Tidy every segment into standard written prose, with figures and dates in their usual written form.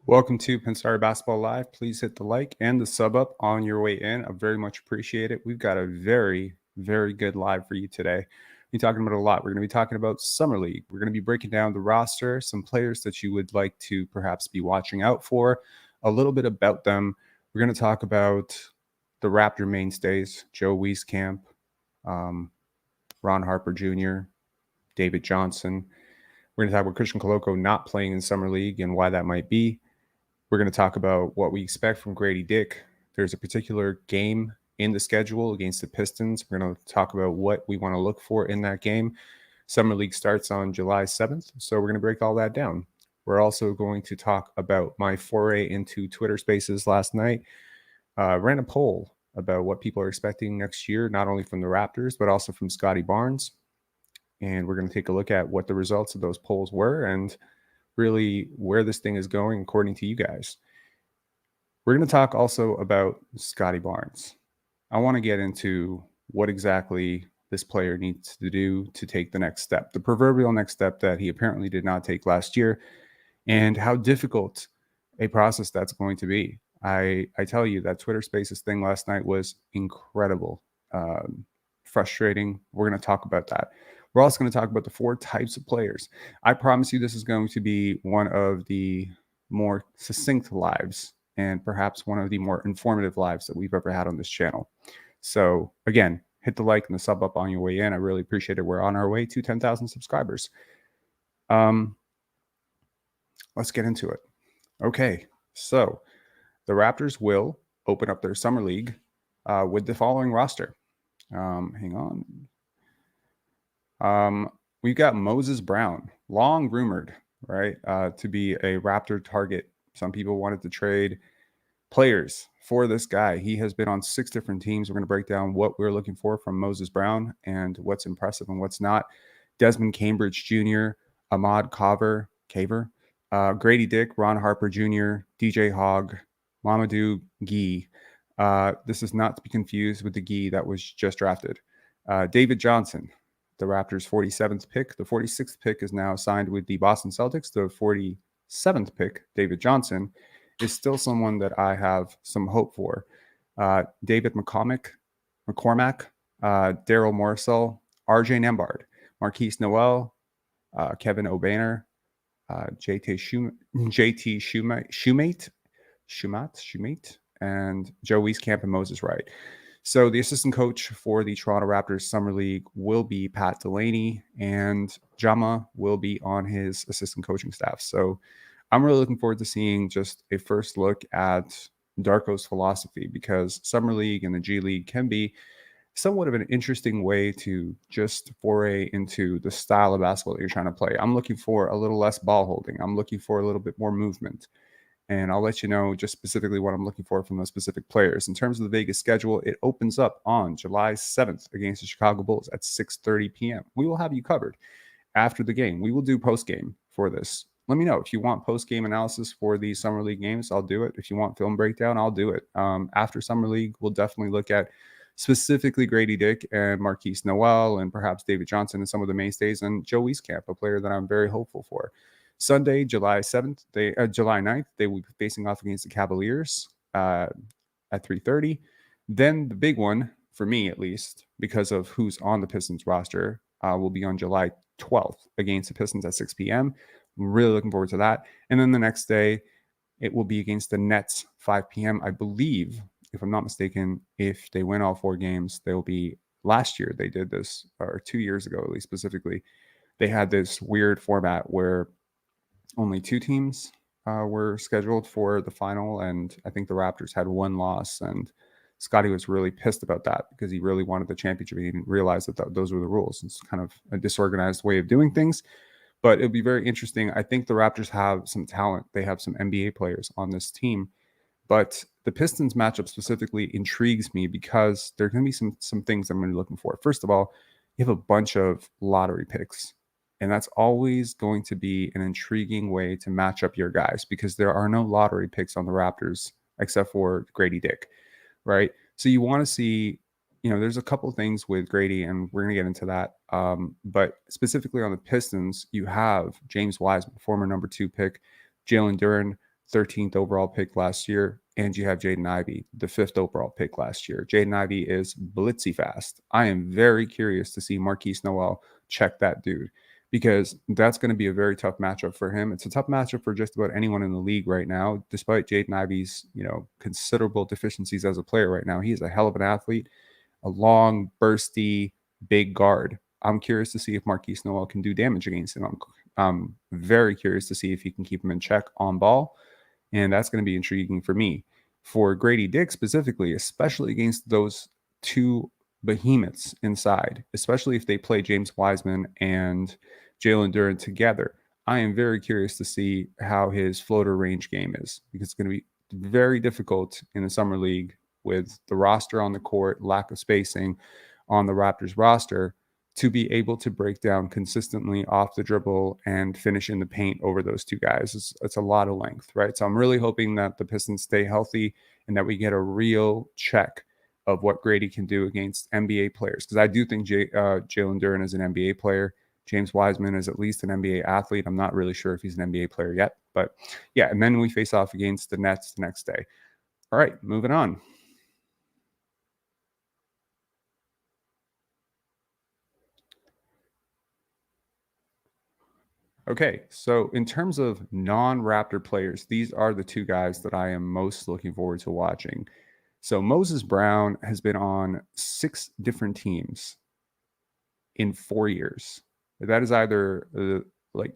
Welcome to Pensar Basketball Live. Please hit the like and the sub up on your way in. I very much appreciate it. We've got a very, very good live for you today. We're talking about a lot. We're going to be talking about Summer League. We're going to be breaking down the roster, some players that you would like to perhaps be watching out for, a little bit about them. We're going to talk about the Raptor mainstays, Joe Wieskamp, Ron Harper Jr., David Johnson. We're going to talk about Christian Koloko not playing in Summer League and why that might be. We're going to talk about what we expect from Gradey Dick. There's a particular game in the schedule against the Pistons. We're going to talk about what we want to look for in that game. Summer League starts on July 7th, so we're going to break all that down. We're also going to talk about my foray into Twitter Spaces last night. Ran a poll about what people are expecting next year, not only from the Raptors, but also from Scottie Barnes. And we're going to take a look at what the results of those polls were and really where this thing is going according to you guys. We're going to talk also about Scottie Barnes. I want to get into what exactly this player needs to do to take the next step, the proverbial next step that he apparently did not take last year, and how difficult a process that's going to be. I tell you, that Twitter Spaces thing last night was incredible, frustrating. We're going to talk about that. We're also going to talk about the 4 types of players. I promise you this is going to be one of the more succinct lives and perhaps one of the more informative lives that we've ever had on this channel. So again, hit the like and the sub up on your way in. I really appreciate it. We're on our way to 10,000 subscribers. Let's get into it. Okay, so the Raptors will open up their Summer League with the following roster. Hang on. We've got Moses Brown, long rumored, right, to be a Raptor target. Some people wanted to trade players for this guy. He has been on 6 different teams. We're going to break down what we're looking for from Moses Brown and what's impressive and what's not. Desmond Cambridge Jr., Ahmad Caver, Gradey Dick, Ron Harper Jr., DJ Hogg, Mamadou Guy. This is not to be confused with the Guy that was just drafted. David Johnson, the Raptors' 47th pick. The 46th pick is now signed with the Boston Celtics. The 47th pick, David Johnson, is still someone that I have some hope for. David McCormack, Daryl Morrisell, RJ Nembhard, Marquise Noel, Kevin O'Banner, JT Shumate, and Joe Wieskamp and Moses Wright. So the assistant coach for the Toronto Raptors Summer League will be Pat Delaney, and Jama will be on his assistant coaching staff. So I'm really looking forward to seeing just a first look at Darko's philosophy, because Summer League and the G League can be somewhat of an interesting way to just foray into the style of basketball that you're trying to play. I'm looking for a little less ball holding. I'm looking for a little bit more movement. And I'll let you know just specifically what I'm looking for from those specific players. In terms of the Vegas schedule, it opens up on July 7th against the Chicago Bulls at 6:30 p.m. We will have you covered after the game. We will do post-game for this. Let me know if you want post-game analysis for the Summer League games. I'll do it. If you want film breakdown, I'll do it. After Summer League, we'll definitely look at specifically Gradey Dick and Marquise Noel and perhaps David Johnson and some of the mainstays, and Joe Wieskamp, a player that I'm very hopeful for. Sunday, July 9th, they will be facing off against the Cavaliers at 3:30. Then the big one, for me at least, because of who's on the Pistons roster, will be on July 12th against the Pistons at 6 p.m. I'm really looking forward to that. And then the next day, it will be against the Nets, 5 p.m. I believe, if I'm not mistaken, if they win all 4 games, they will be, last year they did this, or 2 years ago at least specifically, they had this weird format where only 2 teams were scheduled for the final, and I think the Raptors had 1 loss, and Scottie was really pissed about that because he really wanted the championship. He didn't realize that those were the rules. It's kind of a disorganized way of doing things, but it'll be very interesting. I think the Raptors have some talent. They have some NBA players on this team, but the Pistons matchup specifically intrigues me because there are going to be some things I'm going to be looking for. First of all, you have a bunch of lottery picks. And that's always going to be an intriguing way to match up your guys, because there are no lottery picks on the Raptors except for Gradey Dick, right? So you want to see, there's a couple things with Gradey, and we're going to get into that. But specifically on the Pistons, you have James Wiseman, former number 2 pick, Jalen Duren, 13th overall pick last year, and you have Jaden Ivey, the 5th overall pick last year. Jaden Ivey is blitzy fast. I am very curious to see Marquise Noel check that dude, because that's going to be a very tough matchup for him. It's a tough matchup for just about anyone in the league right now, despite Jaden Ivey's, considerable deficiencies as a player right now. He is a hell of an athlete, a long, bursty, big guard. I'm curious to see if Marquise Noel can do damage against him. I'm very curious to see if he can keep him in check on ball, and that's going to be intriguing for me. For Gradey Dick specifically, especially against those two behemoths inside, especially if they play James Wiseman and Jalen Duren together, I am very curious to see how his floater range game is, because it's going to be very difficult in the summer league with the roster on the court, lack of spacing on the Raptors roster, to be able to break down consistently off the dribble and finish in the paint over those two guys. It's a lot of length, right? So I'm really hoping that the Pistons stay healthy and that we get a real check of what Gradey can do against NBA players, because I do think Jalen Duren is an NBA player. James Wiseman is at least an NBA athlete. I'm not really sure if he's an NBA player yet, but yeah. And then we face off against the Nets the next day. All right, moving on. Okay, so in terms of non-Raptor players, these are the two guys that I am most looking forward to watching. So Moses Brown has been on 6 different teams in 4 years. That is either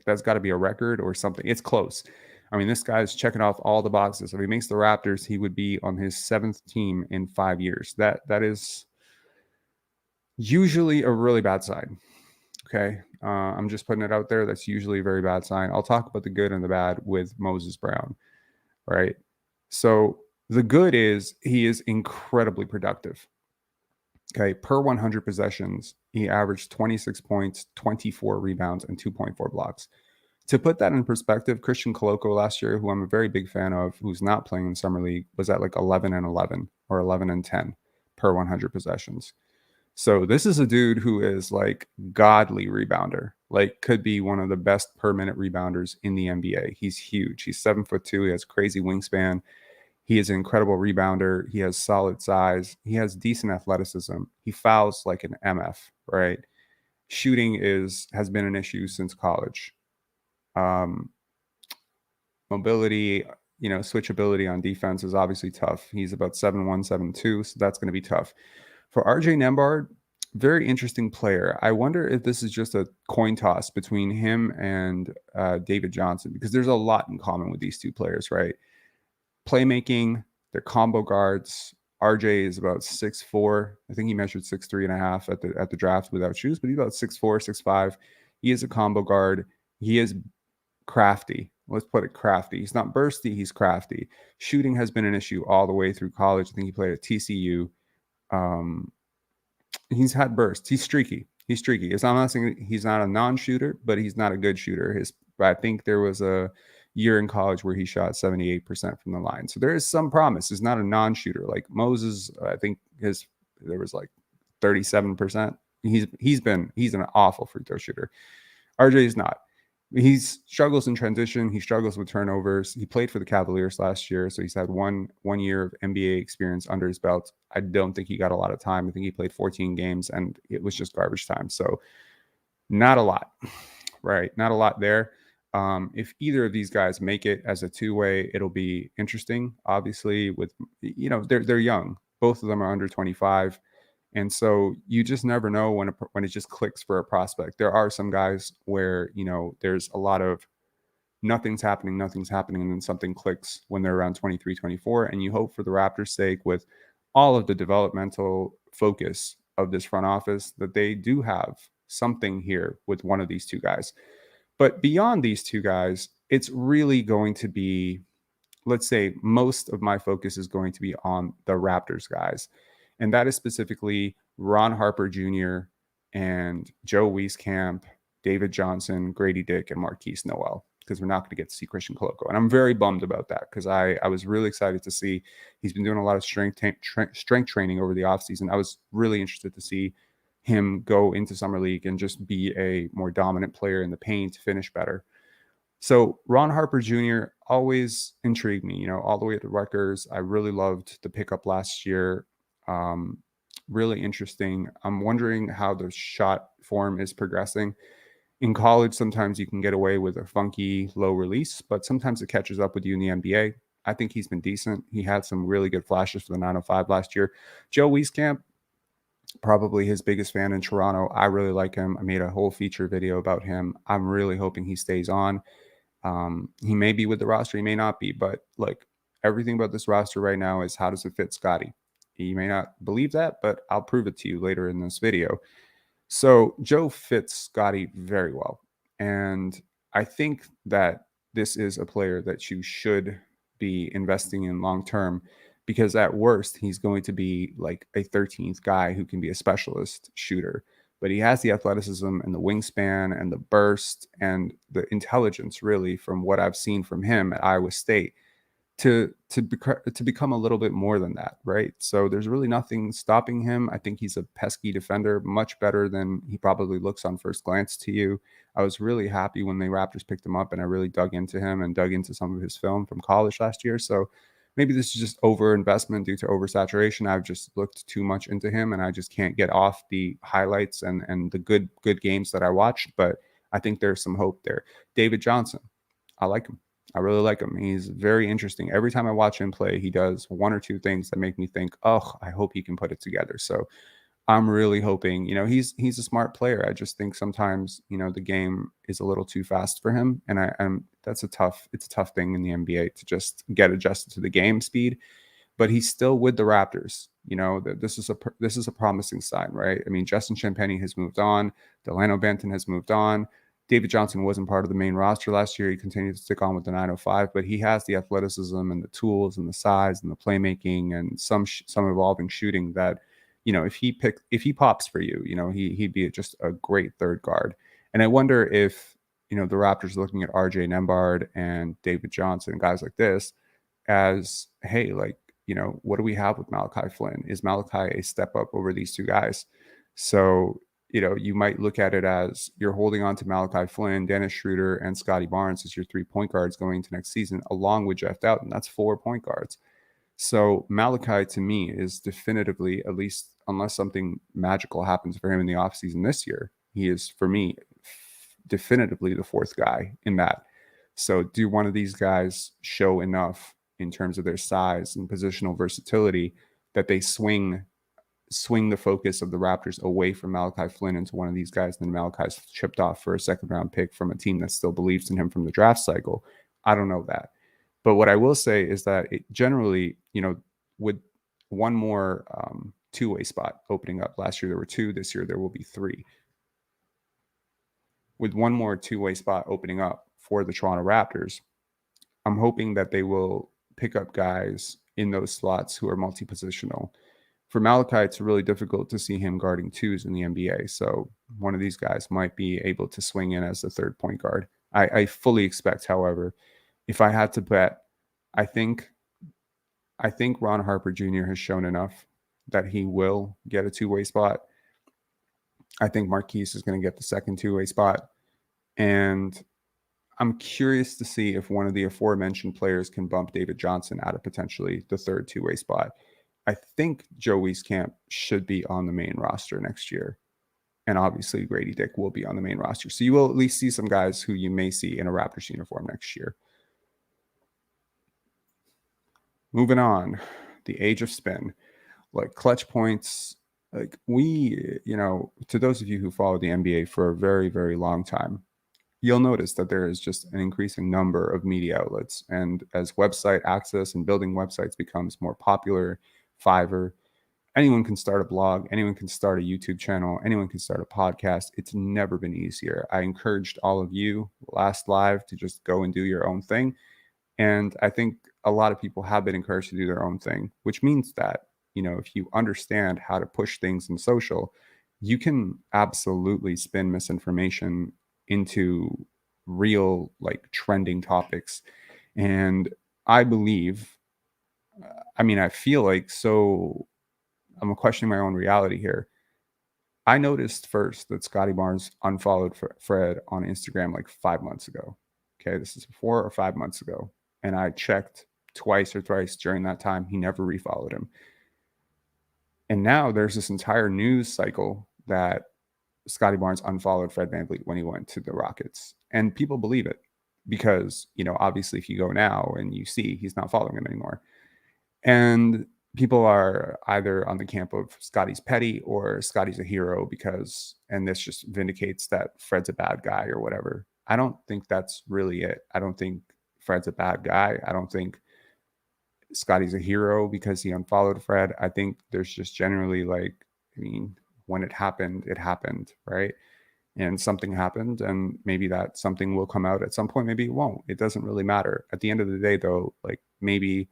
that's got to be a record or something. It's close. I mean, this guy's checking off all the boxes. If he makes the Raptors, he would be on his 7th team in 5 years. That is usually a really bad sign. Okay. I'm just putting it out there. That's usually a very bad sign. I'll talk about the good and the bad with Moses Brown. Right. So the good is he is incredibly productive. Okay. Per 100 possessions, he averaged 26 points, 24 rebounds, and 2.4 blocks. To put that in perspective, Christian Koloko last year, who I'm a very big fan of, who's not playing in Summer League, was at like 11 and 11 or 11 and 10 per 100 possessions. So this is a dude who is like godly rebounder, like could be one of the best per minute rebounders in the NBA. He's huge. He's 7'2". He has crazy wingspan. He is an incredible rebounder. He has solid size. He has decent athleticism. He fouls like an MF, right? Shooting has been an issue since college. Mobility, switchability on defense is obviously tough. He's about 7'1", 7'2", so that's going to be tough. For RJ Nembhard, very interesting player. I wonder if this is just a coin toss between him and David Johnson, because there's a lot in common with these two players, right? Playmaking, they're combo guards. RJ is about 6'4". I think he measured 6'3.5" at the draft without shoes, but he's about 6'4", 6'5". He is a combo guard. He is crafty. Let's put it crafty. He's not bursty. He's crafty. Shooting has been an issue all the way through college. I think he played at TCU. He's had bursts. He's streaky. I'm not saying he's not a non-shooter, but he's not a good shooter. I think there was a year in college where he shot 78% from the line. So there is some promise. He's not a non-shooter like Moses. I think there was like 37%. He's an awful free throw shooter. RJ is not. He struggles in transition. He struggles with turnovers. He played for the Cavaliers last year, so he's had one year of NBA experience under his belt. I don't think he got a lot of time. I think he played 14 games, and it was just garbage time. So not a lot, right? Not a lot there. If either of these guys make it as a two-way, it'll be interesting. Obviously, with they're young. Both of them are under 25. And so you just never know when it just clicks for a prospect. There are some guys where, there's a lot of nothing's happening, and then something clicks when they're around 23, 24. And you hope for the Raptors' sake, with all of the developmental focus of this front office, that they do have something here with one of these two guys. But beyond these two guys, it's really going to be, let's say, most of my focus is going to be on the Raptors guys. And that is specifically Ron Harper Jr. and Joe Wieskamp, David Johnson, Gradey Dick, and Marquise Noel, because we're not going to get to see Christian Koloko. And I'm very bummed about that, because I was really excited to see. He's been doing a lot of strength training over the offseason. I was really interested to see him go into Summer League and just be a more dominant player in the paint, finish better. So Ron Harper Jr., always intrigued me, all the way to Rutgers. I really loved the pickup last year. Um, really interesting. I'm wondering how the shot form is progressing. In college, sometimes you can get away with a funky low release, but sometimes it catches up with you in the NBA. I think he's been decent. He had some really good flashes for the 905 last year. Joe Wieskamp, probably his biggest fan in Toronto. I really like him. I made a whole feature video about him. I'm really hoping he stays on. He may be with the roster, he may not be, but like everything about this roster right now is how does it fit Scottie? You may not believe that, but I'll prove it to you later in this video. So Joe fits Scottie very well. And I think that this is a player that you should be investing in long term because at worst, he's going to be like a 13th guy who can be a specialist shooter. But he has the athleticism and the wingspan and the burst and the intelligence, really, from what I've seen from him at Iowa State to become a little bit more than that, right? So there's really nothing stopping him. I think he's a pesky defender, much better than he probably looks on first glance to you. I was really happy when the Raptors picked him up, and I really dug into him and dug into some of his film from college last year. So maybe this is just over investment due to oversaturation. I've just looked too much into him, and I just can't get off the highlights and the good games that I watched. But I think there's some hope there. David Johnson, I like him. I really like him. He's very interesting. Every time I watch him play, he does one or two things that make me think, oh, I hope he can put it together. So I'm really hoping, he's a smart player. I just think sometimes, the game is a little too fast for him. And it's a tough thing in the NBA to just get adjusted to the game speed. But he's still with the Raptors. This is a promising sign, right? I mean, Justin Champagnie has moved on. Delano Banton has moved on. David Johnson wasn't part of the main roster last year. He continued to stick on with the 905, but he has the athleticism and the tools and the size and the playmaking and some evolving shooting that, if he pops for you, he'd be just a great third guard. And I wonder if, the Raptors looking at RJ Nembhard and David Johnson, guys like this, as, hey, like, what do we have with Malachi Flynn? Is Malachi a step up over these two guys? So, you might look at it as you're holding on to Malachi Flynn, Dennis Schroeder, and Scottie Barnes as your 3 point guards going into next season, along with Jeff Doughton. That's 4 point guards. So Malachi, to me, is definitively, at least unless something magical happens for him in the offseason this year, he is, for me, definitively the 4th guy in that. So do one of these guys show enough in terms of their size and positional versatility that they swing the focus of the Raptors away from Malachi Flynn into one of these guys, and then Malachi's chipped off for a 2nd round pick from a team that still believes in him from the draft cycle? I don't know that. But what I will say is that it generally, with one more two-way spot opening up, last year there were 2, this year there will be 3. With one more two-way spot opening up for the Toronto Raptors, I'm hoping that they will pick up guys in those slots who are multi-positional. For Malachi, it's really difficult to see him guarding 2s in the NBA. So one of these guys might be able to swing in as the 3rd point guard. I fully expect, however, if I had to bet, I think Ron Harper Jr. has shown enough that he will get a 2-way spot. I think Marquise is going to get the 2nd 2-way spot. And I'm curious to see if one of the aforementioned players can bump David Johnson out of potentially the 3rd 2-way spot. I think Joe Wieskamp should be on the main roster next year. And obviously Gradey Dick will be on the main roster. So you will at least see some guys who you may see in a Raptors uniform next year. Moving on, the age of spin. Like clutch points, like we, to those of you who follow the NBA for a very, very long time, you'll notice that there is just an increasing number of media outlets. And as website access and building websites becomes more popular, Fiverr, anyone can start a blog, anyone can start a YouTube channel, anyone can start a podcast. It's never been easier. I encouraged all of you last live to just go and do your own thing. And I think a lot of people have been encouraged to do their own thing, which means that, if you understand how to push things in social, you can absolutely spin misinformation into real, like, trending topics. And I believe, I feel like, so I'm questioning my own reality here. I noticed first that Scottie Barnes unfollowed Fred on Instagram like 5 months ago. Okay, this is 4 or 5 months ago. And I checked twice or thrice during that time. He never refollowed him. And now there's this entire news cycle that Scottie Barnes unfollowed Fred VanVleet when he went to the Rockets. And people believe it because, obviously if you go now and you see he's not following him anymore. And people are either on the camp of Scottie's petty or Scottie's a hero and this just vindicates that Fred's a bad guy or whatever. I don't think that's really it. I don't think Fred's a bad guy. I don't think Scottie's a hero because he unfollowed Fred. I think there's just generally when it happened, right? And something happened, and maybe that something will come out at some point. Maybe it won't. It doesn't really matter. At the end of the day, though, maybe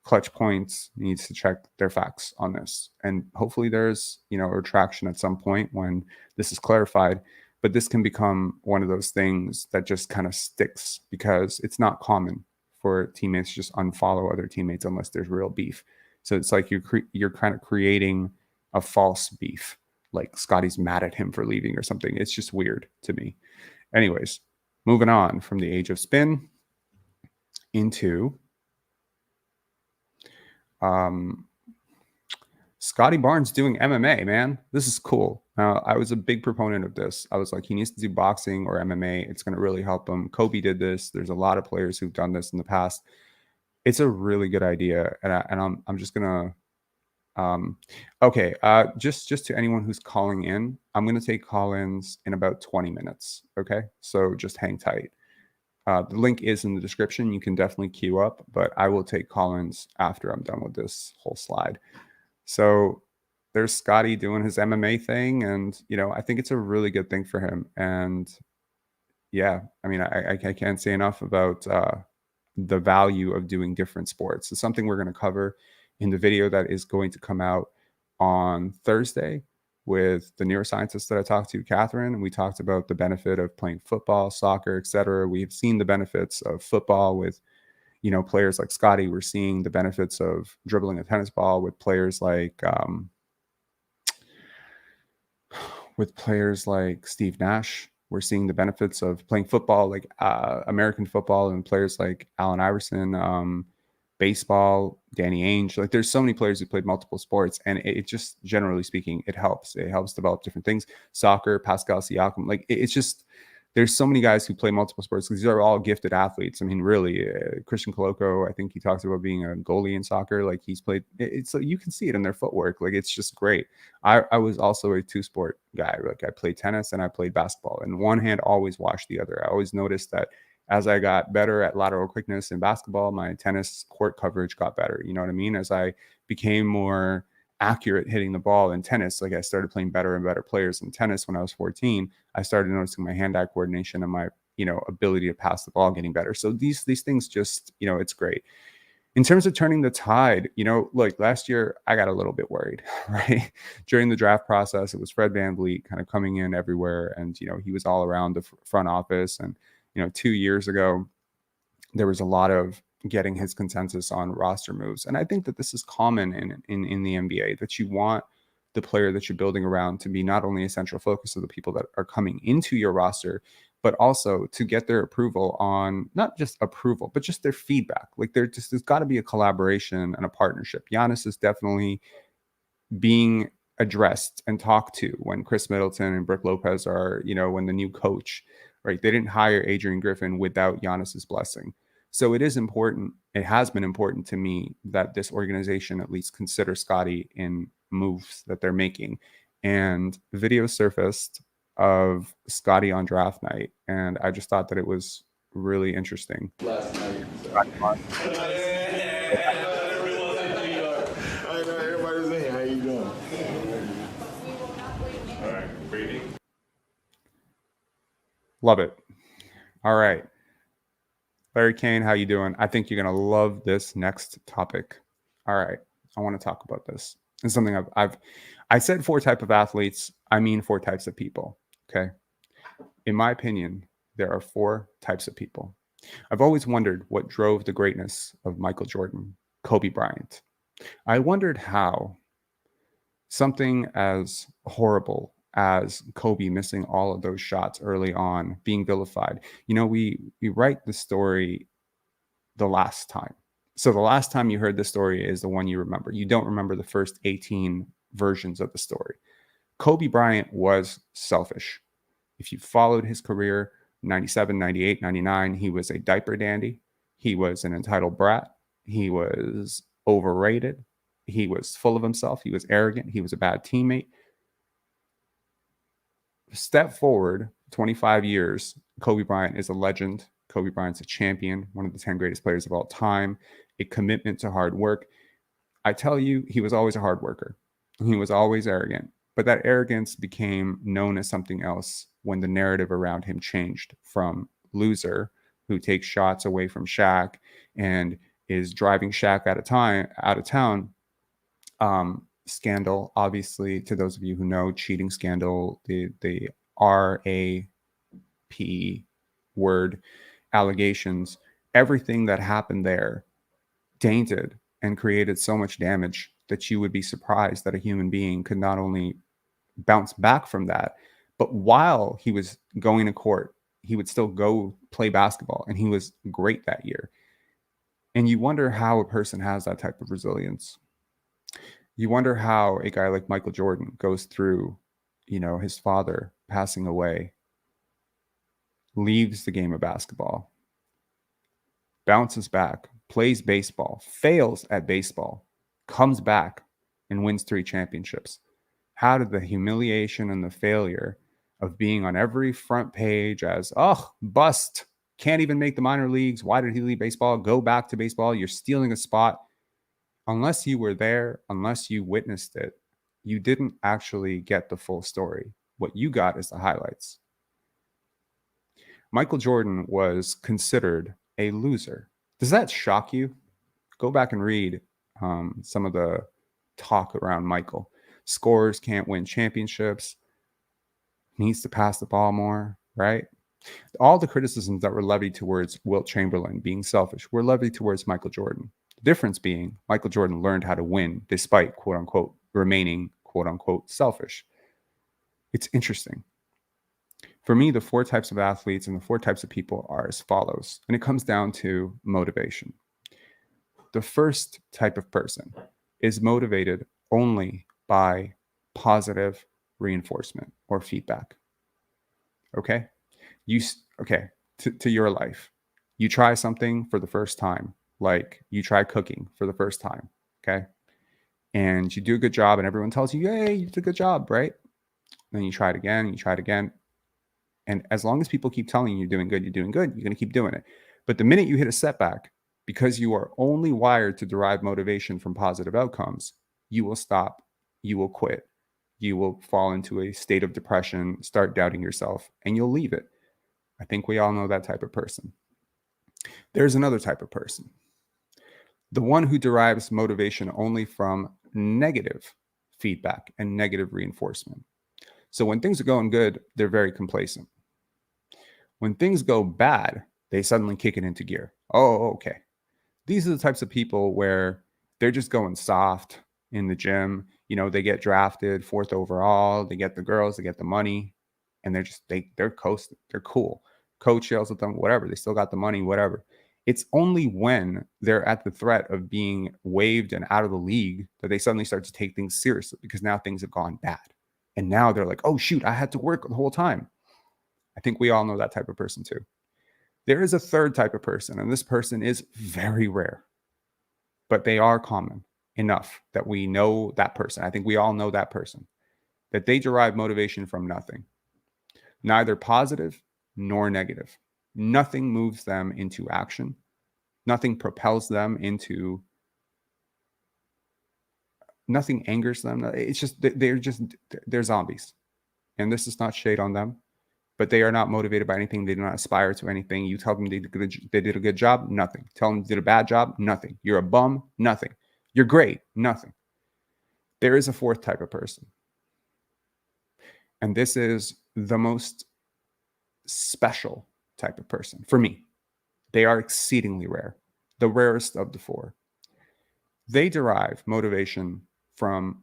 Clutch Points needs to check their facts on this. And hopefully there's, a retraction at some point when this is clarified. But this can become one of those things that just kind of sticks because it's not common for teammates to just unfollow other teammates unless there's real beef. So it's like you're kind of creating a false beef, like Scottie's mad at him for leaving or something. It's just weird to me. Anyways, moving on from the age of spin into Scottie Barnes doing MMA, man. This is cool. Now, I was a big proponent of this. I was like, he needs to do boxing or MMA. It's going to really help him. Kobe did this. There's a lot of players who've done this in the past. It's a really good idea. And I'm just going to, just to anyone who's calling in, I'm going to take call-ins in about 20 minutes. Okay. So just hang tight. The link is in the description. You can definitely queue up, but I will take call-ins after I'm done with this whole slide. So there's Scottie doing his MMA thing, and I think it's a really good thing for him. And yeah, I mean, I can't say enough about the value of doing different sports. It's something we're going to cover in the video that is going to come out on Thursday with the neuroscientist that I talked to, Catherine. And we talked about the benefit of playing football, soccer, etc. We've seen the benefits of football with players like Scottie. We're seeing the benefits of dribbling a tennis ball with players like Steve Nash. We're seeing the benefits of playing football, like American football, and players like Allen Iverson, baseball, Danny Ainge. Like there's so many players who played multiple sports, and it just, generally speaking, it helps. It helps develop different things. Soccer, Pascal Siakam, it's just, there's so many guys who play multiple sports because these are all gifted athletes. I mean, really, Christian Coloco, I think he talks about being a goalie in soccer. Like he's played, it's you can see it in their footwork. Like it's just great. I was also a two-sport guy. Like I played tennis and I played basketball, and one hand always washed the other. I always noticed that as I got better at lateral quickness in basketball, my tennis court coverage got better. You know what I mean? As I became more accurate hitting the ball in tennis, like I started playing better and better players in tennis when I was 14, I started noticing my hand-eye coordination and my ability to pass the ball getting better. So these things just it's great. In terms of turning the tide, like last year I got a little bit worried, right? During the draft process, it was Fred VanVleet kind of coming in everywhere, and he was all around the front office. And 2 years ago there was a lot of getting his consensus on roster moves. And I think that this is common in the NBA, that you want the player that you're building around to be not only a central focus of the people that are coming into your roster, but also to get their approval on, not just approval, but just their feedback. Like there's got to be a collaboration and a partnership. Giannis is definitely being addressed and talked to when Chris Middleton and Brook Lopez are, when the new coach, right? They didn't hire Adrian Griffin without Giannis's blessing. So it is important. It has been important to me that this organization at least consider Scottie in moves that they're making. And video surfaced of Scottie on draft night, and I just thought that it was really interesting. Last night. Everybody's in. How you doing? All right, Gradey. Love it. All right. Larry Cain, how you doing? I think you're going to love this next topic. All right. I want to talk about this. It's something I said 4 types of athletes. I mean 4 types of people. Okay. In my opinion, there are 4 types of people. I've always wondered what drove the greatness of Michael Jordan, Kobe Bryant. I wondered how something as horrible as Kobe missing all of those shots early on, being vilified. We write the story the last time. So the last time you heard the story is the one you remember. You don't remember the first 18 versions of the story. Kobe Bryant was selfish. If you followed his career, 97, 98, 99, he was a diaper dandy. He was an entitled brat. He was overrated. He was full of himself. He was arrogant. He was a bad teammate. Step forward 25 years, Kobe Bryant is a legend. Kobe Bryant's a champion, one of the 10 greatest players of all time, a commitment to hard work. I tell you, he was always a hard worker. He was always arrogant. But that arrogance became known as something else when the narrative around him changed from loser who takes shots away from Shaq and is driving Shaq out of town. Scandal, obviously, to those of you who know, cheating scandal, the RAP word allegations, everything that happened there tainted and created so much damage that you would be surprised that a human being could not only bounce back from that, but while he was going to court, he would still go play basketball, and he was great that year. And you wonder how a person has that type of resilience. You wonder how a guy like Michael Jordan goes through, his father passing away, leaves the game of basketball, bounces back, plays baseball, fails at baseball, comes back and wins 3 championships. How did the humiliation and the failure of being on every front page as, bust, can't even make the minor leagues. Why did he leave baseball? Go back to baseball. You're stealing a spot. Unless you were there, unless you witnessed it, you didn't actually get the full story. What you got is the highlights. Michael Jordan was considered a loser. Does that shock you? Go back and read some of the talk around Michael. Scorers can't win championships. Needs to pass the ball more, right? All the criticisms that were levied towards Wilt Chamberlain being selfish were levied towards Michael Jordan. The difference being Michael Jordan learned how to win despite, quote unquote, remaining, quote unquote, selfish. It's interesting. For me, the 4 types of athletes and the 4 types of people are as follows, and it comes down to motivation. The first type of person is motivated only by positive reinforcement or feedback. Okay? To your life. You try something for the first time, like you try cooking for the first time, okay? And you do a good job and everyone tells you, "Hey, you did a good job," right? Then you try it again, you try it again. And as long as people keep telling you you're doing good, you're going to keep doing it. But the minute you hit a setback, because you are only wired to derive motivation from positive outcomes, you will stop, you will quit, you will fall into a state of depression, start doubting yourself, and you'll leave it. I think we all know that type of person. There's another type of person, the one who derives motivation only from negative feedback and negative reinforcement. So when things are going good, they're very complacent. When things go bad, they suddenly kick it into gear. Oh, okay. These are the types of people where they're just going soft in the gym. They get drafted 4th overall. They get the girls, they get the money, and they're coasting. They're cool. Coach yells at them, whatever. They still got the money, whatever. It's only when they're at the threat of being waived and out of the league that they suddenly start to take things seriously, because now things have gone bad. And now they're like, oh, shoot, I had to work the whole time. I think we all know that type of person too. There is a third type of person, and this person is very rare, but they are common enough that we know that person. I think we all know that person, that they derive motivation from nothing, neither positive nor negative. Nothing moves them into action. Nothing propels them into, nothing angers them. It's just, they're zombies. And this is not shade on them, but they are not motivated by anything. They do not aspire to anything. You tell them they did a good job, nothing. Tell them they did a bad job, nothing. You're a bum, nothing. You're great, nothing. There is a 4th type of person. And this is the most special type of person for me. They are exceedingly rare, the rarest of the 4. They derive motivation from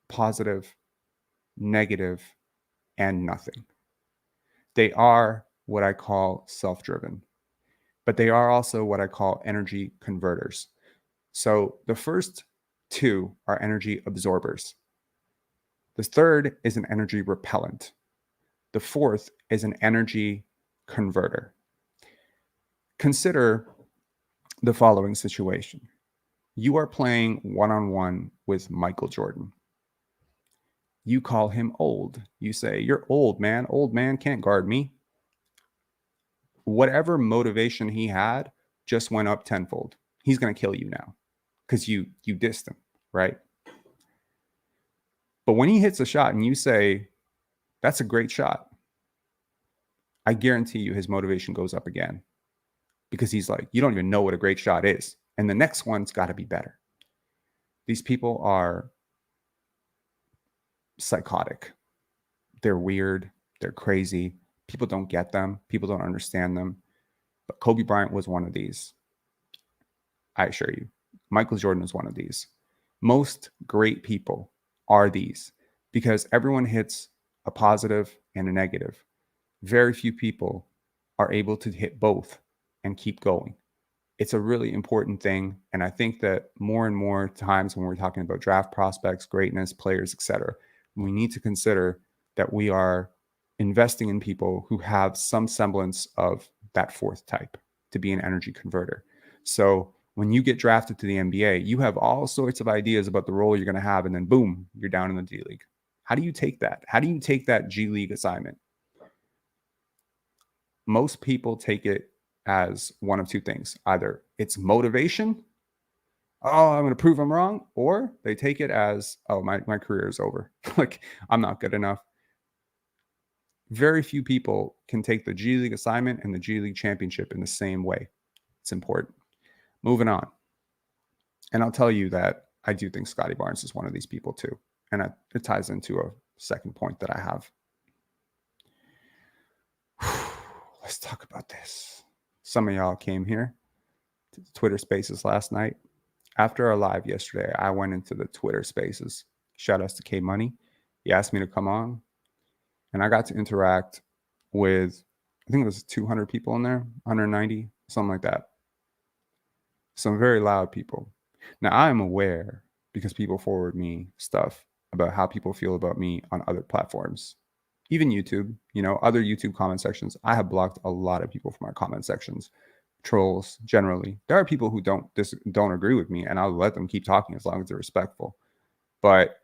positive, negative, and nothing. They are what I call self-driven. but they are also what I call energy converters. So the first two are energy absorbers. The third is an energy repellent. The fourth is an energy converter. Consider the following situation. You are playing one-on-one with Michael Jordan. You call him old. You say, "You're old, man. Old man can't guard me." Whatever motivation he had just went up tenfold. He's going to kill you now because you dissed him, right? But when he hits a shot and you say, "That's a great shot," I guarantee you his motivation goes up again because he's like, "You don't even know what a great shot is. And the next one's got to be better." These people are psychotic. They're weird. They're crazy. People don't get them. People don't understand them. But Kobe Bryant was one of these. I assure you. Michael Jordan was one of these. Most great people are these because everyone hits a positive and a negative. Very few people are able to hit both and keep going. It's a really important thing. And I think that more and more times when we're talking about draft prospects, greatness, players, etc., we need to consider that we are investing in people who have some semblance of that fourth type to be an energy converter. So when you get drafted to the NBA, you have all sorts of ideas about the role you're going to have, and then boom, you're down in the D League. How do you take that? How do you take that G League assignment? Most people take it as one of two things. Either it's motivation, "Oh, I'm going to prove I'm wrong," or they take it as, "Oh, my career is over." Like, I'm not good enough. Very few people can take the G League assignment and the G League championship in the same way. It's important. Moving on. And I'll tell you that I do think Scottie Barnes is one of these people too. And it ties into a second point that I have. Let's talk about this. Some of y'all came here to the Twitter Spaces last night. After our live yesterday, I went into the Twitter Spaces. Shout outs to K Money. He asked me to come on. And I got to interact with, I think it was 200 people in there, 190, something like that. Some very loud people. Now, I am aware because people forward me stuff about how people feel about me on other platforms, even YouTube, other YouTube comment sections. I have blocked a lot of people from my comment sections, trolls generally. There are people who don't agree with me, and I'll let them keep talking as long as they're respectful. But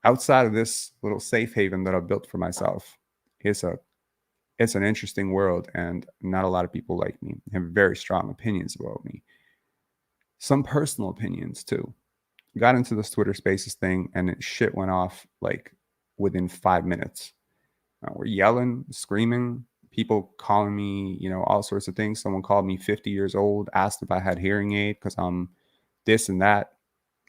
outside of this little safe haven that I've built for myself, it's an interesting world, and not a lot of people like me, have very strong opinions about me. Some personal opinions too. Got into this Twitter Spaces thing, and shit went off like within 5 minutes. We're yelling, screaming, people calling me, all sorts of things. Someone called me 50 years old, asked if I had hearing aid because I'm this and that.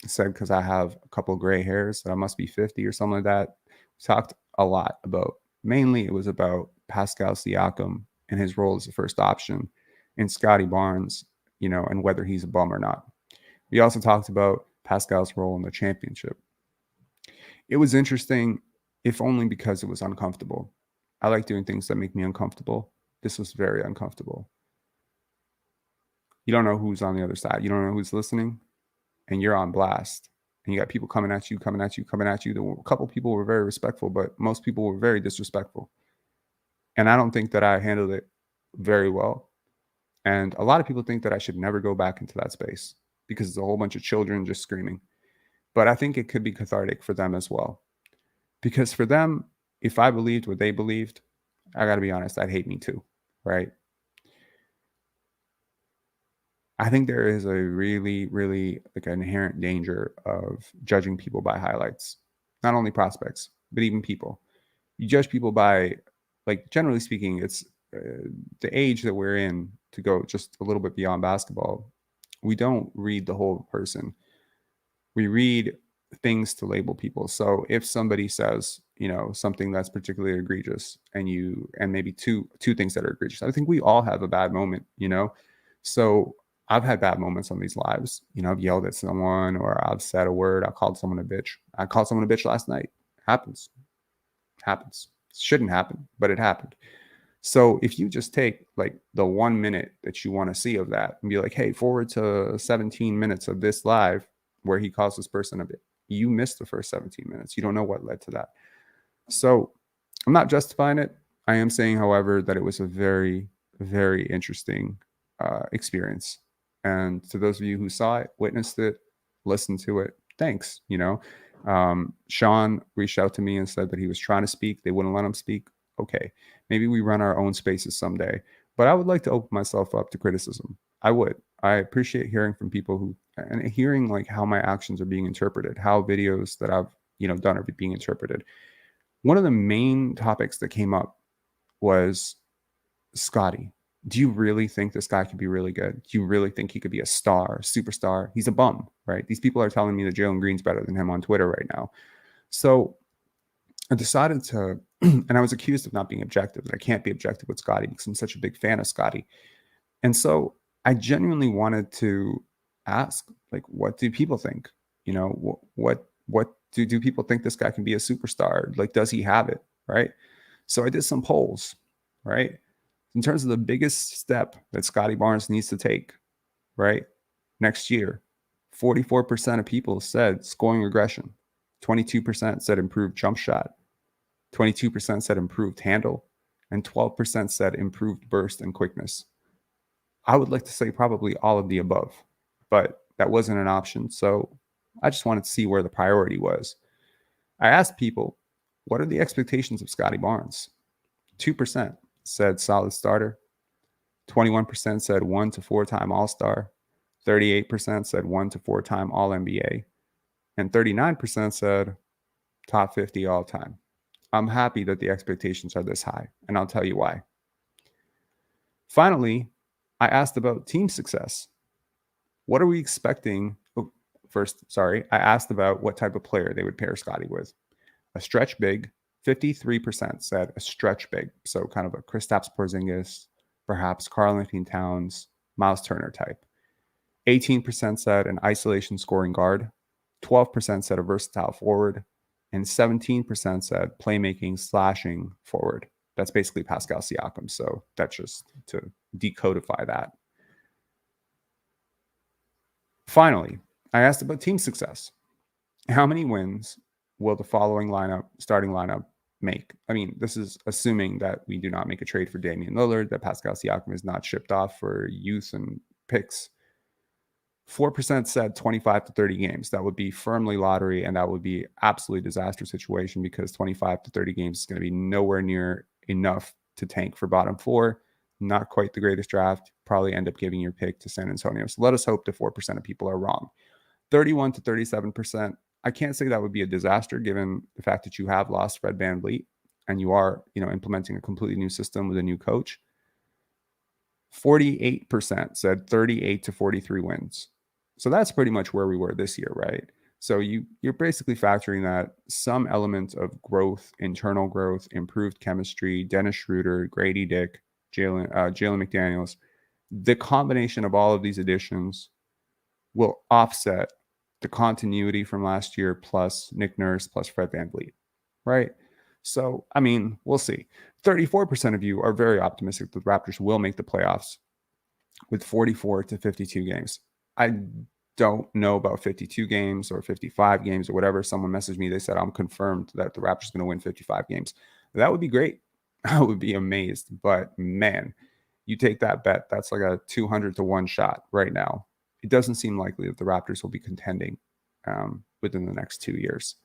Said because I have a couple of gray hairs that I must be 50 or something like that. We talked a lot about, mainly it was about Pascal Siakam and his role as the first option, and Scottie Barnes, and whether he's a bum or not. We also talked about Pascal's role in the championship. It was interesting, if only because it was uncomfortable. I like doing things that make me uncomfortable. This was very uncomfortable. You don't know who's on the other side. You don't know who's listening. And you're on blast, and you got people coming at you. A couple people were very respectful, but most people were very disrespectful. And I don't think that I handled it very well. And a lot of people think that I should never go back into that space because it's a whole bunch of children just screaming. But I think it could be cathartic for them as well. Because for them, if I believed what they believed, I got to be honest, I'd hate me too, right? I think there is a really, really like an inherent danger of judging people by highlights, not only prospects, but even people. You judge people by, like, generally speaking, it's the age that we're in, to go just a little bit beyond basketball. We don't read the whole person. We read things to label people. So if somebody says, something that's particularly egregious, and maybe two things that are egregious, I think we all have a bad moment, So I've had bad moments on these lives. I've yelled at someone, or I've said a word. I called someone a bitch. I called someone a bitch last night. Happens. Shouldn't happen, but it happened. So if you just take like the 1 minute that you want to see of that and be like, hey, forward to 17 minutes of this live where he calls this person a bit, you missed the first 17 minutes. You don't know what led to that. So I'm not justifying it. I am saying, however, that it was a very, very interesting experience. And to those of you who saw it, witnessed it, listened to it, thanks. Sean reached out to me and said that he was trying to speak. They wouldn't let him speak. Okay, maybe we run our own spaces someday. But I would like to open myself up to criticism. I would. I appreciate hearing from people who, and hearing like how my actions are being interpreted, how videos that I've done are being interpreted. One of the main topics that came up was Scottie. Do you really think this guy could be really good? Do you really think he could be a star, superstar? He's a bum, right? These people are telling me that Jalen Green's better than him on Twitter right now. So I decided to, and I was accused of not being objective, that I can't be objective with Scottie because I'm such a big fan of Scottie. And so I genuinely wanted to ask, like, what do people think? What do people think this guy can be a superstar? Like, does he have it? Right. So I did some polls, right? In terms of the biggest step that Scottie Barnes needs to take, right? Next year, 44% of people said scoring regression. 22% said improved jump shot. 22% said improved handle. And 12% said improved burst and quickness. I would like to say probably all of the above, but that wasn't an option. So I just wanted to see where the priority was. I asked people, what are the expectations of Scottie Barnes? 2% said solid starter. 21% said 1 to 4-time All-Star. 38% said 1 to 4-time All-NBA. And 39% said top 50 all time. I'm happy that the expectations are this high, and I'll tell you why. Finally, I asked about team success. What are we expecting? I asked about what type of player they would pair Scottie with. A stretch big, 53% said a stretch big. So kind of a Kristaps Porzingis, perhaps Karl-Anthony Towns, Miles Turner type. 18% said an isolation scoring guard. 12% said a versatile forward. And 17% said playmaking, slashing forward. That's basically Pascal Siakam. So that's just to decodify that. Finally, I asked about team success. How many wins will the following starting lineup make? I mean, this is assuming that we do not make a trade for Damian Lillard, that Pascal Siakam is not shipped off for youth and picks. 4% said 25 to 30 games. That would be firmly lottery, and that would be absolutely disaster situation because 25 to 30 games is going to be nowhere near enough to tank for bottom four. Not quite the greatest draft. Probably end up giving your pick to San Antonio. So let us hope that 4% of people are wrong. 31 to 37%. I can't say that would be a disaster given the fact that you have lost Fred VanVleet and you are, implementing a completely new system with a new coach. 48% said 38 to 43 wins. So that's pretty much where we were this year, right? So you're basically factoring that some element of growth, internal growth, improved chemistry, Dennis Schroeder, Gradey Dick, Jalen McDaniels. The combination of all of these additions will offset the continuity from last year plus Nick Nurse plus Fred VanVleet, right? So, I mean, we'll see. 34% of you are very optimistic that the Raptors will make the playoffs with 44 to 52 games. I don't know about 52 games or 55 games or whatever. Someone messaged me. They said, I'm confirmed that the Raptors are going to win 55 games. That would be great. I would be amazed. But man, you take that bet. That's like a 200 to 1 shot right now. It doesn't seem likely that the Raptors will be contending within the next 2 years.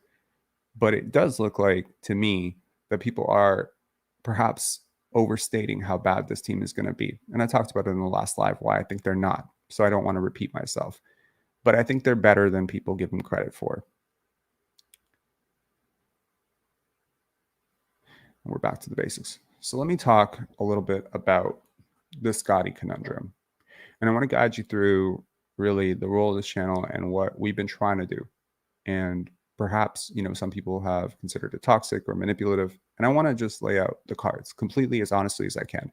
But it does look like to me that people are perhaps overstating how bad this team is going to be. And I talked about it in the last live why I think they're not. So I don't want to repeat myself. But I think they're better than people give them credit for. And we're back to the basics. So let me talk a little bit about the Scottie conundrum. And I want to guide you through really the role of this channel and what we've been trying to do. And perhaps, some people have considered it toxic or manipulative. And I want to just lay out the cards completely as honestly as I can.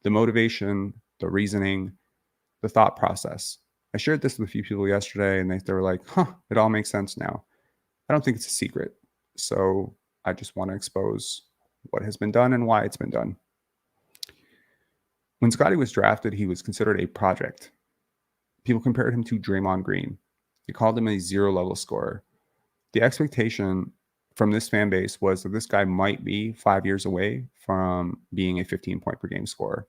The motivation, the reasoning, the thought process. I shared this with a few people yesterday and they were like, it all makes sense now. I don't think it's a secret. So I just want to expose what has been done and why it's been done. When Scottie was drafted, he was considered a project. People compared him to Draymond Green. They called him a zero-level scorer. The expectation from this fan base was that this guy might be 5 years away from being a 15-point-per-game scorer.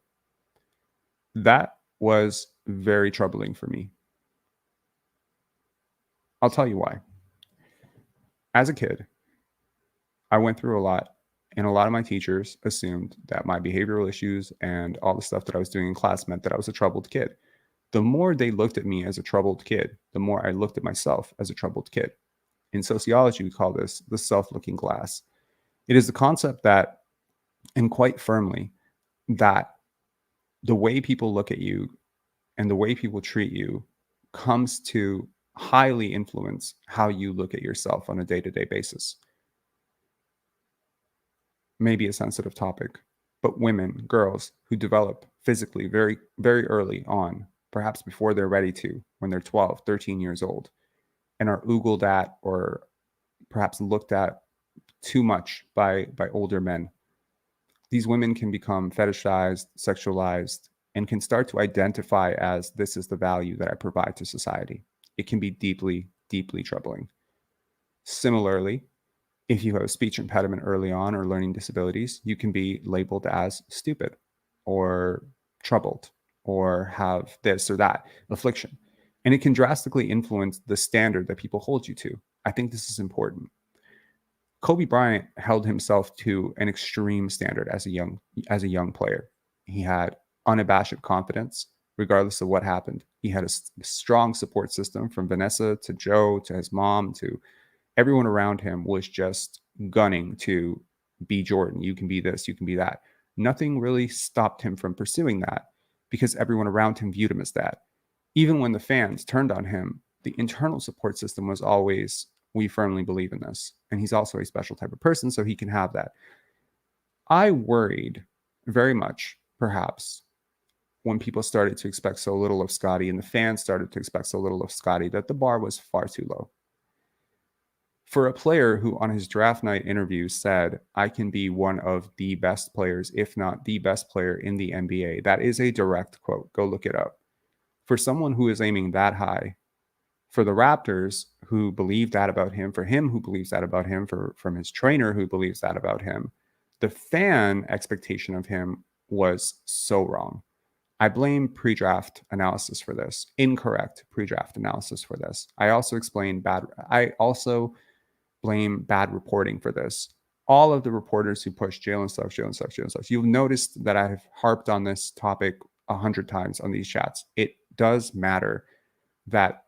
That was very troubling for me. I'll tell you why. As a kid, I went through a lot, and a lot of my teachers assumed that my behavioral issues and all the stuff that I was doing in class meant that I was a troubled kid. The more they looked at me as a troubled kid, the more I looked at myself as a troubled kid. In sociology, we call this the self-looking glass. It is the concept that, and quite firmly, that the way people look at you and the way people treat you comes to highly influence how you look at yourself on a day-to-day basis. Maybe a sensitive topic, but women, girls who develop physically very, very early on, perhaps before they're ready to, when they're 12, 13 years old, and are oogled at or perhaps looked at too much by older men. These women can become fetishized, sexualized, and can start to identify as this is the value that I provide to society. It can be deeply, deeply troubling. Similarly, if you have a speech impediment early on or learning disabilities, you can be labeled as stupid or troubled or have this or that affliction. And it can drastically influence the standard that people hold you to. I think this is important. Kobe Bryant held himself to an extreme standard as a young player. He had unabashed confidence, regardless of what happened. He had a strong support system from Vanessa to Joe to his mom to everyone around him was just gunning to be Jordan. You can be this, you can be that. Nothing really stopped him from pursuing that because everyone around him viewed him as that. Even when the fans turned on him, the internal support system was always, we firmly believe in this. And he's also a special type of person, so he can have that. I worried very much, perhaps, when people started to expect so little of Scottie and the fans started to expect so little of Scottie, that the bar was far too low. For a player who on his draft night interview said, I can be one of the best players, if not the best player in the NBA, that is a direct quote. Go look it up. For someone who is aiming that high, for the Raptors who believe that about him, for him who believes that about him, from his trainer who believes that about him, the fan expectation of him was so wrong. I blame pre-draft analysis for this, incorrect pre-draft analysis for this. I also blame bad reporting for this. All of the reporters who push Jalen sucks. You've noticed that I have harped on this topic 100 times on these chats. It does matter that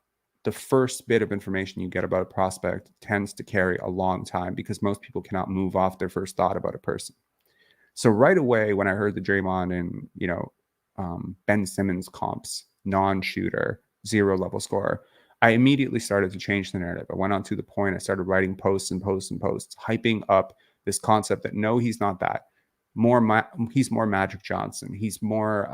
the first bit of information you get about a prospect tends to carry a long time because most people cannot move off their first thought about a person. So right away, when I heard the Draymond and, Ben Simmons comps, non-shooter, zero-level scorer, I immediately started to change the narrative. I went on to the point. I started writing posts, hyping up this concept that no, he's not that. He's more Magic Johnson. He's more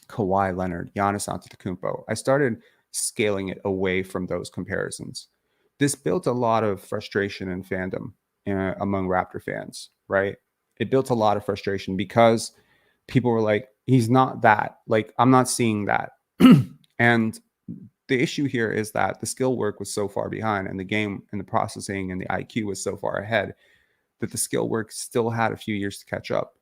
Kawhi Leonard, Giannis Antetokounmpo. I started scaling it away from those comparisons. This built a lot of frustration and fandom among Raptor fans, right? It built a lot of frustration because people were like, he's not that. Like, I'm not seeing that. And the issue here is that the skill work was so far behind and the game and the processing and the IQ was so far ahead that the skill work still had a few years to catch up.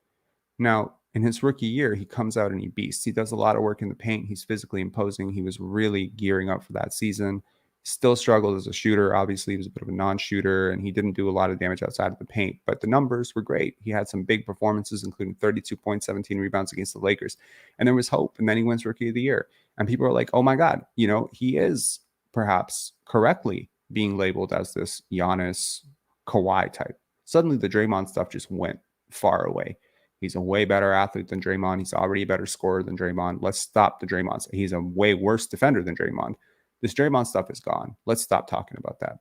Now, in his rookie year, he comes out and he beasts. He does a lot of work in the paint. He's physically imposing. He was really gearing up for that season. Still struggled as a shooter. Obviously, he was a bit of a non-shooter, and he didn't do a lot of damage outside of the paint. But the numbers were great. He had some big performances, including 32 points, 17 rebounds against the Lakers. And there was hope. And then he wins Rookie of the Year. And people are like, oh, my God, he is perhaps correctly being labeled as this Giannis Kawhi type. Suddenly, the Draymond stuff just went far away. He's a way better athlete than Draymond. He's already a better scorer than Draymond. Let's stop the Draymond. He's a way worse defender than Draymond. This Draymond stuff is gone. Let's stop talking about that.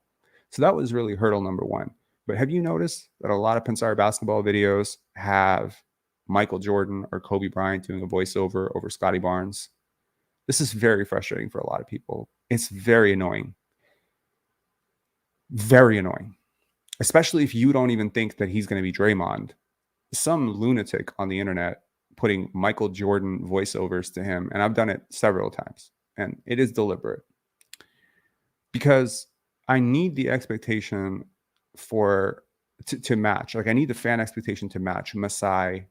So that was really hurdle number one. But have you noticed that a lot of Pinsar basketball videos have Michael Jordan or Kobe Bryant doing a voiceover over Scottie Barnes? This is very frustrating for a lot of people. It's very annoying. Very annoying. Especially if you don't even think that he's going to be Draymond. Some lunatic on the internet putting Michael Jordan voiceovers to him, and I've done it several times, and it is deliberate because I need the expectation to match. Like I need the fan expectation to match Masai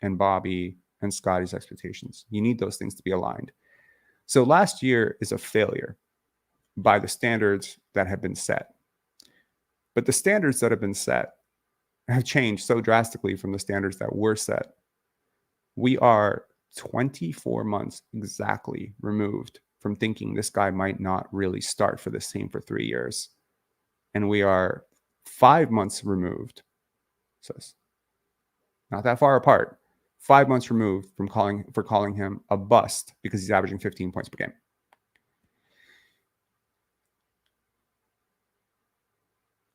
and Bobby and Scottie's expectations. You need those things to be aligned. So last year is a failure by the standards that have been set. But the standards that have been set have changed so drastically from the standards that were set. We are 24 months exactly removed from thinking this guy might not really start for this team for 3 years. And we are 5 months removed. So it's not that far apart. 5 months removed from calling him a bust because he's averaging 15 points per game.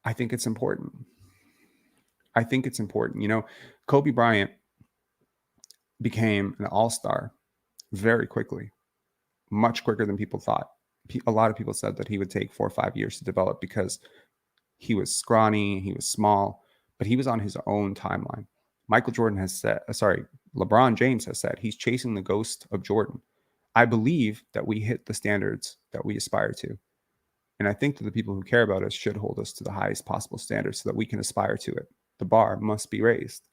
I think it's important. You know, Kobe Bryant became an all-star very quickly, much quicker than people thought. A lot of people said that he would take 4 or 5 years to develop because he was scrawny, he was small, but he was on his own timeline. LeBron James has said he's chasing the ghost of Jordan. I believe that we hit the standards that we aspire to. And I think that the people who care about us should hold us to the highest possible standards so that we can aspire to it. The bar must be raised.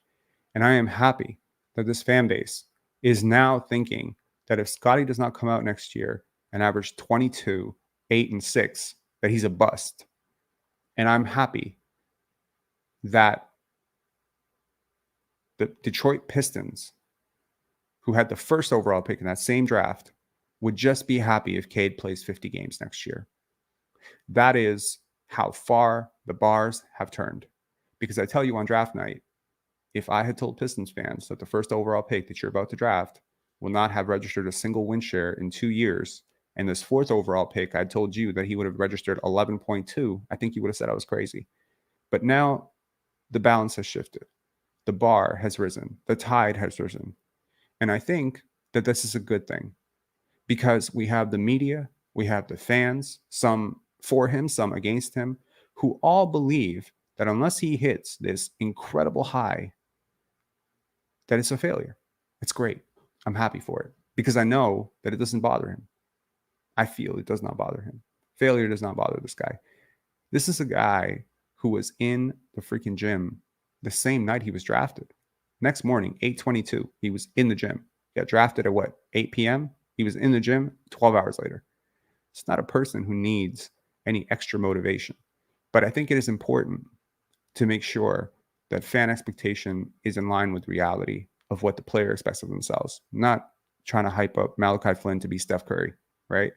And I am happy that this fan base is now thinking that if Scottie does not come out next year and average 22, 8, and 6, that he's a bust. And I'm happy that the Detroit Pistons, who had the first overall pick in that same draft, would just be happy if Cade plays 50 games next year. That is how far the bars have turned. Because I tell you on draft night, if I had told Pistons fans that the first overall pick that you're about to draft will not have registered a single win share in 2 years, and this fourth overall pick, I told you that he would have registered 11.2, I think you would have said I was crazy. But now the balance has shifted. The bar has risen. The tide has risen. And I think that this is a good thing because we have the media, we have the fans, some for him, some against him, who all believe that unless he hits this incredible high, that it's a failure. It's great. I'm happy for it because I know that it doesn't bother him. I feel it does not bother him. Failure does not bother this guy. This is a guy who was in the freaking gym the same night he was drafted. Next morning, 8:22, he was in the gym. He got drafted at 8 p.m.? He was in the gym 12 hours later. It's not a person who needs any extra motivation. But I think it is important to make sure that fan expectation is in line with reality of what the player expects of themselves. Not trying to hype up Malachi Flynn to be Steph Curry, right?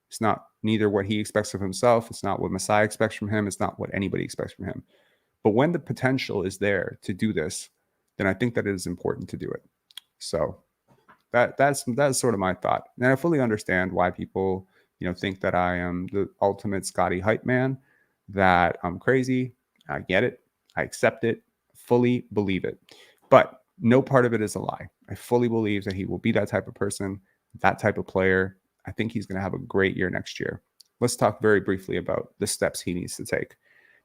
It's not neither what he expects of himself. It's not what Masai expects from him. It's not what anybody expects from him. But when the potential is there to do this, then I think that it is important to do it. So that's sort of my thought. And I fully understand why people, think that I am the ultimate Scottie hype man, that I'm crazy. I get it. I accept it. Fully believe it. But no part of it is a lie. I fully believe that he will be that type of person, that type of player. I think he's going to have a great year next year. Let's talk very briefly about the steps he needs to take.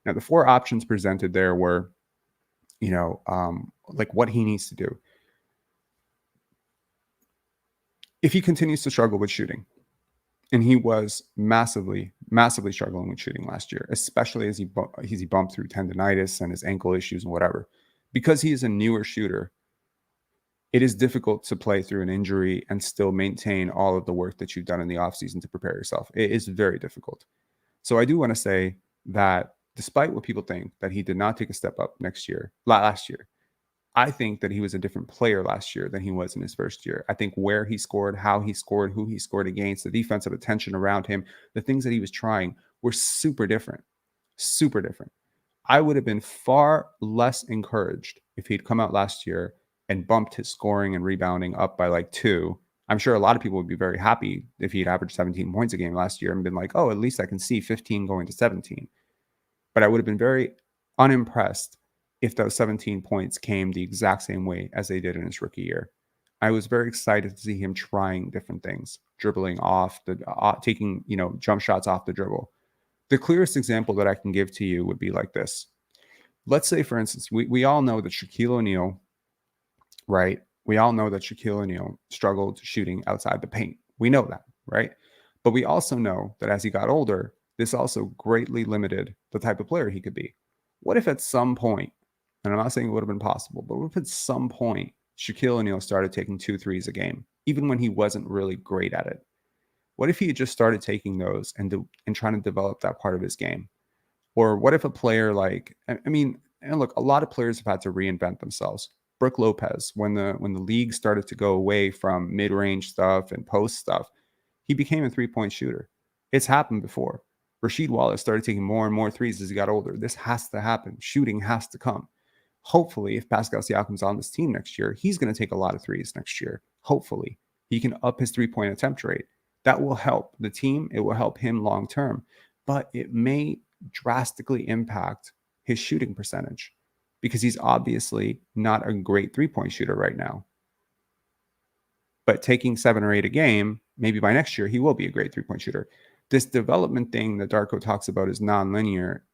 Now, the 4 options presented there were, like what he needs to do. If he continues to struggle with shooting, and he was massively, massively struggling with shooting last year, especially as he bumped through tendonitis and his ankle issues and whatever, because he is a newer shooter, it is difficult to play through an injury and still maintain all of the work that you've done in the offseason to prepare yourself. It is very difficult. So I do want to say that despite what people think, that he did not take a step up last year, I think that he was a different player last year than he was in his first year. I think where he scored, how he scored, who he scored against, the defensive attention around him, the things that he was trying were super different. Super different. I would have been far less encouraged if he'd come out last year and bumped his scoring and rebounding up by 2. I'm sure a lot of people would be very happy if he'd averaged 17 points a game last year and been like, oh, at least I can see 15 going to 17. But I would have been very unimpressed if those 17 points came the exact same way as they did in his rookie year. I was very excited to see him trying different things, dribbling off, taking jump shots off the dribble. The clearest example that I can give to you would be like this. Let's say, for instance, we all know that Shaquille O'Neal, right, We all know that Shaquille O'Neal struggled shooting outside the paint. We know that, right? But we also know that as he got older, this also greatly limited the type of player he could be. What if at some point, and I'm not saying it would have been possible, but what if at some point Shaquille O'Neal started taking 2 threes a game, even when he wasn't really great at it? What if he had just started taking those and trying to develop that part of his game? Or what if a player like, I mean, and look, a lot of players have had to reinvent themselves. Brooke Lopez, when the league started to go away from mid-range stuff and post stuff, he became a three-point shooter. It's happened before. Rasheed Wallace started taking more and more threes as he got older. This has to happen. Shooting has to come. Hopefully, if Pascal Siakam's on this team next year, he's going to take a lot of threes next year. Hopefully, he can up his three-point attempt rate. That will help the team. It will help him long term. But it may drastically impact his shooting percentage because he's obviously not a great three-point shooter right now. But taking 7 or 8 a game, maybe by next year, he will be a great three-point shooter. This development thing that Darko talks about is non-linear.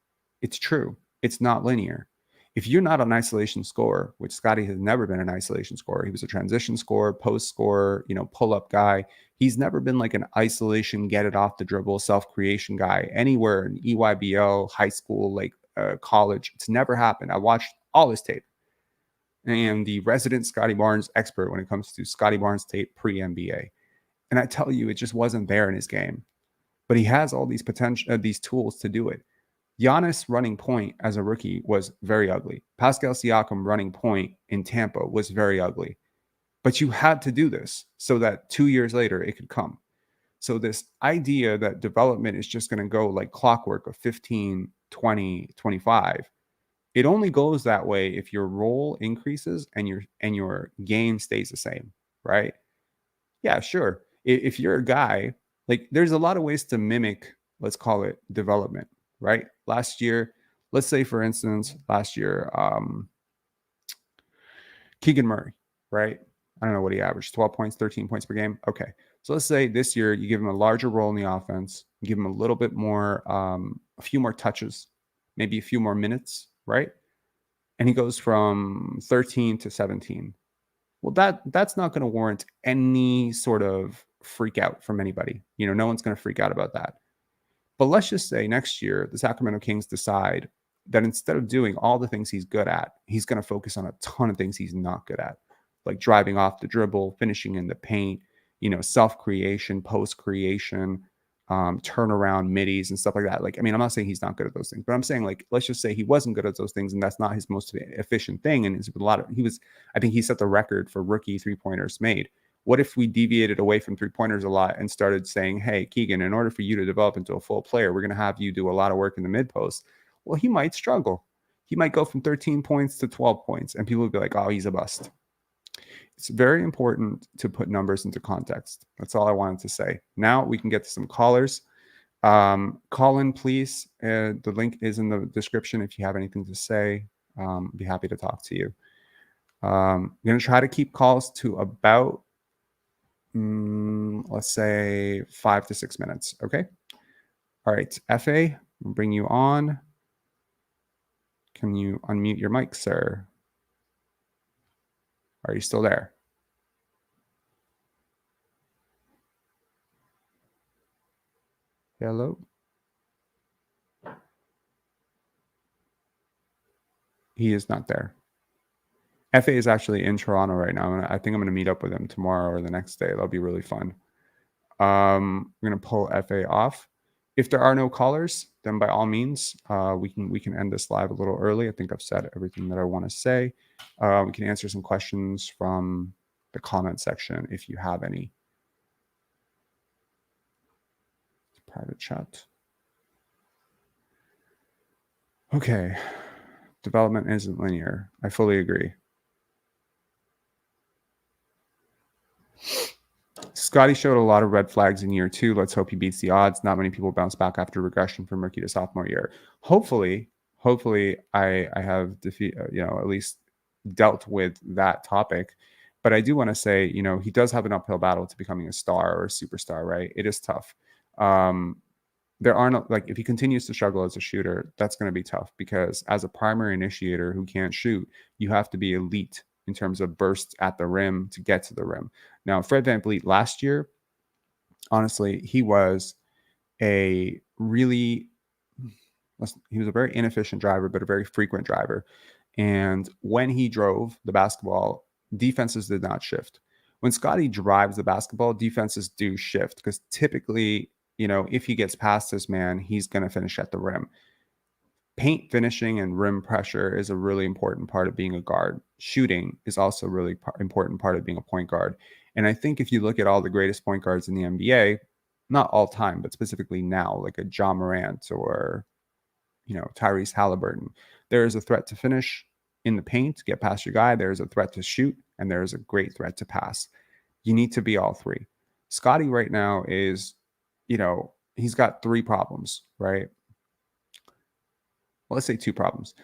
It's true. It's not linear. If you're not an isolation scorer, which Scottie has never been an isolation scorer, he was a transition scorer, post scorer, pull-up guy. He's never been like an isolation, get it off the dribble, self-creation guy anywhere in EYBL, high school, college. It's never happened. I watched all his tape. I am the resident Scottie Barnes expert when it comes to Scottie Barnes tape pre-NBA. And I tell you, it just wasn't there in his game. But he has all these these tools to do it. Giannis running point as a rookie was very ugly. Pascal Siakam running point in Tampa was very ugly. But you had to do this so that 2 years later it could come. So this idea that development is just going to go like clockwork of 15, 20, 25, it only goes that way if your role increases and your game stays the same, right? Yeah, sure. If you're a guy, like there's a lot of ways to mimic, let's call it development, right? Last year, let's say for instance, Keegan Murray, right? I don't know what he averaged, 12 points, 13 points per game. Okay. So let's say this year you give him a larger role in the offense, you give him a little bit more, a few more touches, maybe a few more minutes, right? And he goes from 13 to 17. Well, that's not going to warrant any sort of freak out from anybody. No one's going to freak out about that. But let's just say next year, the Sacramento Kings decide that instead of doing all the things he's good at, he's going to focus on a ton of things he's not good at, like driving off the dribble, finishing in the paint, self-creation, post-creation, turnaround middies and stuff like that. I'm not saying he's not good at those things, but I'm saying let's just say he wasn't good at those things and that's not his most efficient thing. And I think he set the record for rookie 3-pointers made. What if we deviated away from 3-pointers a lot and started saying, hey, Keegan, in order for you to develop into a full player, we're going to have you do a lot of work in the mid post. Well, he might struggle. He might go from 13 points to 12 points and people would be like, oh, he's a bust. It's very important to put numbers into context. That's all I wanted to say. Now we can get to some callers. Call in, please. The link is in the description if you have anything to say. I'd be happy to talk to you. I'm going to try to keep calls to about, let's say 5 to 6 minutes. Okay. All right. FA, I'll bring you on. Can you unmute your mic, sir? Are you still there? Hello? He is not there. FA is actually in Toronto right now, and I think I'm going to meet up with him tomorrow or the next day. That'll be really fun. I'm going to pull FA off. If there are no callers, then by all means, we can end this live a little early. I think I've said everything that I want to say. We can answer some questions from the comment section if you have any. Private chat. Okay. Development isn't linear. I fully agree. Scottie showed a lot of red flags in year 2. Let's hope he beats the odds. Not many people bounce back after regression from rookie to sophomore year. Hopefully I have at least dealt with that topic. But I do want to say, he does have an uphill battle to becoming a star or a superstar, right? It is tough. There are no, if he continues to struggle as a shooter, that's going to be tough because as a primary initiator who can't shoot, you have to be elite in terms of bursts at the rim to get to the rim. Now, Fred VanVleet last year, honestly, he was a very inefficient driver, but a very frequent driver. And when he drove the basketball, defenses did not shift. When Scottie drives the basketball, defenses do shift because typically, if he gets past this man, he's going to finish at the rim. Paint finishing and rim pressure is a really important part of being a guard. Shooting is also a really important part of being a point guard. And I think if you look at all the greatest point guards in the NBA, not all time, but specifically now, like a Ja Morant or, Tyrese Halliburton, there is a threat to finish in the paint, get past your guy. There's a threat to shoot, and there's a great threat to pass. You need to be all three. Scottie right now is, he's got three problems, right? Well, let's say two problems.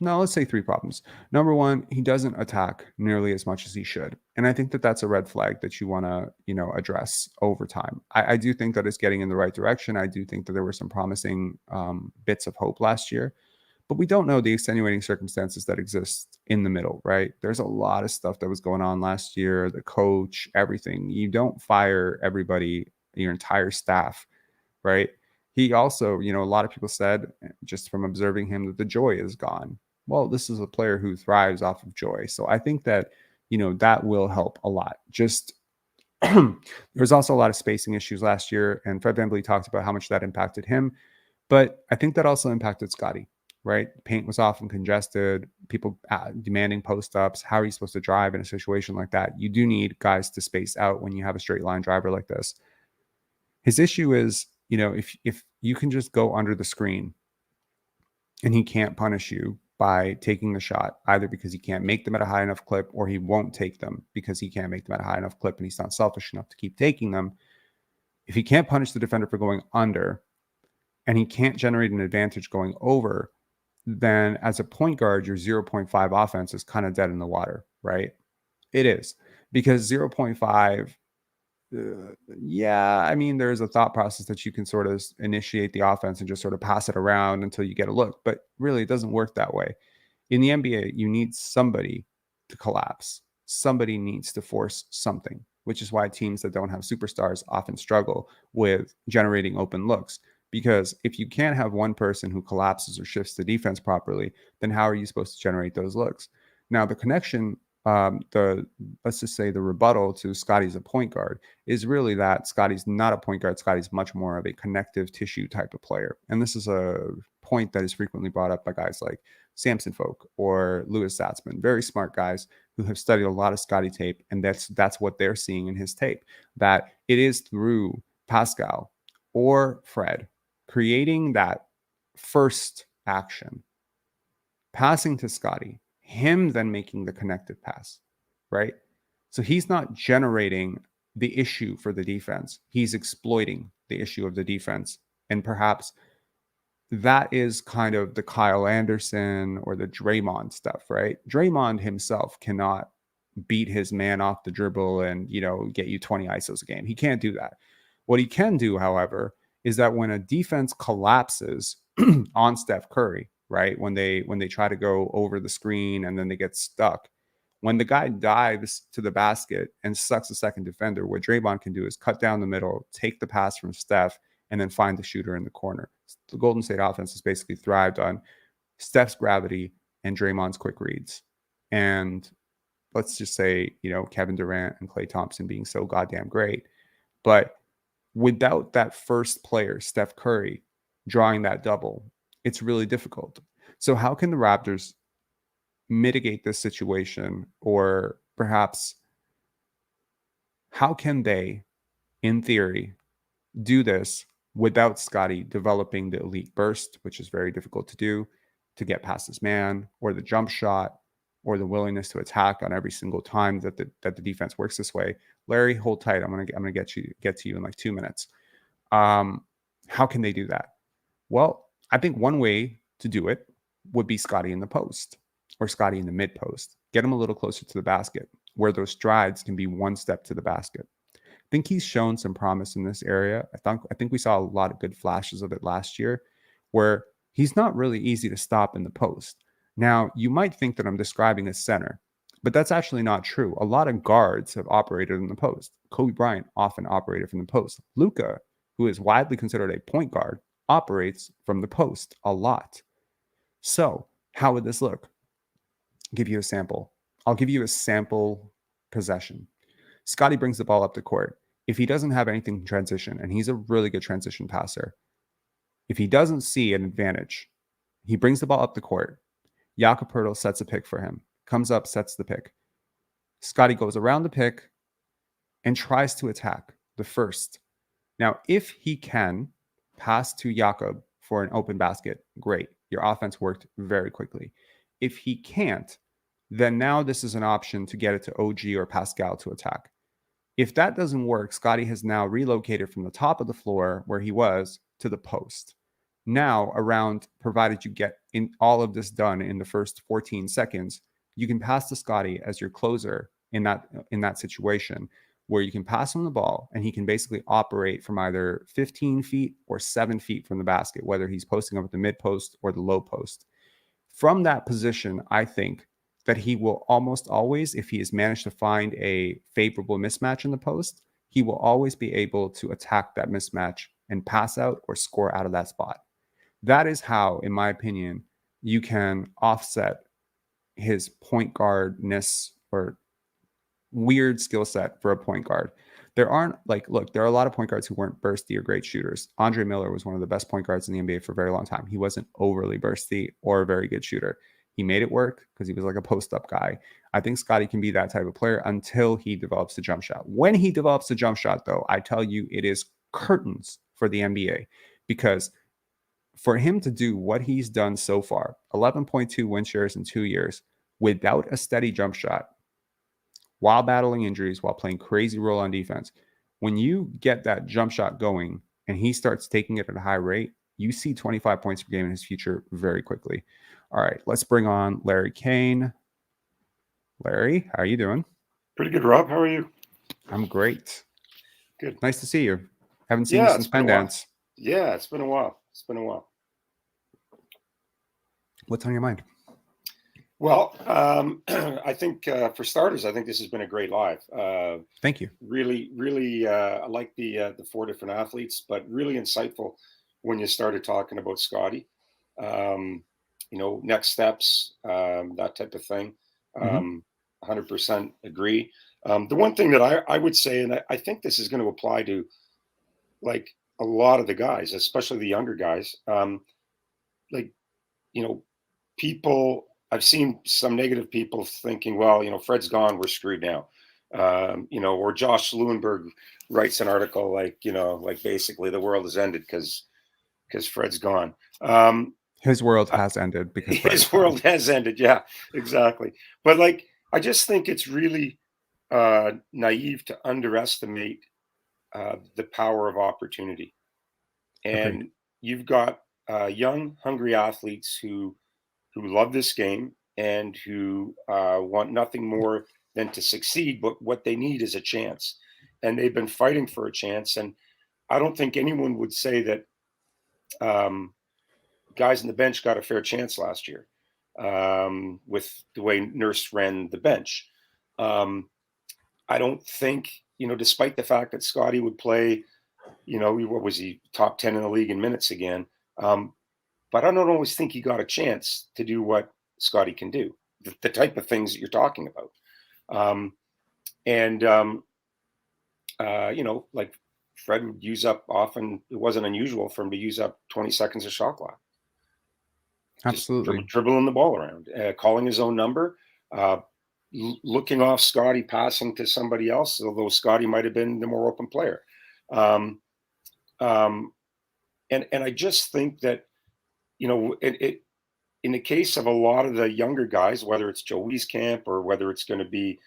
No, let's say three problems. Number one, he doesn't attack nearly as much as he should. And I think that that's a red flag that you want to, address over time. I do think that it's getting in the right direction. I do think that there were some promising bits of hope last year, but we don't know the extenuating circumstances that exist in the middle, right? There's a lot of stuff that was going on last year, the coach, everything. You don't fire everybody, your entire staff, right? He also, a lot of people said, just from observing him, that the joy is gone. Well, this is a player who thrives off of joy. So I think that, that will help a lot. Just there's also a lot of spacing issues last year, and Fred VanVleet talked about how much that impacted him. But I think that also impacted Scottie, right? Paint was often congested, people demanding post-ups. How are you supposed to drive in a situation like that? You do need guys to space out when you have a straight line driver like this. His issue is, if you can just go under the screen and he can't punish you by taking the shot, either because he can't make them at a high enough clip or he won't take them because he can't make them at a high enough clip and he's not selfish enough to keep taking them. If he can't punish the defender for going under and he can't generate an advantage going over, then as a point guard, your 0.5 offense is kind of dead in the water, right? It is, because 0.5, there's a thought process that you can sort of initiate the offense and just sort of pass it around until you get a look. But really, it doesn't work that way. In the NBA, you need somebody to collapse. Somebody needs to force something, which is why teams that don't have superstars often struggle with generating open looks. Because if you can't have one person who collapses or shifts the defense properly, then how are you supposed to generate those looks? Now, the connection, let's just say the rebuttal to Scottie's a point guard is really that Scottie's not a point guard. Scottie's much more of a connective tissue type of player. And this is a point that is frequently brought up by guys like Samson Folk or Louis Zatzman, very smart guys who have studied a lot of Scottie tape. And that's what they're seeing in his tape, that it is through Pascal or Fred creating that first action, passing to Scottie, him then making the connected pass, right? So he's not generating the issue for the defense. He's exploiting the issue of the defense. And perhaps that is kind of the Kyle Anderson or the Draymond stuff, right? Draymond himself cannot beat his man off the dribble and, get you 20 ISOs a game. He can't do that. What he can do, however, is that when a defense collapses on Steph Curry, right? When they try to go over the screen and then they get stuck, when the guy dives to the basket and sucks a second defender, what Draymond can do is cut down the middle, take the pass from Steph, and then find the shooter in the corner. The Golden State offense has basically thrived on Steph's gravity and Draymond's quick reads. And let's just say, Kevin Durant and Klay Thompson being so goddamn great. But without that first player, Steph Curry, drawing that double, it's really difficult. So how can the Raptors mitigate this situation? Or perhaps how can they, in theory, do this without Scottie developing the elite burst, which is very difficult to do, to get past his man, or the jump shot, or the willingness to attack on every single time that the defense works this way? Larry, hold tight. I'm gonna get to you in like 2 minutes. How can they do that? Well, I think one way to do it would be Scottie in the post or Scottie in the mid post. Get him a little closer to the basket, where those strides can be one step to the basket. I think he's shown some promise in this area. I think we saw a lot of good flashes of it last year, where he's not really easy to stop in the post. Now, you might think that I'm describing a center, But that's actually not true. A lot of guards have operated in the post. Kobe Bryant often operated from the post. Luka, who is widely considered a point guard, operates from the post a lot. So, how would this look? I'll give you a sample. I'll give you a sample possession. Scottie brings the ball up the court. If he doesn't have anything in transition, and he's a really good transition passer, if he doesn't see an advantage, he brings the ball up the court. Jakob Poeltl sets a pick for him, comes up, sets the pick. Scottie goes around the pick and tries to attack the first. Now, if he can pass to Jakob for an open basket, great. Your offense worked very quickly. If he can't, then now this is an option to get it to OG or Pascal to attack. If that doesn't work, Scottie has now relocated from the top of the floor where he was to the post. Now, around, provided you get in all of this done in the first 14 seconds, you can pass to Scottie as your closer in that situation, where you can pass him the ball and he can basically operate from either 15 feet or 7 feet from the basket, whether he's posting up at the mid post or the low post. From that position, I think that he will almost always, if he has managed to find a favorable mismatch in the post, he will always be able to attack that mismatch and pass out or score out of that spot. That is how, in my opinion, you can offset his point guardness or weird skill set for a point guard. There aren't there are a lot of point guards who weren't bursty or great shooters. Andre Miller was one of the best point guards in the NBA for a very long time. He wasn't overly bursty or a very good shooter. He made it work because he was like a post-up guy. I think Scottie can be that type of player until he develops a jump shot. When he develops a jump shot, though, I tell you, it is curtains for the NBA, because for him to do what he's done so far, 11.2 win shares in 2 years, without a steady jump shot, while battling injuries, while playing crazy role on defense, when you get that jump shot going and he starts taking it at a high rate, you see 25 points per game in his future very quickly. All right, let's bring on Larry Cain. Larry, how are you doing? Pretty good, Rob. How are you? I'm great. Good. Nice to see you. Haven't seen you since Penn Dance. Yeah, it's been a while. What's on your mind? Well, I think for starters, I think this has been a great live. Thank you. Really, I like the 4 different athletes, but really insightful when you started talking about Scottie. Next steps, that type of thing. 100% agree. The one thing that I would say, and I think this is going to apply to like a lot of the guys, especially the younger guys, people, I've seen some negative people thinking, well, Fred's gone, we're screwed now. Or Josh Lewenberg writes an article like basically the world has ended because Fred's gone. His world has ended because his world has ended. Yeah, exactly. But I just think it's really naive to underestimate the power of opportunity. And Agreed. You've got young, hungry athletes who love this game and who want nothing more than to succeed. But what they need is a chance. And they've been fighting for a chance. And I don't think anyone would say that guys on the bench got a fair chance last year with the way Nurse ran the bench. I don't think, despite the fact that Scottie would play, what was he, top 10 in the league in minutes again. But I don't always think he got a chance to do what Scottie can do, the type of things that you're talking about. Like Fred would use up often, it wasn't unusual for him to use up 20 seconds of shot clock. Absolutely. Just dribbling the ball around, calling his own number, looking off Scottie, passing to somebody else, although Scottie might have been the more open player. And I just think that, in the case of a lot of the younger guys, whether it's Joe Wieskamp or whether it's going to be,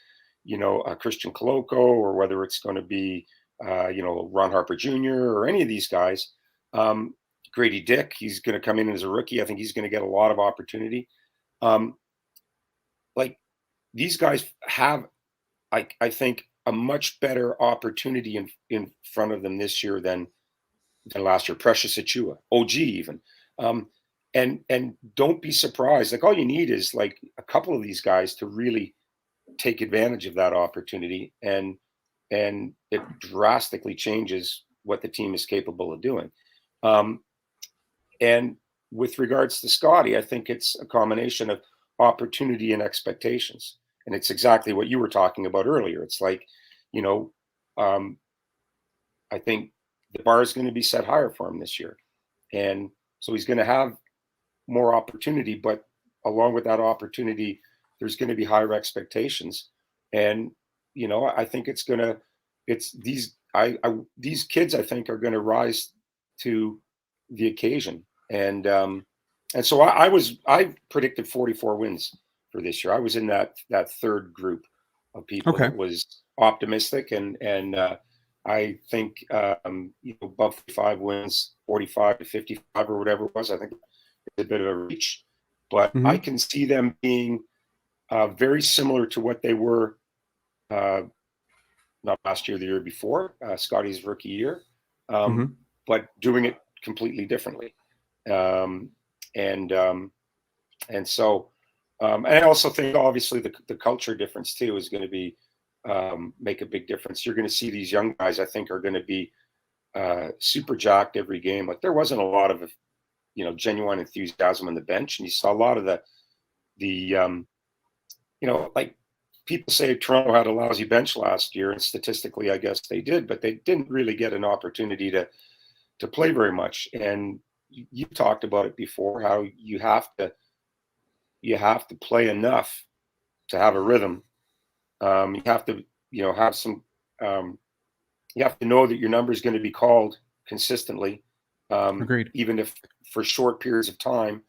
Christian Coloco, or whether it's going to be, Ron Harper Jr. or any of these guys, Gradey Dick, he's going to come in as a rookie. I think he's going to get a lot of opportunity. These guys have, I think, a much better opportunity in front of them this year than last year. Precious Achua, OG even. And don't be surprised. All you need is a couple of these guys to really take advantage of that opportunity, and it drastically changes what the team is capable of doing. And with regards to Scottie, I think it's a combination of opportunity and expectations. And it's exactly what you were talking about earlier. It's like, you know, I think the bar is going to be set higher for him this year. And so he's going to have more opportunity, but along with that opportunity, there's going to be higher expectations. And, you know, I think it's these kids, I think, are going to rise to the occasion. And so I predicted 44 wins for this year. I was in that third group of people Okay. that was optimistic, and I think above 55 wins, 45 to 55 or whatever it was. I think it's a bit of a reach, but I can see them being very similar to what they were not last year, the year before, Scottie's rookie year, but doing it completely differently. And so I also think obviously the culture difference too is going to be make a big difference. You're going to see these young guys, I think, are going to be super jacked every game. Like there wasn't a lot of genuine enthusiasm on the bench, and you saw a lot of the like people say Toronto had a lousy bench last year, and statistically I guess they did, but they didn't really get an opportunity to play very much. And you talked about it before, how you have to play enough to have a rhythm. You have to have some you have to know that your number is going to be called consistently, Agreed. even if for short periods of time.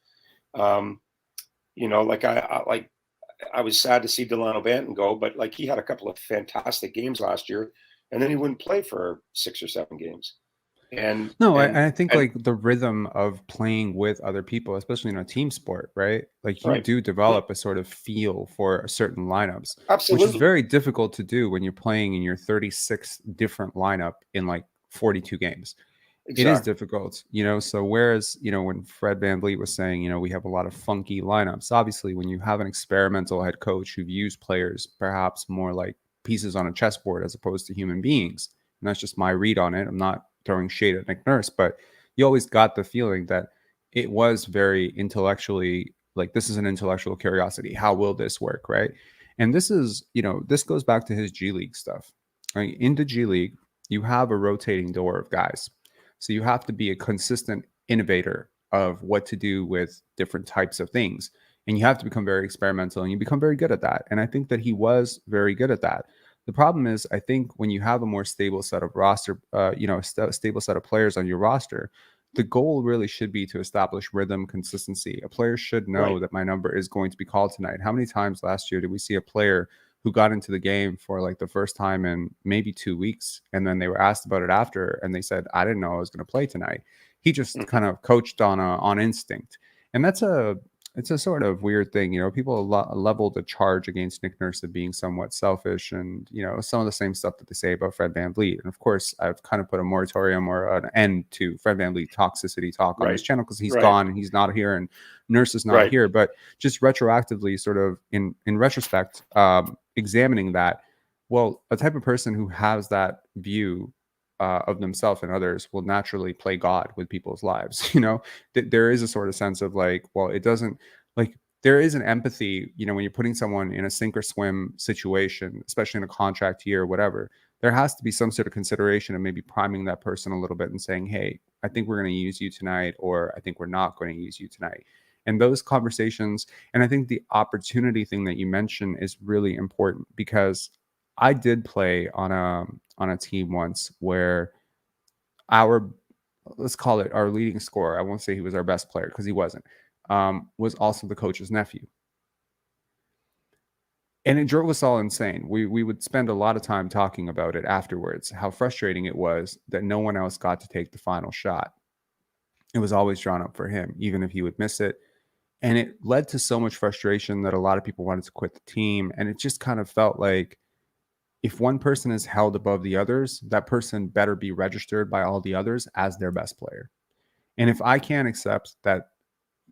I was sad to see Delano Banton go, but like he had a couple of fantastic games last year, and then he wouldn't play for 6 or 7 games. And I think like the rhythm of playing with other people, especially in a team sport, right? Like you do develop a sort of feel for certain lineups, which is very difficult to do when you're playing in your 36 different lineup in like 42 games. Exactly. It is difficult, so whereas, when Fred VanVleet was saying, we have a lot of funky lineups, obviously when you have an experimental head coach who views players perhaps more like pieces on a chessboard as opposed to human beings, and that's just my read on it. I'm not throwing shade at Nick Nurse, but you always got the feeling that it was very intellectually, like this is an intellectual curiosity. How will this work, right? And this is, this goes back to his G League stuff. Right? In the G League, you have a rotating door of guys. So you have to be a consistent innovator of what to do with different types of things. And you have to become very experimental, and you become very good at that. And I think that he was very good at that. The problem is, I think when you have a more stable set of roster, stable set of players on your roster, the goal really should be to establish rhythm, consistency. A player should know that my number is going to be called tonight. How many times last year did we see a player who got into the game for like the first time in maybe 2 weeks, and then they were asked about it after, and they said, I didn't know I was going to play tonight. He just kind of coached on instinct. And it's a sort of weird thing. People leveled a charge against Nick Nurse of being somewhat selfish, and some of the same stuff that they say about Fred VanVleet. And of course, I've kind of put a moratorium or an end to Fred VanVleet toxicity talk on this channel, because he's gone and he's not here, and Nurse is not here. But just retroactively, sort of in retrospect, examining that, well, a type of person who has that view of themselves and others will naturally play God with people's lives. There is a sort of sense of like, well, it doesn't, like, there is an empathy, when you're putting someone in a sink or swim situation, especially in a contract year or whatever, there has to be some sort of consideration of maybe priming that person a little bit and saying, hey, I think we're going to use you tonight, or I think we're not going to use you tonight. And those conversations, and I think the opportunity thing that you mentioned is really important, because I did play on a team once where let's call it our leading scorer, I won't say he was our best player because he wasn't, was also the coach's nephew. And it drove us all insane. We would spend a lot of time talking about it afterwards, how frustrating it was that no one else got to take the final shot. It was always drawn up for him, even if he would miss it. And it led to so much frustration that a lot of people wanted to quit the team. And it just kind of felt like, if one person is held above the others, that person better be registered by all the others as their best player. And if I can't accept that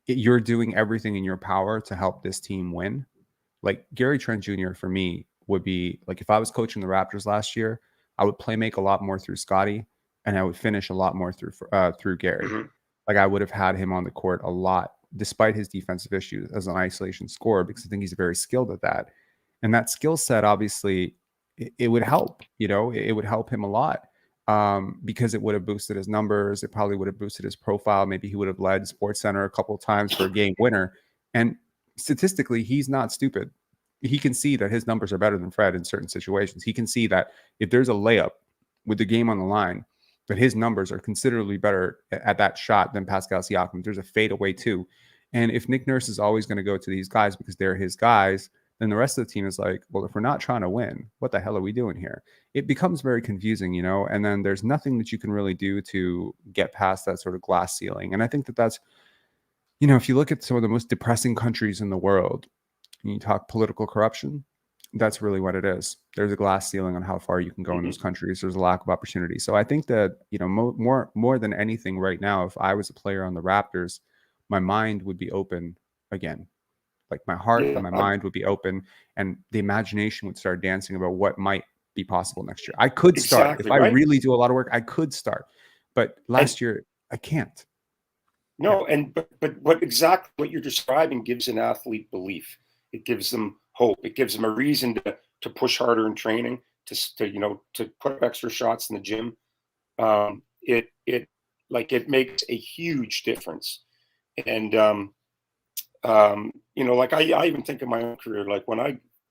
you're doing everything in your power to help this team win, Like Gary Trent Jr. for me would be like, if I was coaching the Raptors last year, I would play make a lot more through Scottie, and I would finish a lot more through Gary. Mhm. Like I would have had him on the court a lot, despite his defensive issues, as an isolation scorer, because I think he's very skilled at that. And that skill set, obviously, it would help. It would help him a lot, because it would have boosted his numbers. It probably would have boosted his profile. Maybe he would have led Sports Center a couple of times for a game winner. And statistically, he's not stupid. He can see that his numbers are better than Fred in certain situations. He can see that if there's a layup with the game on the line, that his numbers are considerably better at that shot than Pascal Siakam. There's a fadeaway too. And if Nick Nurse is always going to go to these guys because they're his guys, then the rest of the team is like, well, if we're not trying to win, what the hell are we doing here? It becomes very confusing, and then there's nothing that you can really do to get past that sort of glass ceiling. And I think that that's, if you look at some of the most depressing countries in the world, and you talk political corruption, that's really what it is. There's a glass ceiling on how far you can go in those countries. There's a lack of opportunity. So I think that, more than anything right now, if I was a player on the Raptors, my mind would be open again. Like my heart and my mind would be open, and the imagination would start dancing about what might be possible next year. I could start. If I really do a lot of work, I could start. But last year, I can't. No, but what you're describing gives an athlete belief. It gives them hope. It gives them a reason to push harder in training, to put up extra shots in the gym. It makes a huge difference. And like I even think of my own career, like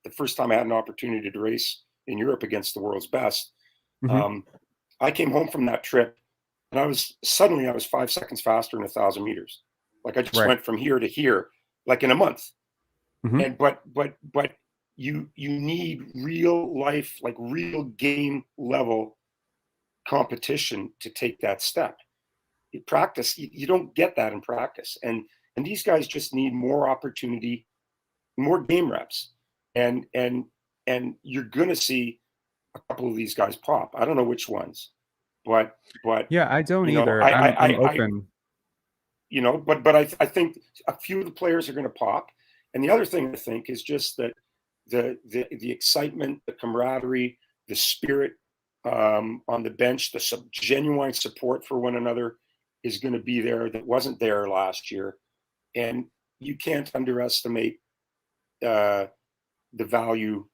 the first time I had an opportunity to race in Europe against the world's best, I came home from that trip and I was 5 seconds faster in 1,000 meters. Like I just went from here to here, like in a month. And but you need real life, like real game level competition to take that step. You practice, you don't get that in practice. And these guys just need more opportunity, more game reps. And you're gonna see a couple of these guys pop. I don't know which ones, but yeah, I don't either. I'm open. But I think a few of the players are gonna pop. And the other thing I think is just that the excitement, the camaraderie, the spirit on the bench, the genuine support for one another is going to be there that wasn't there last year. And you can't underestimate the value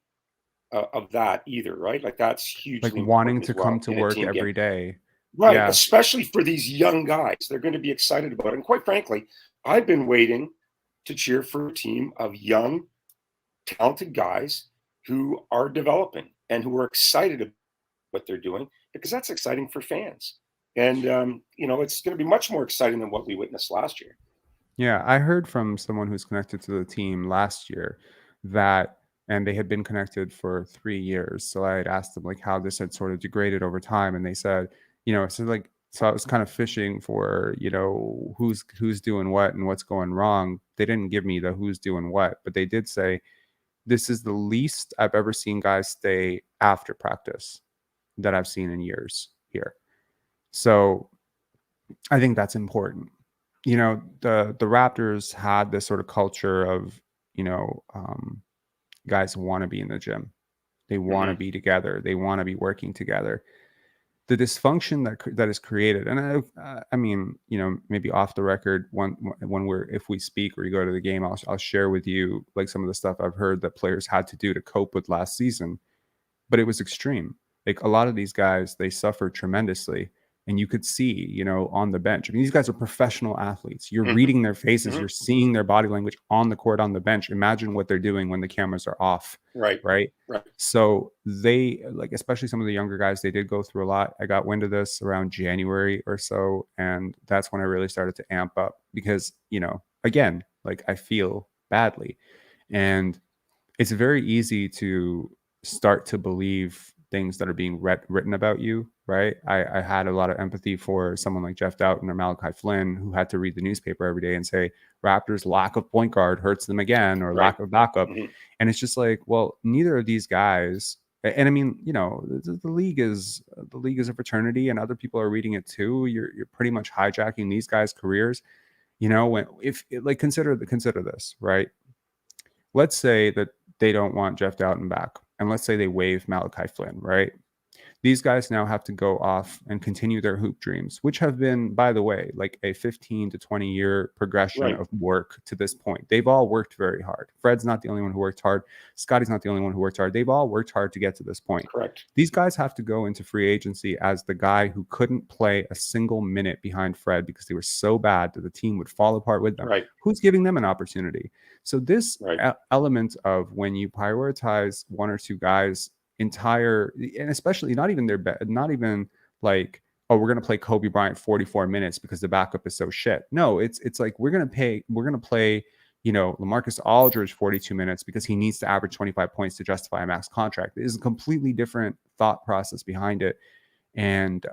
of that either, right? Like that's hugely like wanting to come to work every day. Right, yeah. Especially for these young guys. They're going to be excited about it. And quite frankly, I've been waiting to cheer for a team of young, talented guys who are developing and who are excited about what they're doing, because that's exciting for fans. And, it's going to be much more exciting than what we witnessed last year. Yeah, I heard from someone who's connected to the team last year and they had been connected for 3 years. So I had asked them like how this had sort of degraded over time. And they said, so I was kind of fishing for, who's doing what and what's going wrong. They didn't give me the who's doing what, but they did say, this is the least I've ever seen guys stay after practice that I've seen in years here. So I think that's important. The Raptors had this sort of culture of, guys want to be in the gym. They want to be together. They want to be working together. The dysfunction that is created, and I mean, maybe off the record, if we speak or you go to the game, I'll share with you like some of the stuff I've heard that players had to do to cope with last season, but it was extreme. Like a lot of these guys, they suffered tremendously, and you could see, on the bench. I mean, these guys are professional athletes. You're reading their faces, you're seeing their body language on the court, on the bench. Imagine what they're doing when the cameras are off. Right. So they, like, especially some of the younger guys, they did go through a lot. I got wind of this around January or so, and that's when I really started to amp up because, again, like I feel badly, and it's very easy to start to believe things that are being written about you, right? I had a lot of empathy for someone like Jeff Doughton or Malachi Flynn, who had to read the newspaper every day and say Raptors lack of point guard hurts them again, or lack of backup. And it's just like, well, neither of these guys, and I mean, the league is a fraternity, and other people are reading it too. You're pretty much hijacking these guys' careers. Consider this, right? Let's say that they don't want Jeff Doughton back. And let's say they waive Malachi Flynn, right? These guys now have to go off and continue their hoop dreams, which have been, by the way, like a 15 to 20 year progression Right. of work to this point. They've all worked very hard. Fred's not the only one who worked hard. Scottie's not the only one who worked hard. They've all worked hard to get to this point. Correct. These guys have to go into free agency as the guy who couldn't play a single minute behind Fred because they were so bad that the team would fall apart with them. Right. Who's giving them an opportunity? So this Right. element of when you prioritize one or two guys entire, and especially not even not even like, oh, we're going to play Kobe Bryant 44 minutes because the backup is so shit. No, it's like we're going to play, you know, LaMarcus Aldridge 42 minutes because he needs to average 25 points to justify a max contract. It is a completely different thought process behind it. And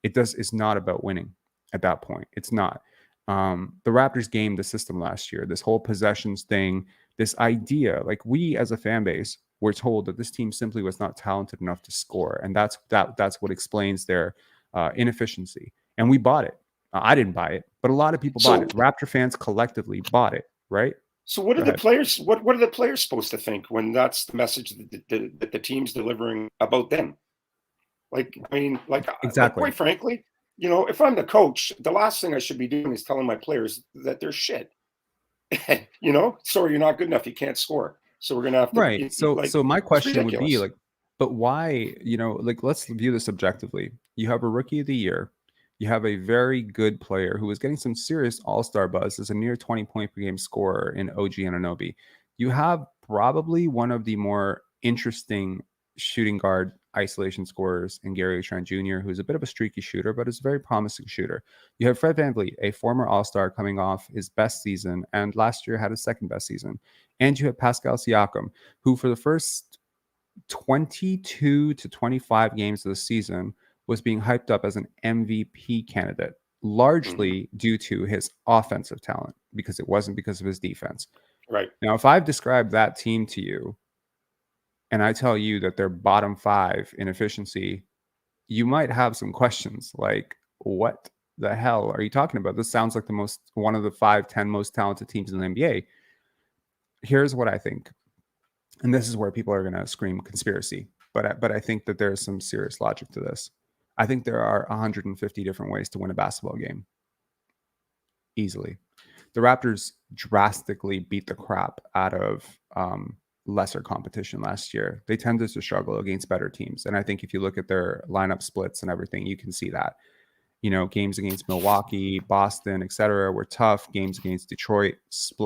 it's not about winning at that point. It's not. The Raptors gamed the system last year, this whole possessions thing, this idea, like we as a fan base were told that this team simply was not talented enough to score. And that's what explains their inefficiency. And we bought it. I didn't buy it, but a lot of people bought it. Raptor fans collectively bought it, right? So what are the players? What are the players supposed to think when that's the message that the team's delivering about them? Like, I mean, Exactly. Quite frankly, you know, if I'm the coach, the last thing I should be doing is telling my players that they're shit. You know, sorry, you're not good enough. You can't score. So we're gonna have to. Right. So my question would be like, but why? You know, like let's view this objectively. You have a rookie of the year. You have a very good player who is getting some serious all-star buzz as a near 20 point per game scorer in OG Anunoby. You have probably one of the more interesting shooting guard isolation scorers in Gary Trent Jr., who's a bit of a streaky shooter, but is a very promising shooter. You have Fred VanVleet, a former all-star coming off his best season, and last year had his second best season. And you have Pascal Siakam, who for the first 22 to 25 games of the season was being hyped up as an MVP candidate, largely due to his offensive talent, because it wasn't because of his defense. Right. Now, if I've described that team to you, and I tell you that they're bottom 5 in efficiency, you might have some questions like, what the hell are you talking about? This sounds like one of the 5-10 most talented teams in the NBA. Here's what I think. And this is where people are going to scream conspiracy. But I think that there's some serious logic to this. I think there are 150 different ways to win a basketball game. Easily. The Raptors drastically beat the crap out of lesser competition last year. They tended to struggle against better teams. And I think if you look at their lineup splits and everything, you can see that. You know, games against Milwaukee, Boston, etc., were tough. Games against Detroit,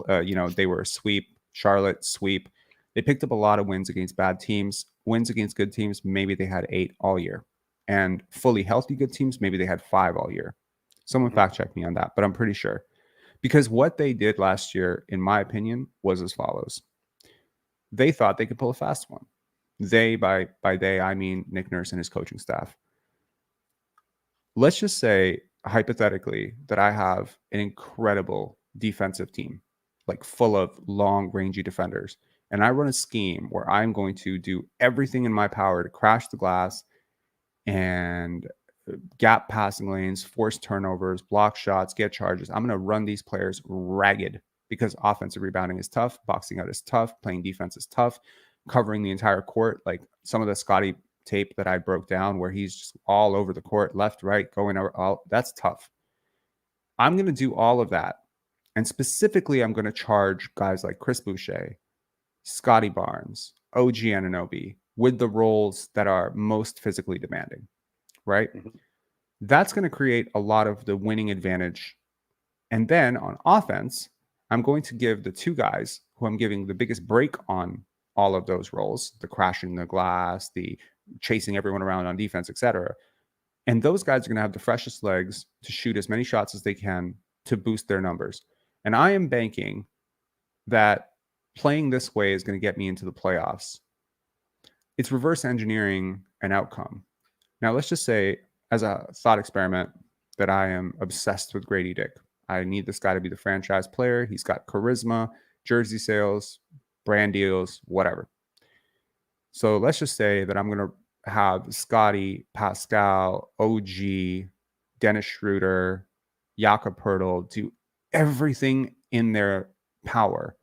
they were a sweep. Charlotte, sweep. They picked up a lot of wins against bad teams. Wins against good teams, maybe they had 8 all year. And fully healthy good teams, maybe they had 5 all year. Someone fact check me on that, but I'm pretty sure. Because what they did last year, in my opinion, was as follows. They thought they could pull a fast one. They, by they, I mean Nick Nurse and his coaching staff. Let's just say, hypothetically, that I have an incredible defensive team, like full of long, rangy defenders. And I run a scheme where I'm going to do everything in my power to crash the glass and gap passing lanes, force turnovers, block shots, get charges. I'm going to run these players ragged because offensive rebounding is tough, boxing out is tough, playing defense is tough, covering the entire court. Like some of the Scottie tape that I broke down where he's just all over the court, left, right, going out, that's tough. I'm going to do all of that. And specifically, I'm going to charge guys like Chris Boucher, Scottie Barnes, OG Anunoby with the roles that are most physically demanding, right? That's going to create a lot of the winning advantage. And then on offense, I'm going to give the 2 guys who I'm giving the biggest break on all of those roles, the crashing the glass, the chasing everyone around on defense, etc. And those guys are going to have the freshest legs to shoot as many shots as they can to boost their numbers. And I am banking that playing this way is going to get me into the playoffs. It's reverse engineering an outcome. Now, let's just say, as a thought experiment, that I am obsessed with Gradey Dick. I need this guy to be the franchise player. He's got charisma, jersey sales, brand deals, whatever. So let's just say that I'm going to have Scottie, Pascal, OG, Dennis Schroeder, Jakob Poeltl do everything in their power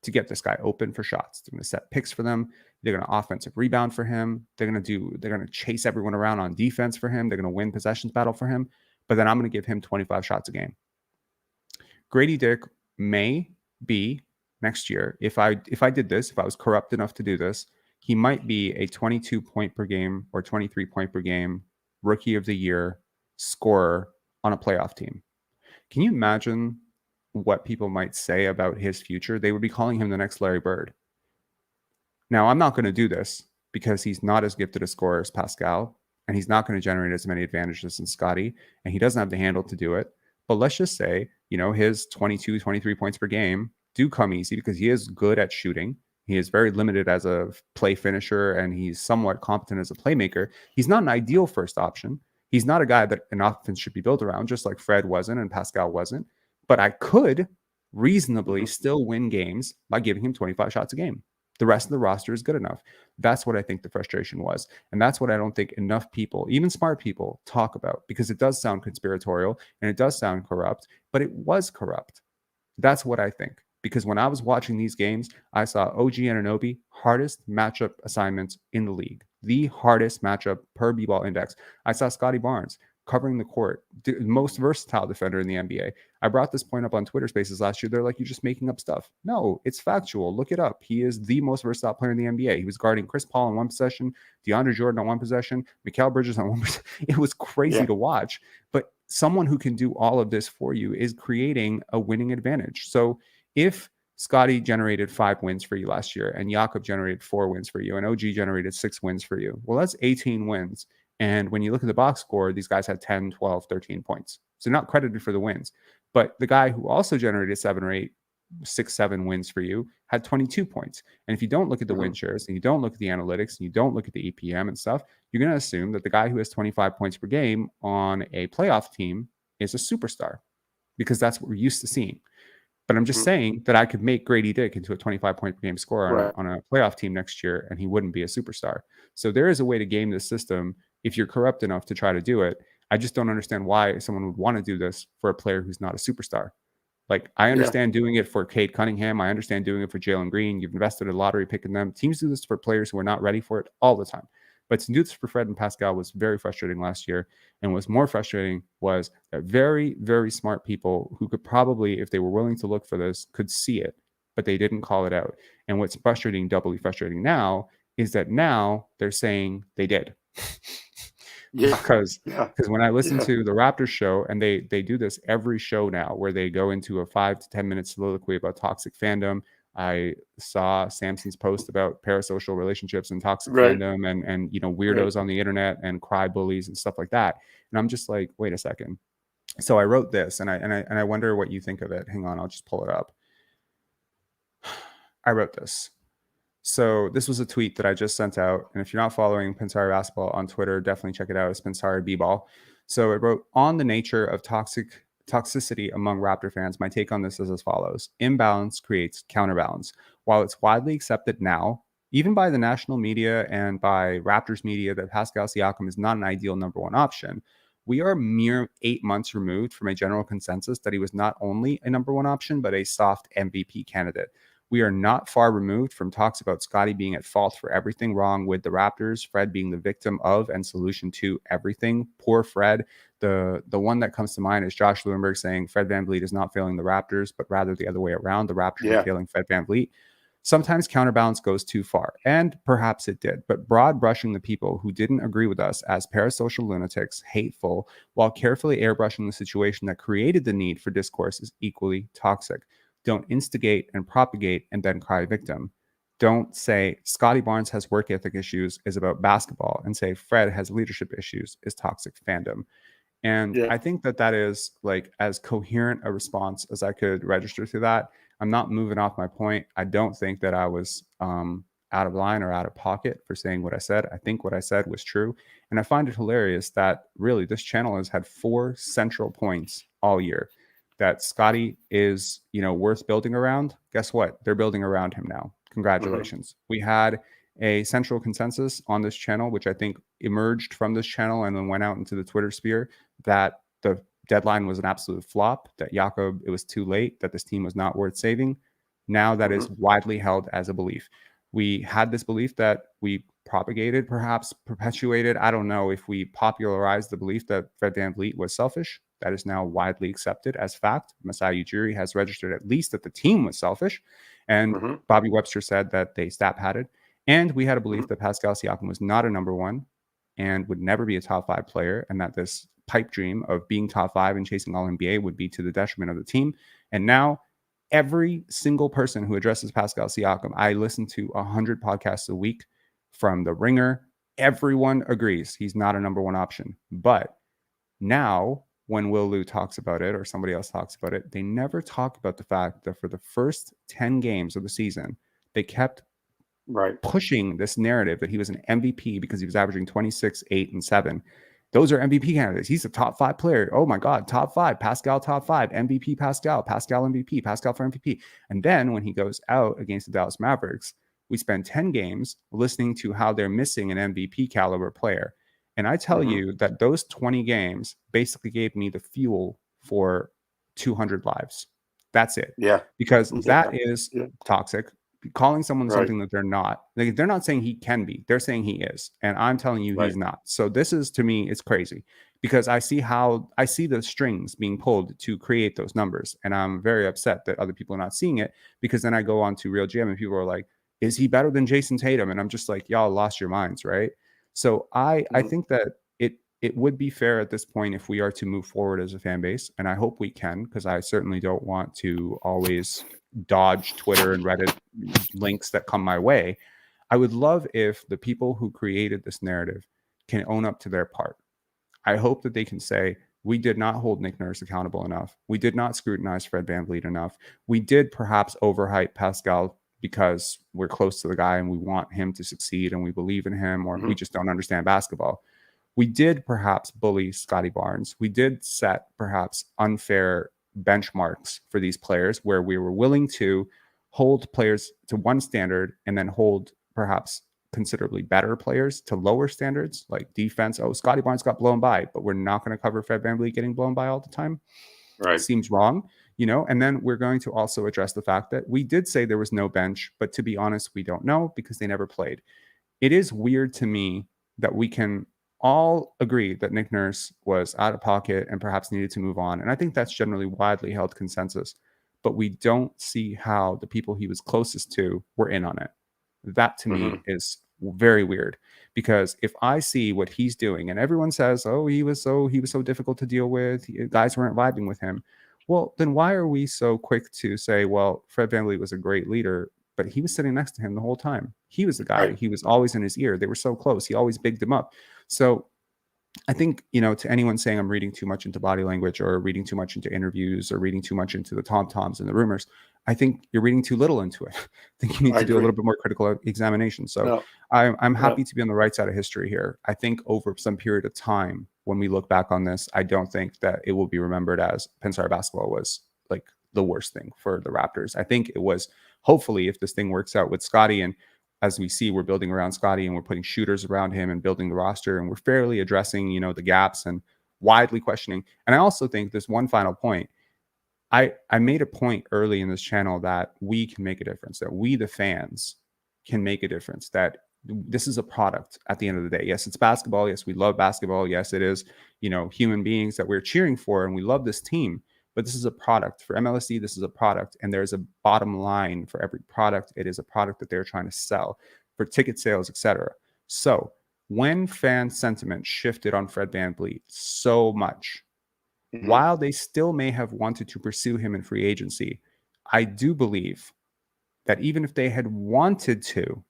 to get this guy open for shots. They're going to set picks for them. They're going to offensive rebound for him. They're going to chase everyone around on defense for him. They're going to win possessions battle for him. But then I'm going to give him 25 shots a game. Gradey Dick may be next year, if I did this, if I was corrupt enough to do this, he might be a 22 point per game or 23 point per game rookie of the year scorer on a playoff team. Can you imagine what people might say about his future? They would be calling him the next Larry Bird. Now, I'm not going to do this because he's not as gifted a scorer as Pascal, and he's not going to generate as many advantages as Scottie, and he doesn't have the handle to do it. But let's just say, his 22, 23 points per game do come easy because he is good at shooting. He is very limited as a play finisher, and he's somewhat competent as a playmaker. He's not an ideal first option. He's not a guy that an offense should be built around, just like Fred wasn't and Pascal wasn't. But I could reasonably still win games by giving him 25 shots a game. The rest of the roster is good enough. That's what I think the frustration was. And that's what I don't think enough people, even smart people, talk about, because it does sound conspiratorial and it does sound corrupt, but it was corrupt. That's what I think. Because when I was watching these games, I saw OG Anunoby, hardest matchup assignments in the league. The hardest matchup per B-ball index. I saw Scottie Barnes covering the court, most versatile defender in the NBA. I brought this point up on Twitter Spaces last year. They're like, you're just making up stuff. No, it's factual. Look it up. He is the most versatile player in the NBA. He was guarding Chris Paul on one possession, DeAndre Jordan on one possession, Mikal Bridges on one possession. It was crazy to watch. But someone who can do all of this for you is creating a winning advantage. So if Scottie generated 5 wins for you last year and Jakob generated 4 wins for you and OG generated 6 wins for you, well, that's 18 wins. And when you look at the box score, these guys had 10, 12, 13 points. So not credited for the wins. But the guy who also generated 7 or 8, 6, 7 wins for you had 22 points. And if you don't look at the win shares and you don't look at the analytics and you don't look at the EPM and stuff, you're going to assume that the guy who has 25 points per game on a playoff team is a superstar, because that's what we're used to seeing. But I'm just saying that I could make Gradey Dick into a 25 point per game scorer on a playoff team next year, and he wouldn't be a superstar. So there is a way to game this system if you're corrupt enough to try to do it. I just don't understand why someone would want to do this for a player who's not a superstar. Like, I understand doing it for Cade Cunningham. I understand doing it for Jalen Green. You've invested a lottery pick in them. Teams do this for players who are not ready for it all the time. But to do this for Fred and Pascal was very frustrating last year. And what's more frustrating was that very, very smart people who could probably, if they were willing to look for this, could see it, but they didn't call it out. And what's frustrating, doubly frustrating now, is that now they're saying they did. Because when I listen to the Raptors show, and they do this every show now, where they go into a 5 to 10 minute soliloquy about toxic fandom. I saw Samson's post about parasocial relationships and toxic fandom and weirdos on the internet and cry bullies and stuff like that. And I'm just like, wait a second. So I wrote this, and I wonder what you think of it. Hang on, I'll just pull it up. I wrote this. So this was a tweet that I just sent out. And if you're not following Pinsari Basketball on Twitter, definitely check it out. It's Pinsari B-Ball. So it wrote, on the nature of toxicity among Raptor fans, my take on this is as follows. Imbalance creates counterbalance. While it's widely accepted now, even by the national media and by Raptors media, that Pascal Siakam is not an ideal number one option, we are mere 8 months removed from a general consensus that he was not only a number one option, but a soft MVP candidate. We are not far removed from talks about Scottie being at fault for everything wrong with the Raptors, Fred being the victim of and solution to everything. Poor Fred. The one that comes to mind is Josh Lewinberg saying Fred VanVleet is not failing the Raptors, but rather the other way around. The Raptors are failing Fred VanVleet. Sometimes counterbalance goes too far, and perhaps it did, but broad brushing the people who didn't agree with us as parasocial lunatics, hateful, while carefully airbrushing the situation that created the need for discourse is equally toxic. Don't instigate and propagate and then cry victim. Don't say Scottie Barnes has work ethic issues is about basketball, and say Fred has leadership issues is toxic fandom. And I think that is like as coherent a response as I could register to that. I'm not moving off my point. I don't think that I was out of line or out of pocket for saying what I said. I think what I said was true. And I find it hilarious that really this channel has had 4 central points all year. That Scottie is, worth building around. Guess what? They're building around him now. Congratulations. We had a central consensus on this channel, which I think emerged from this channel and then went out into the Twitter sphere, that the deadline was an absolute flop, that Jakob, it was too late, that this team was not worth saving. Now that is widely held as a belief. We had this belief that we propagated, perhaps perpetuated. I don't know if we popularized the belief that Fred VanVleet was selfish. That is now widely accepted as fact. Masai Ujiri has registered at least that the team was selfish. And Bobby Webster said that they stat padded. And we had a belief that Pascal Siakam was not a number one and would never be a top 5 player, and that this pipe dream of being top 5 and chasing all NBA would be to the detriment of the team. And now every single person who addresses Pascal Siakam, I listen to 100 podcasts a week from The Ringer. Everyone agrees he's not a number one option. But now when Will Liu talks about it or somebody else talks about it, they never talk about the fact that for the first 10 games of the season, they kept pushing this narrative that he was an MVP because he was averaging 26, 8, and 7. Those are MVP candidates. He's a top 5 player. Oh my God, top 5, Pascal top 5, MVP Pascal, Pascal MVP, Pascal for MVP. And then when he goes out against the Dallas Mavericks, we spend 10 games listening to how they're missing an MVP caliber player. And I tell you that those 20 games basically gave me the fuel for 200 lives. That's it. Yeah. Because that is toxic. Calling someone something that they're not. Like, they're not saying he can be. They're saying he is. And I'm telling you he's not. So this is, to me, it's crazy. Because I see the strings being pulled to create those numbers. And I'm very upset that other people are not seeing it. Because then I go on to Real GM and people are like, is he better than Jason Tatum? And I'm just like, y'all lost your minds, right? So I think that it would be fair at this point if we are to move forward as a fan base. And I hope we can, because I certainly don't want to always dodge Twitter and Reddit links that come my way. I would love if the people who created this narrative can own up to their part. I hope that they can say, we did not hold Nick Nurse accountable enough. We did not scrutinize Fred VanVleet enough. We did perhaps overhype Pascal because we're close to the guy and we want him to succeed and we believe in him, or we just don't understand basketball. We did perhaps bully Scottie Barnes. We did set perhaps unfair benchmarks for these players where we were willing to hold players to one standard and then hold perhaps considerably better players to lower standards, like defense. Oh, Scottie Barnes got blown by, but we're not going to cover Fred VanVleet getting blown by all the time. Right. Seems wrong. And then we're going to also address the fact that we did say there was no bench, but to be honest, we don't know because they never played. It is weird to me that we can all agree that Nick Nurse was out of pocket and perhaps needed to move on. And I think that's generally widely held consensus, but we don't see how the people he was closest to were in on it. That to me is very weird, because if I see what he's doing and everyone says, oh, he was so difficult to deal with, guys weren't vibing with him. Well, then why are we so quick to say, well, Fred VanVleet was a great leader, but he was sitting next to him the whole time. He was the guy. Right. He was always in his ear. They were so close. He always bigged him up. So I think, to anyone saying I'm reading too much into body language or reading too much into interviews or reading too much into the tom-toms and the rumors, I think you're reading too little into it. I think you need to do a little bit more critical examination. So I'm happy to be on the right side of history here. I think over some period of time, when we look back on this, I don't think that it will be remembered as Pensar basketball was like the worst thing for the Raptors. I think it was, hopefully, if this thing works out with Scottie, and as we see, we're building around Scottie and we're putting shooters around him and building the roster, and we're fairly addressing, the gaps and widely questioning. And I also think this one final point, I made a point early in this channel that we can make a difference, that we, the fans, can make a difference, that this is a product at the end of the day. Yes, it's basketball. Yes, we love basketball. Yes, it is, human beings that we're cheering for, and we love this team. But this is a product for MLSE. This is a product, and there's a bottom line for every product. It is a product that they're trying to sell for ticket sales, etc. So when fan sentiment shifted on Fred VanVleet so much, while they still may have wanted to pursue him in free agency, I do believe that even if they had wanted to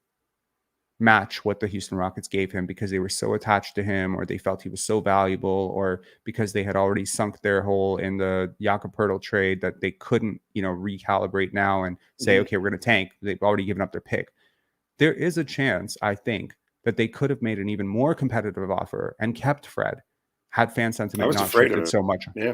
match what the Houston Rockets gave him because they were so attached to him, or they felt he was so valuable, or because they had already sunk their hole in the Jakob Poeltl trade that they couldn't, recalibrate now and say, okay, we're going to tank. They've already given up their pick. There is a chance, I think, that they could have made an even more competitive offer and kept Fred had fan sentiment not shifted so much. Yeah.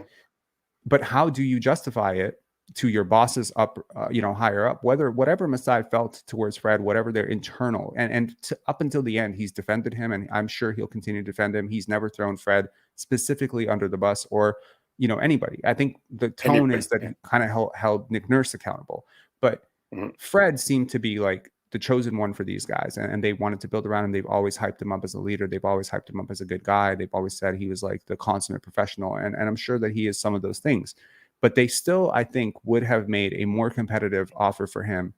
But how do you justify it to your bosses up, higher up, whatever Masai felt towards Fred, whatever their internal, and up until the end, he's defended him, and I'm sure he'll continue to defend him. He's never thrown Fred specifically under the bus or, anybody. I think the tone is that he kind of held Nick Nurse accountable. But Fred seemed to be like the chosen one for these guys, and they wanted to build around him. They've always hyped him up as a leader. They've always hyped him up as a good guy. They've always said he was like the consummate professional, and I'm sure that he is some of those things. But they still, I think, would have made a more competitive offer for him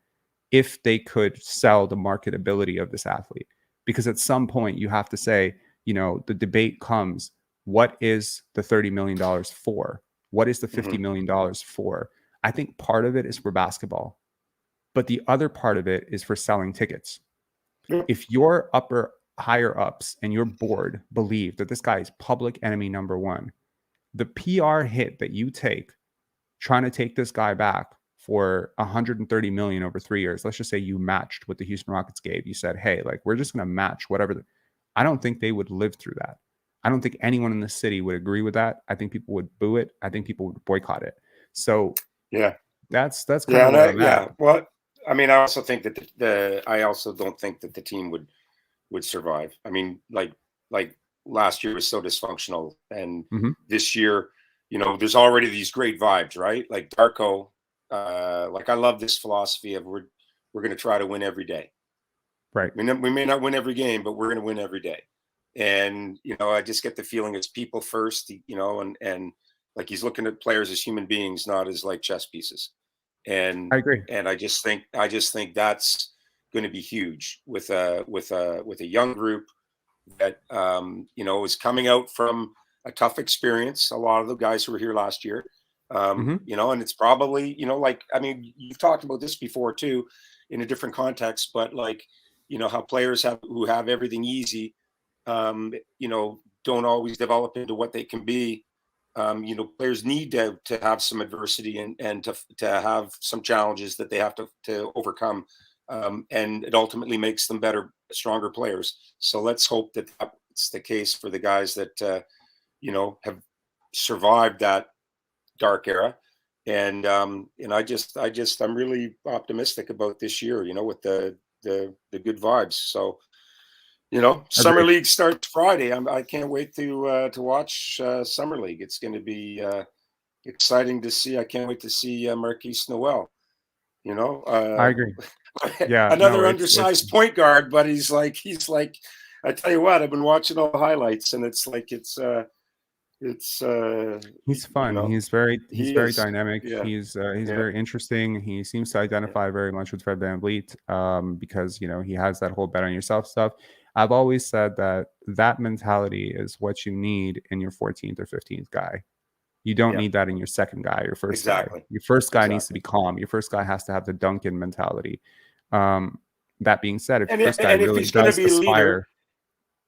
if they could sell the marketability of this athlete. Because at some point you have to say, you know, the debate comes, what is the $30 million for? What is the $50 million for? I think part of it is for basketball, but the other part of it is for selling tickets. If your higher ups and your board believe that this guy is public enemy number one, the PR hit that you take trying to take this guy back for $130 million over 3 years, let's just say you matched what the Houston Rockets gave. You said, hey, like, we're just going to match whatever. I don't think they would live through that. I don't think anyone in the city would agree with that. I think people would boo it. I think people would boycott it. So yeah, that's kind of where I'm at. Well, I mean, I also think that I also don't think that the team would survive. I mean, like last year was so dysfunctional, and this year, you know, there's already these great vibes, right? Like Darko, like I love this philosophy of we're going to try to win every day. Right. We may not win every game, but we're going to win every day. And, you know, I just get the feeling it's people first, you know, and like he's looking at players as human beings, not as like chess pieces. And I agree. And I just think that's going to be huge with a young group that, you know, is coming out from a tough experience. A lot of the guys who were here last year, you know, and it's probably, you know, like, I mean, you've talked about this before too, in a different context, but like, you know, how players who have everything easy, you know, don't always develop into what they can be. You know, players need to have some adversity and to have some challenges that they have to overcome. And it ultimately makes them better, stronger players. So let's hope that that's the case for the guys that, you know, have survived that dark era. And I'm really optimistic about this year, you know, with the good vibes. So, you know, Summer League starts Friday. I can't wait to watch Summer League. It's going to be exciting to see. I can't wait to see Marquise Noel. You know, I agree. Yeah, another undersized point guard, but he's like. I tell you what, I've been watching all the highlights, and it's like he's fun. You know, he's very dynamic. Yeah. He's very interesting. He seems to identify very much with Fred VanVleet because, you know, he has that whole bet on yourself stuff. I've always said that mentality is what you need in your 14th or 15th guy. You don't need that in your second guy, your first guy. Your first guy needs to be calm. Your first guy has to have the Duncan mentality. That being said, if your first guy really does aspire,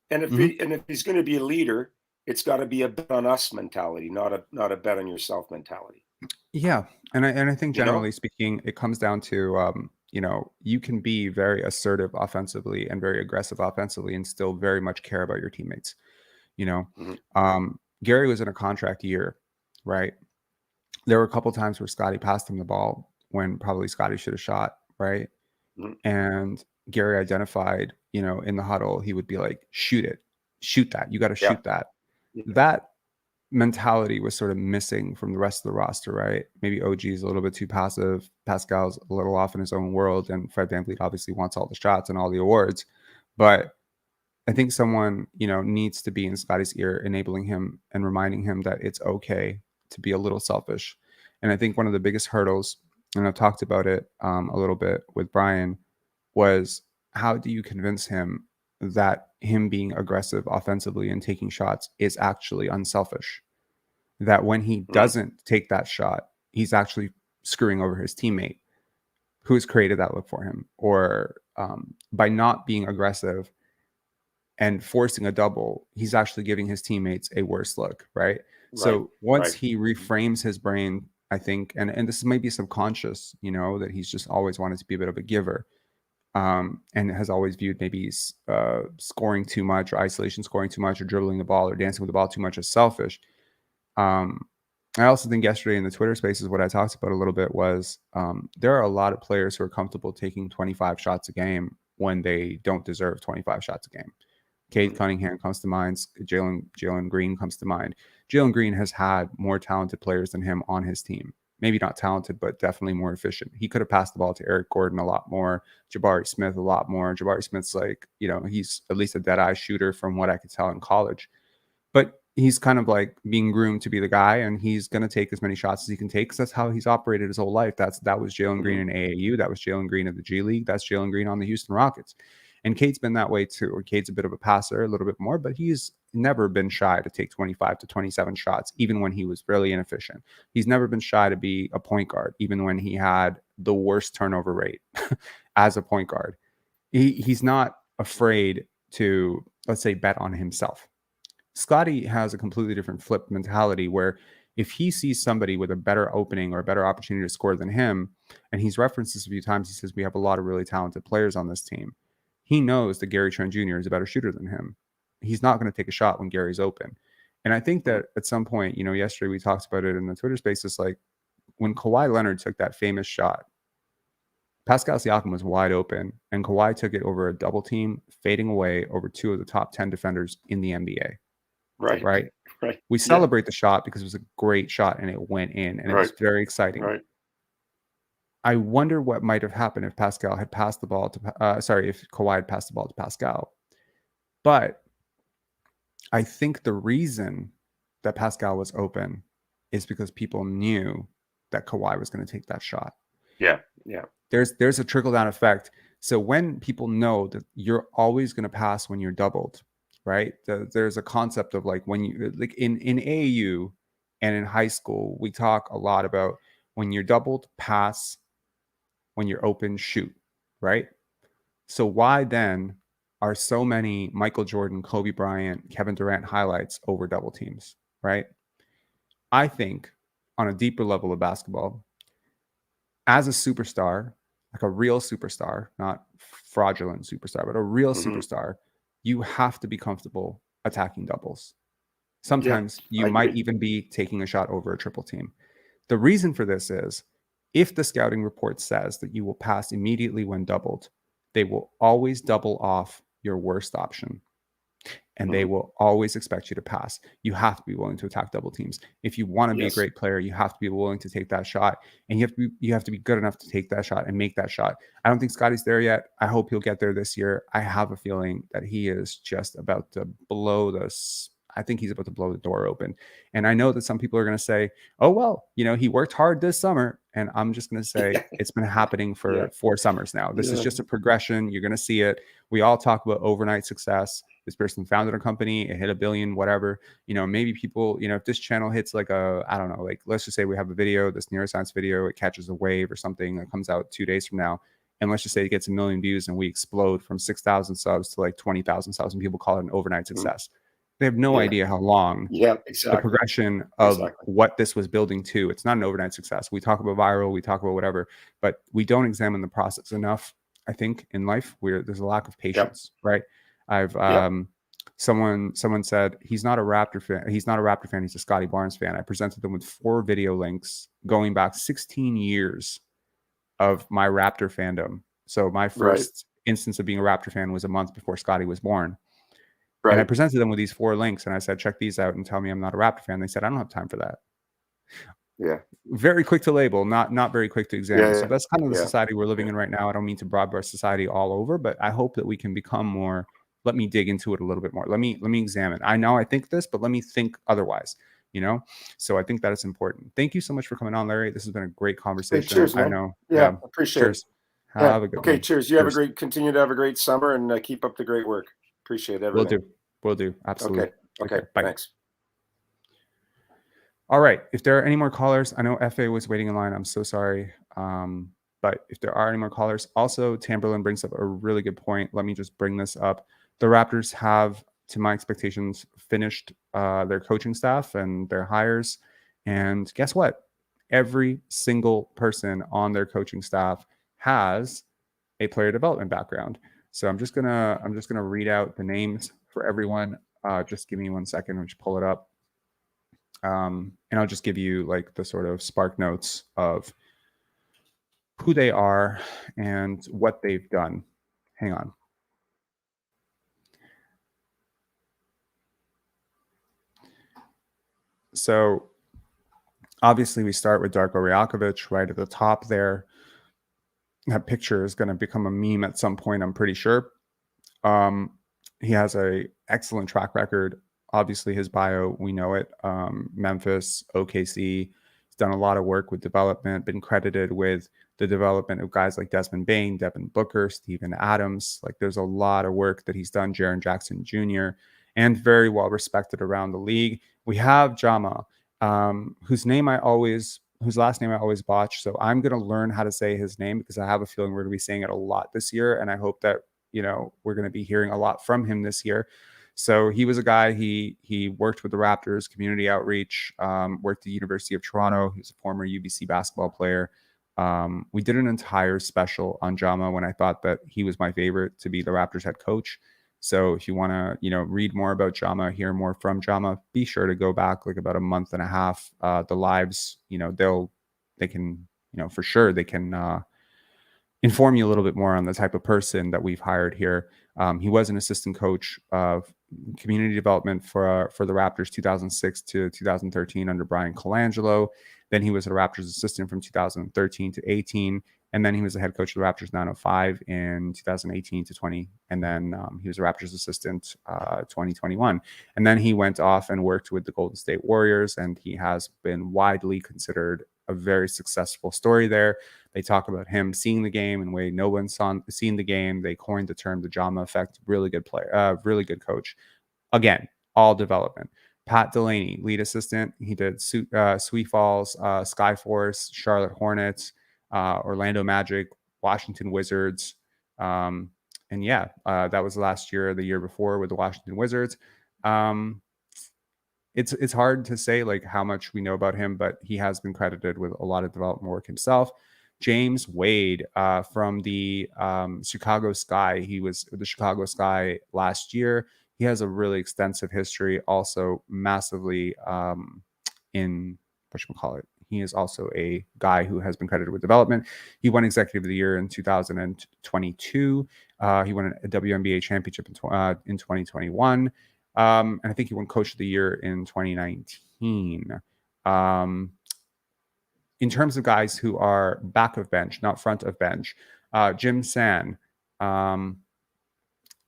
and if he's going to be a leader, it's got to be a bet on us mentality, not a bet on yourself mentality. Yeah, and I think generally speaking, it comes down to you know, you can be very assertive offensively and very aggressive offensively and still very much care about your teammates. You know, Gary was in a contract year, right? There were a couple times where Scottie passed him the ball when probably Scottie should have shot, right? And Gary identified, you know, in the huddle, he would be like, shoot that. You got to shoot that. That mentality was sort of missing from the rest of the roster, right? Maybe OG is a little bit too passive. Pascal's a little off in his own world, and Fred VanVleet obviously wants all the shots and all the awards. But I think someone, you know, needs to be in Scottie's ear, enabling him and reminding him that it's okay to be a little selfish. And I think one of the biggest hurdles, and I've talked about it a little bit with Brian, was how do you convince him that him being aggressive offensively and taking shots is actually unselfish? That when he doesn't take that shot, he's actually screwing over his teammate who has created that look for him, or by not being aggressive and forcing a double, he's actually giving his teammates a worse look, right? So once he reframes his brain, I think, and this might be subconscious, you know, that he's just always wanted to be a bit of a giver, and has always viewed maybe scoring too much, or isolation scoring too much, or dribbling the ball, or dancing with the ball too much as selfish. I also think yesterday in the Twitter spaces, what I talked about a little bit was there are a lot of players who are comfortable taking 25 shots a game when they don't deserve 25 shots a game. Cade Cunningham comes to mind. Jalen Green comes to mind. Jalen Green has had more talented players than him on his team, maybe not talented, but definitely more efficient. He could have passed the ball to Eric Gordon a lot more, Jabari Smith a lot more. Jabari Smith's like, he's at least a dead-eye shooter from what I could tell in college. But he's kind of like being groomed to be the guy, and he's going to take as many shots as he can take because that's how he's operated his whole life. That was Jalen Green in AAU. That was Jalen Green in the G League. That's Jalen Green on the Houston Rockets. And Cade's been that way too. Cade's a bit of a passer, a little bit more, but he's never been shy to take 25 to 27 shots, even when he was really inefficient. He's never been shy to be a point guard, even when he had the worst turnover rate as a point guard. He's not afraid to, let's say, bet on himself. Scottie has a completely different flip mentality where if he sees somebody with a better opening or a better opportunity to score than him, and he's referenced this a few times, he says, we have a lot of really talented players on this team. He knows that Gary Trent Jr. is a better shooter than him. He's not going to take a shot when Gary's open. And I think that at some point, yesterday we talked about it in the Twitter spaces, like when Kawhi Leonard took that famous shot, Pascal Siakam was wide open, and Kawhi took it over a double team, fading away over two of the top 10 defenders in the NBA. Right. We celebrate the shot because it was a great shot and it went in, and it was very exciting. Right. I wonder what might have happened if Pascal had passed the ball to, if Kawhi had passed the ball to Pascal. But I think the reason that Pascal was open is because people knew that Kawhi was going to take that shot. Yeah. There's a trickle-down effect. So when people know that you're always going to pass when you're doubled, right? There's a concept of like when you, like in AAU and in high school, we talk a lot about when you're doubled, pass, when you're open, shoot, right? So why then are so many Michael Jordan, Kobe Bryant, Kevin Durant highlights over double teams, right? I think on a deeper level of basketball, as a superstar, like a real superstar, not fraudulent superstar, but a real superstar, you have to be comfortable attacking doubles. Sometimes you might even be taking a shot over a triple team. The reason for this is if the scouting report says that you will pass immediately when doubled, they will always double off your worst option. And they will always expect you to pass. You have to be willing to attack double teams. If you want to be a great player, you have to be willing to take that shot. And you have to be good enough to take that shot and make that shot. I don't think Scottie's there yet. I hope he'll get there this year. I have a feeling that he is just about to blow this. I think he's about to blow the door open. And I know that some people are going to say, oh, well, he worked hard this summer. And I'm just going to say it's been happening for 4 summers now. This is just a progression. You're going to see it. We all talk about overnight success. This person founded a company, it hit $1 billion, whatever. Maybe people, if this channel hits like I don't know, like let's just say we have a video, this neuroscience video, it catches a wave or something that comes out 2 days from now. And let's just say it gets 1 million views and we explode from 6,000 subs to like 20,000 subs, and people call it an overnight success. They have no idea how long the progression of what this was building to. It's not an overnight success. We talk about viral, we talk about whatever, but we don't examine the process enough. I think in life there's a lack of patience, right? I've someone said he's not a Raptor fan. He's not a Raptor fan. He's a Scottie Barnes fan. I presented them with 4 video links going back 16 years of my Raptor fandom. So my first instance of being a Raptor fan was a month before Scottie was born. And I presented them with these 4 links and I said, check these out and tell me I'm not a Raptor fan. They said, I don't have time for that. Very quick to label, not very quick to examine. So that's kind of the society we're living in right now. I don't mean to broadbrush society all over, but I hope that we can become more, let me dig into it a little bit more. Let me examine. I know I think this, but let me think otherwise, So I think that is important. Thank you so much for coming on, Larry. This has been a great conversation. Hey, cheers, man. I know. Appreciate it. Have a good one. Cheers. You have a great, continue to have a great summer and keep up the great work. Appreciate everything. We'll do. Absolutely. Okay. Bye. Thanks. All right. If there are any more callers, I know FA was waiting in line. I'm so sorry. But if there are any more callers, also Tamberlin brings up a really good point. Let me just bring this up. The Raptors have, to my expectations, finished their coaching staff and their hires. And guess what? Every single person on their coaching staff has a player development background. So I'm just gonna read out the names for everyone. Just give me 1 second. I'll just pull it up. And I'll just give you like the sort of spark notes of who they are and what they've done. Hang on. So Obviously, we start with Darko Rajakovic right at the top there. That picture is going to become a meme at some point, I'm pretty sure. He has a excellent track record. Obviously, his bio, we know it. Memphis, OKC. He's done a lot of work with development, been credited with the development of guys like Desmond Bane, Devin Booker, Steven Adams. Like, there's a lot of work that he's done, Jaren Jackson Jr., and very well respected around the league. We have Jama, whose last name I always botch. So I'm going to learn how to say his name because I have a feeling we're going to be saying it a lot this year. And I hope that, we're going to be hearing a lot from him this year. So he was a guy, he worked with the Raptors, community outreach, worked at the University of Toronto. He was a former UBC basketball player. We did an entire special on Jama when I thought that he was my favorite to be the Raptors head coach. So if you want to, read more about Jama, hear more from Jama, be sure to go back like about a month and a half. The lives, they can, for sure they can inform you a little bit more on the type of person that we've hired here. He was an assistant coach of community development for the Raptors 2006 to 2013 under Brian Colangelo. Then he was a Raptors assistant from 2013 to 18. And then he was the head coach of the Raptors 905 in 2018 to 20. And then he was a Raptors assistant 2021. And then he went off and worked with the Golden State Warriors. And he has been widely considered a very successful story there. They talk about him seeing the game in a way no one's seen the game. They coined the term the Jama effect. Really good player, really good coach. Again, all development. Pat Delaney, lead assistant. He did Sweet Falls, Skyforce, Charlotte Hornets, Orlando Magic, Washington Wizards. And yeah, that was last year, the year before with the Washington Wizards. It's hard to say like how much we know about him, but he has been credited with a lot of development work himself. James Wade from the Chicago Sky. He was with the Chicago Sky last year. He has a really extensive history, also massively in whatchamacallit. He is also a guy who has been credited with development. He won Executive of the Year in 2022. He won a WNBA championship in 2021. And I think he won Coach of the Year in 2019. In terms of guys who are back of bench, not front of bench, Jim San,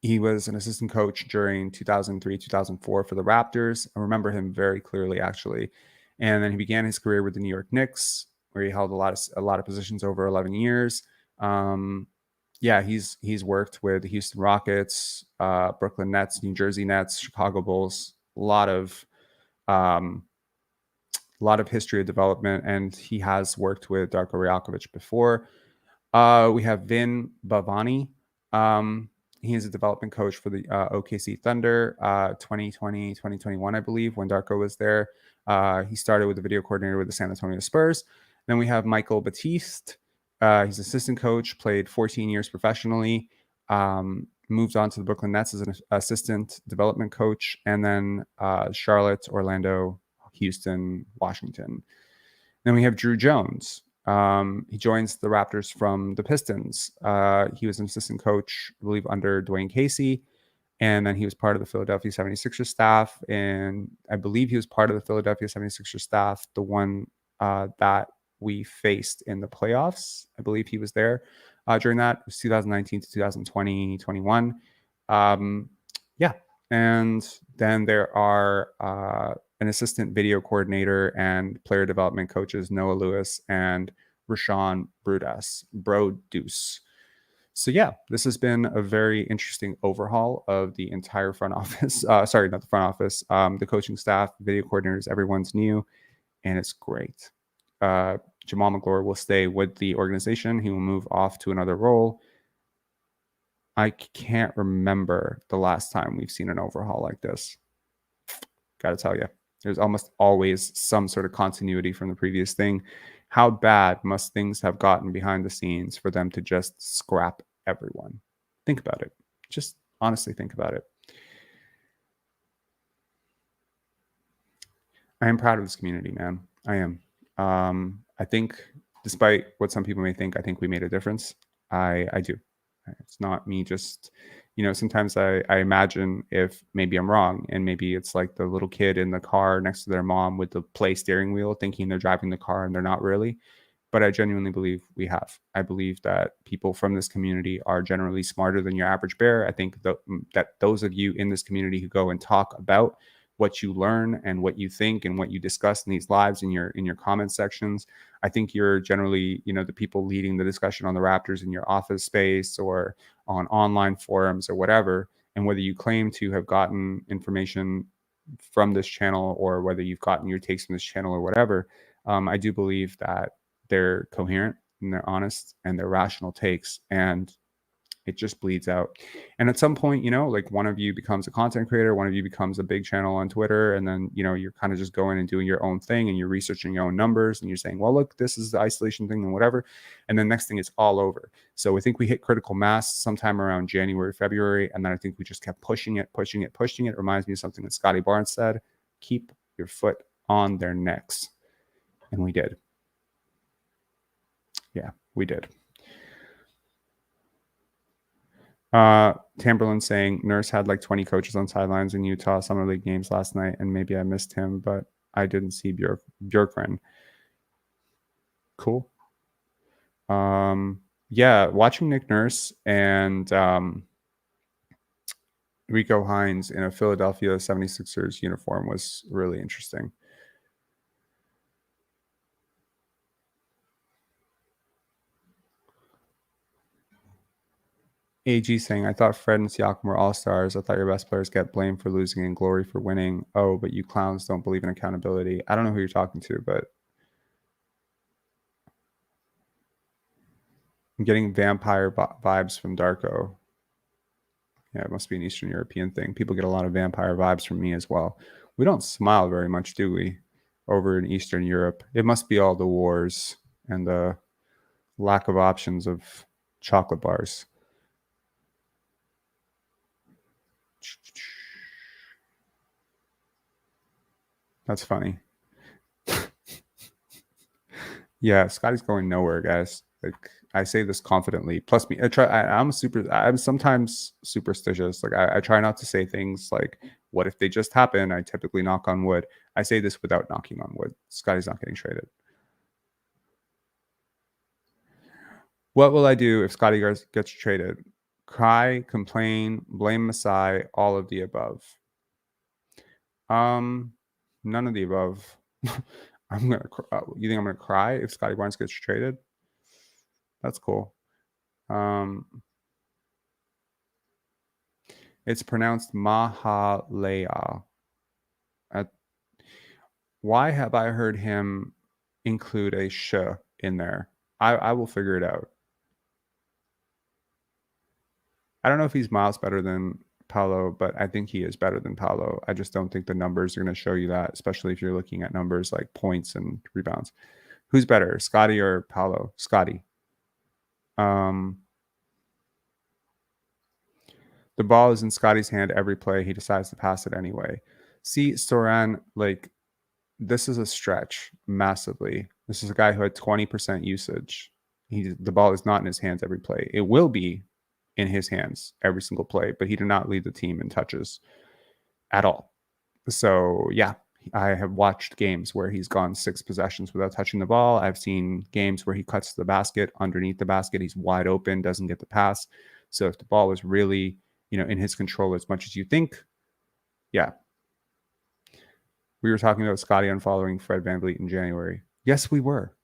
he was an assistant coach during 2003, 2004 for the Raptors. I remember him very clearly, actually. And then he began his career with the New York Knicks, where he held a lot of positions over 11 years. He's worked with the Houston Rockets, Brooklyn Nets, New Jersey Nets, Chicago Bulls. A lot of history of development, and he has worked with Darko Rajakovic before. We have Vin Bhavani. He is a development coach for the OKC Thunder 2020, 2021, I believe, when Darko was there. He started with the video coordinator with the San Antonio Spurs. Then we have Michael Batiste. He's assistant coach, played 14 years professionally, moved on to the Brooklyn Nets as an assistant development coach, and then Charlotte, Orlando, Houston, Washington. Then we have Drew Jones. He joins the Raptors from the Pistons. He was an assistant coach, I believe, under Dwayne Casey. And then he was part of the Philadelphia 76ers staff. And I believe he was part of the Philadelphia 76ers staff, the one that we faced in the playoffs. I believe he was there during that. It was 2019 to 2020, 21. And then there are an assistant video coordinator and player development coaches, Noah Lewis and Rashawn Brodus. So yeah, this has been a very interesting overhaul of the entire front office. Sorry, not the front office. The coaching staff, video coordinators, everyone's new, and it's great. Jamal McGlure will stay with the organization. He will move off to another role. I can't remember the last time we've seen an overhaul like this. Got to tell you, there's almost always some sort of continuity from the previous thing. How bad must things have gotten behind the scenes for them to just scrap everyone? Think about it. Just honestly think about it. I am proud of this community, man. I am. I think, despite what some people may think, I think we made a difference. I do. It's not me just, sometimes I imagine if maybe I'm wrong, and maybe it's like the little kid in the car next to their mom with the play steering wheel thinking they're driving the car and they're not really. But I genuinely believe we have. I believe that people from this community are generally smarter than your average bear. I think that those of you in this community who go and talk about what you learn and what you think and what you discuss in these lives in your comment sections, I think you're generally, the people leading the discussion on the Raptors in your office space or on online forums or whatever. And whether you claim to have gotten information from this channel or whether you've gotten your takes from this channel or whatever, I do believe that they're coherent and they're honest and they're rational takes, and it just bleeds out. And at some point, like one of you becomes a content creator, one of you becomes a big channel on Twitter, and then you're kind of just going and doing your own thing and you're researching your own numbers and you're saying, well, look, this is the isolation thing and whatever, and then next thing it's all over. So I think we hit critical mass sometime around January, February, and then I think we just kept pushing it. It reminds me of something that Scottie Barnes said: keep your foot on their necks. And we did. Yeah, we did. Tamberlin saying Nurse had like 20 coaches on sidelines in Utah summer league games last night, and maybe I missed him, but I didn't see Bjorkgren. Cool. Yeah, watching Nick Nurse and Rico Hines in a Philadelphia 76ers uniform was really interesting. AG saying, I thought Fred and Siakam were all-stars. I thought your best players get blamed for losing and glory for winning. Oh, but you clowns don't believe in accountability. I don't know who you're talking to, but I'm getting vampire vibes from Darko. Yeah, it must be an Eastern European thing. People get a lot of vampire vibes from me as well. We don't smile very much, do we, over in Eastern Europe? It must be all the wars and the lack of options of chocolate bars. That's funny. Yeah, Scottie's going nowhere, guys. Like, I say this confidently. Plus, me, I'm sometimes superstitious. Like, I try not to say things like, "What if they just happen?" I typically knock on wood. I say this without knocking on wood. Scottie's not getting traded. What will I do if Scottie gets traded? Cry, complain, blame Masai, all of the above. None of the above. You think I'm gonna cry if Scottie Barnes gets traded? That's cool. It's pronounced Mahalea. Why have I heard him include a sh in there? I will figure it out. I don't know if he's miles better than Paolo, but I think he is better than Paolo. I just don't think the numbers are going to show you that, especially if you're looking at numbers like points and rebounds. Who's better, Scottie or Paolo? Scottie. The ball is in Scottie's hand every play. He decides to pass it anyway. See, Soran, like, this is a stretch massively. This is a guy who had 20% usage. The ball is not in his hands every play. It will be in his hands every single play, but he did not lead the team in touches at all. So yeah, I have watched games where he's gone 6 possessions without touching the ball. I've seen games where he cuts the basket, underneath the basket, he's wide open, doesn't get the pass. So if the ball was really, in his control as much as you think, yeah. We were talking about Scottie unfollowing Fred VanVleet in January. Yes, we were.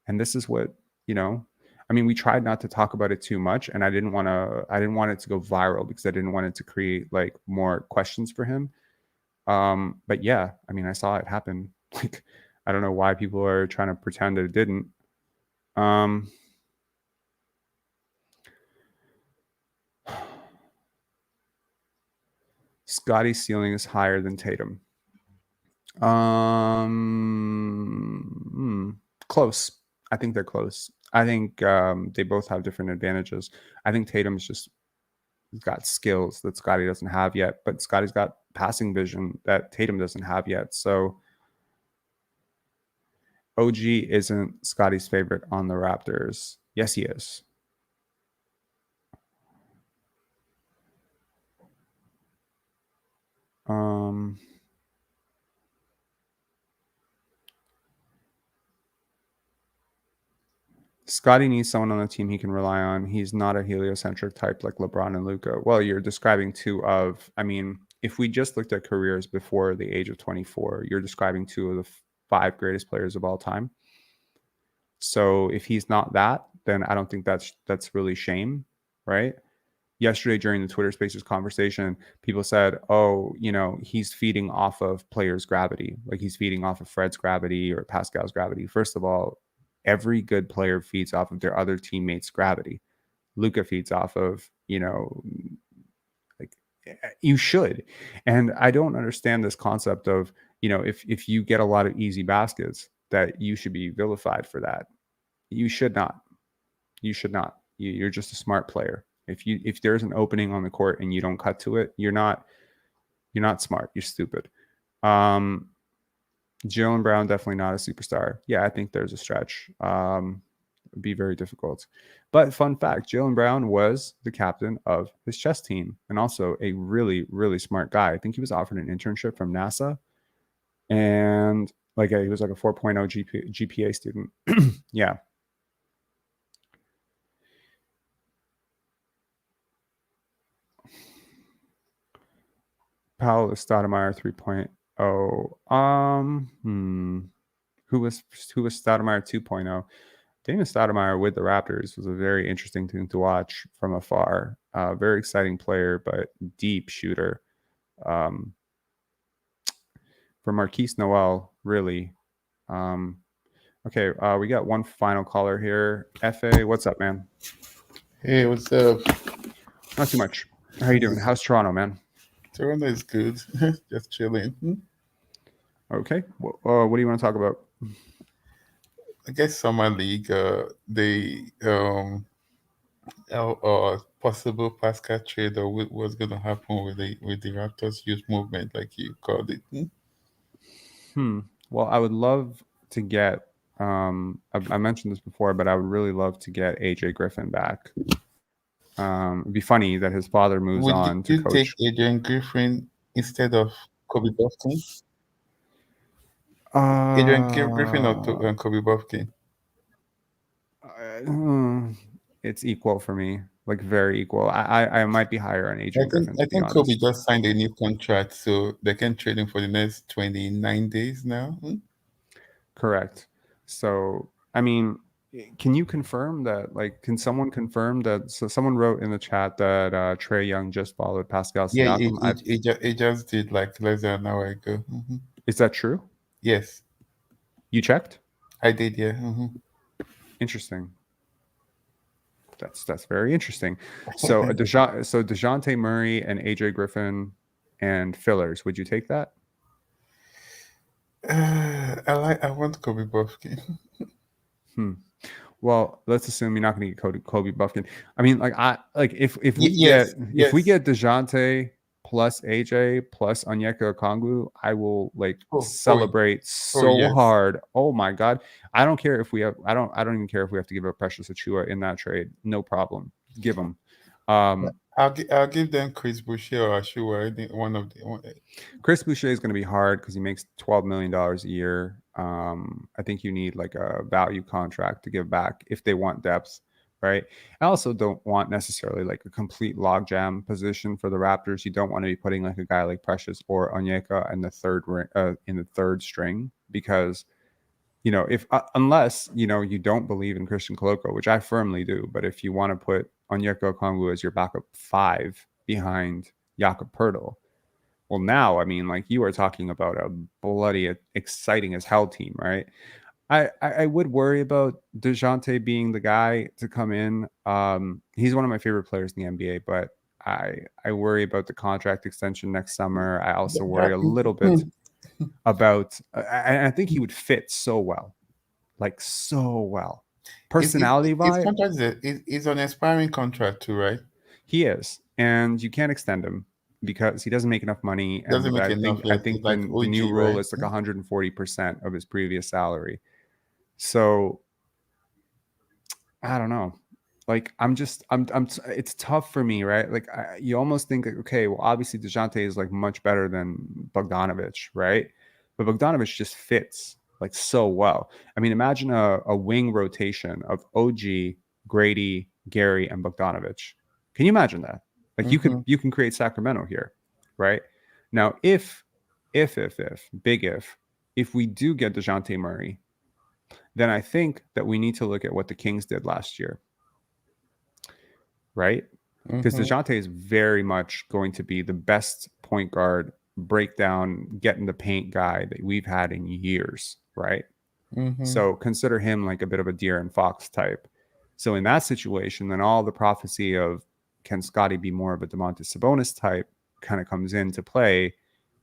And this is what, we tried not to talk about it too much, and I didn't want it to go viral because I didn't want it to create like more questions for him. But yeah, I saw it happen. Like, I don't know why people are trying to pretend that it didn't. Scottie's ceiling is higher than Tatum. Close. I think they're close. I think they both have different advantages. I think Tatum's just got skills that Scottie doesn't have yet, but Scottie's got passing vision that Tatum doesn't have yet. So OG isn't Scottie's favorite on the Raptors. Yes, he is. Scottie needs someone on the team he can rely on. He's not a heliocentric type like LeBron and Luka. Well, you're describing two of, I mean, if we just looked at careers before the age of 24, you're describing two of the five greatest players of all time. So if he's not that, then I don't think that's really shame, right? Yesterday during the Twitter Spaces conversation, people said, oh, you know, he's feeding off of players' gravity. Like he's feeding off of Fred's gravity or Pascal's gravity. First of all, every good player feeds off of their other teammates' gravity. Luka feeds off of, you know, like you should. And I don't understand this concept of, you know, if you get a lot of easy baskets, that you should be vilified for that. You should not. You should not. You're just a smart player. If there's an opening on the court and you don't cut to it, you're not smart. You're stupid. Jaylen Brown, definitely not a superstar. Yeah, I think there's a stretch. It'd be very difficult. But fun fact, Jaylen Brown was the captain of his chess team and also a really, really smart guy. I think he was offered an internship from NASA. And he was like a 4.0 GPA student. Yeah. Paolo Stoudemire 3.0. Who was Stoudemire 2.0? Damon Stoudemire with the Raptors was a very interesting thing to watch from afar. Very exciting player, but deep shooter. For Marquise Noel, really. Okay, we got one final caller here. FA, what's up, man? Hey, what's up? Not too much. How you doing? How's Toronto, man? Toronto is good. Just chilling. Okay. What do you want to talk about? I guess Summer League, possible Pascal trade or what's going to happen with the Raptors youth movement, like you called it. Well, I would love to get. I mentioned this before, but I would really love to get AJ Griffin back. It'd be funny that his father moves on to coach. Would you take Adrian Griffin instead of Kobe Buffkin? Adrian Griffin or Kobe Buffkin? It's equal for me, like very equal. I might be higher on Adrian Griffin. I think Kobe just signed a new contract, so they can trade him for the next 29 days now. Correct. So, I mean, can you confirm that? Like, can someone confirm that? So, someone wrote in the chat that Trae Young just followed Pascal Siakam. Yeah, it just did like less than an hour ago. Mm-hmm. Is that true? Yes. You checked? I did, yeah. Mm-hmm. Interesting. That's very interesting. So, DeJounte Murray and AJ Griffin and fillers. Would you take that? I want Kobe Buffkin. Well, let's assume you're not going to get Kobe Buffkin. I mean, if we get DeJounte plus AJ plus Onyeka Okongwu, I will celebrate hard. Oh my God. I don't care if we have I don't even care if we have to give up Precious Achiuwa in that trade. No problem. Give them. I'll give them Chris Boucher or Achiuwa. One of the. Chris Boucher is going to be hard because he makes $12 million a year. I think you need like a value contract to give back if they want depth, right? I also don't want necessarily like a complete logjam position for the Raptors. You don't want to be putting like a guy like Precious or Onyeka in the third string because, you know, unless you don't believe in Christian Koloko, which I firmly do, but if you want to put Onyeka Okongwu as your backup 5 behind Jakob Poeltl, well, now, I mean, like you are talking about a bloody exciting as hell team, right? I would worry about DeJounte being the guy to come in. He's one of my favorite players in the NBA, but I worry about the contract extension next summer. I also worry a little bit about, I think he would fit so well, like so well. Personality-wise, his contract is an expiring contract too, right? He is, and you can't extend him because he doesn't make enough money. And I think the new rule is like 140% of his previous salary. So I don't know. Like it's tough for me, right? Like you almost think like, okay, well, obviously DeJounte is like much better than Bogdanovich, right? But Bogdanovich just fits like so well. I mean, imagine a wing rotation of OG, Gradey, Gary, and Bogdanovich. Can you imagine that? Like Mm-hmm. you can create Sacramento here, right? Now, if big if we do get DeJounte Murray, then I think that we need to look at what the Kings did last year, right? Because Mm-hmm. DeJounte is very much going to be the best point guard, breakdown, get in the paint guy that we've had in years, right? Mm-hmm. So consider him like a bit of a De'Aaron Fox type. So in that situation, then all the prophecy of can Scottie be more of a DeMontis Sabonis type kind of comes into play,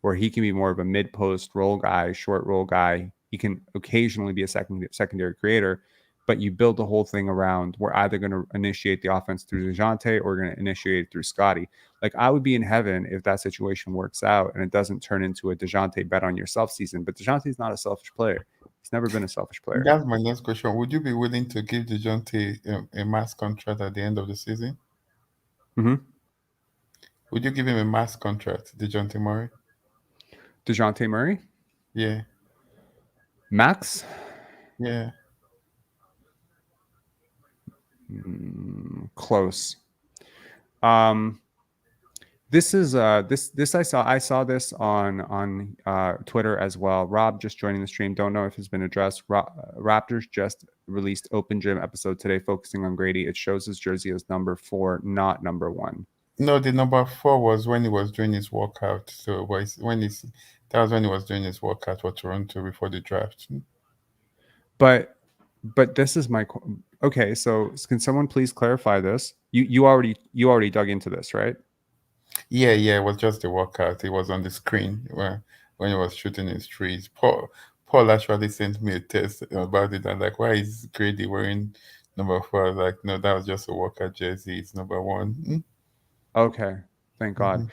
where he can be more of a mid-post role guy, short role guy. He can occasionally be a secondary creator, but you build the whole thing around we're either going to initiate the offense through DeJounte or going to initiate it through Scottie. Like I would be in heaven if that situation works out and it doesn't turn into a DeJounte bet on yourself season. But DeJounte's not a selfish player. He's never been a selfish player. That's my next question. Would you be willing to give DeJounte a max contract at the end of the season? Mm-hmm. Would you give him a max contract, DeJounte Murray? DeJounte Murray? Yeah. Max? Yeah. Close. This is this I saw this on Twitter as well. Rob just joining the stream. Don't know if it's been addressed. Raptors just released Open Gym episode today, focusing on Gradey. It shows his jersey as number 4, not number 1. No, the number 4 was when he was doing his workout. So that was when he was doing his workout for Toronto before the draft. But this is my okay. So can someone please clarify this? You already dug into this, right? Yeah, it was just the workout. It was on the screen when he was shooting his threes. Paul actually sent me a text about it. And like, why is Grady wearing number 4? I was like, no, that was just a workout jersey. It's number 1. Okay, thank God.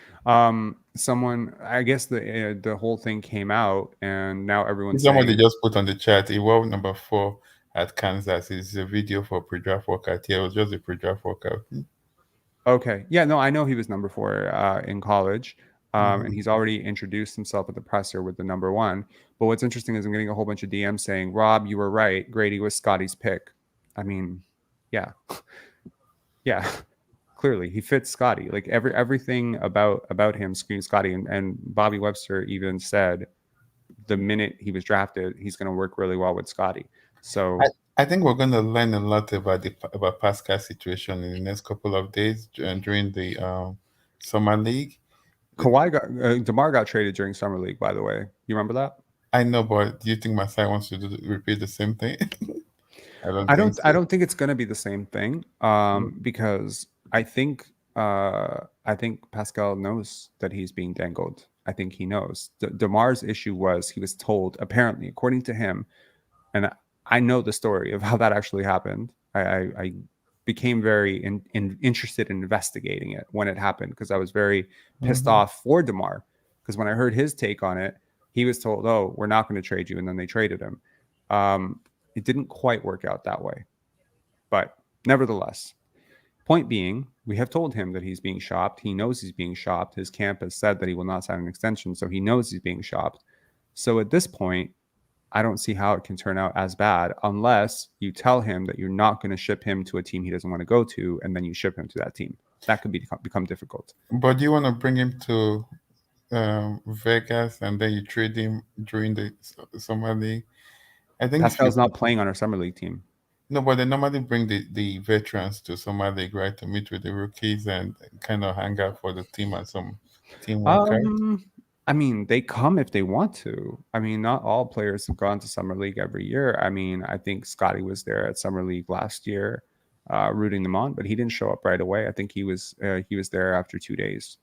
Someone, I guess the whole thing came out, and now everyone's Somebody saying, just put on the chat, he wore number 4 at Kansas. It's a video for pre-draft workout. Yeah, it was just a pre-draft workout. okay, yeah, no, I know he was number 4 in college, and he's already introduced himself at the presser with the number 1. But what's interesting is I'm getting a whole bunch of DMs saying, Rob, you were right. Grady was Scottie's pick. I mean, yeah, yeah. Clearly, he fits Scottie. Like everything about him screams Scottie. And Bobby Webster even said the minute he was drafted, he's going to work really well with Scottie. So I think we're going to learn a lot about Pascal's situation in the next couple of days during the summer league. DeMar got traded during summer league. By the way, you remember that? I know, but do you think Masai wants to repeat the same thing? I don't think it's going to be the same thing. Because I think Pascal knows that he's being dangled. I think he knows. DeMar's issue was he was told, apparently, according to him, and I know the story of how that actually happened. I became very interested in investigating it when it happened because I was very pissed off for DeMar. Because when I heard his take on it, he was told, "Oh, we're not going to trade you," and then they traded him. It didn't quite work out that way, but nevertheless. Point being, we have told him that he's being shopped. He knows he's being shopped. His camp has said that he will not sign an extension, so he knows he's being shopped. So at this point, I don't see how it can turn out as bad unless you tell him that you're not going to ship him to a team he doesn't want to go to, and then you ship him to that team. That could become difficult. But do you want to bring him to Vegas and then you trade him during the summer league? I think Pascal's not playing on our summer league team. No, but they normally bring the veterans to summer league, right, to meet with the rookies and kind of hang out for the team and some team workout. I mean, they come if they want to. I mean, not all players have gone to summer league every year. I mean, I think Scottie was there at summer league last year, rooting them on, but he didn't show up right away. I think he was there after 2 days.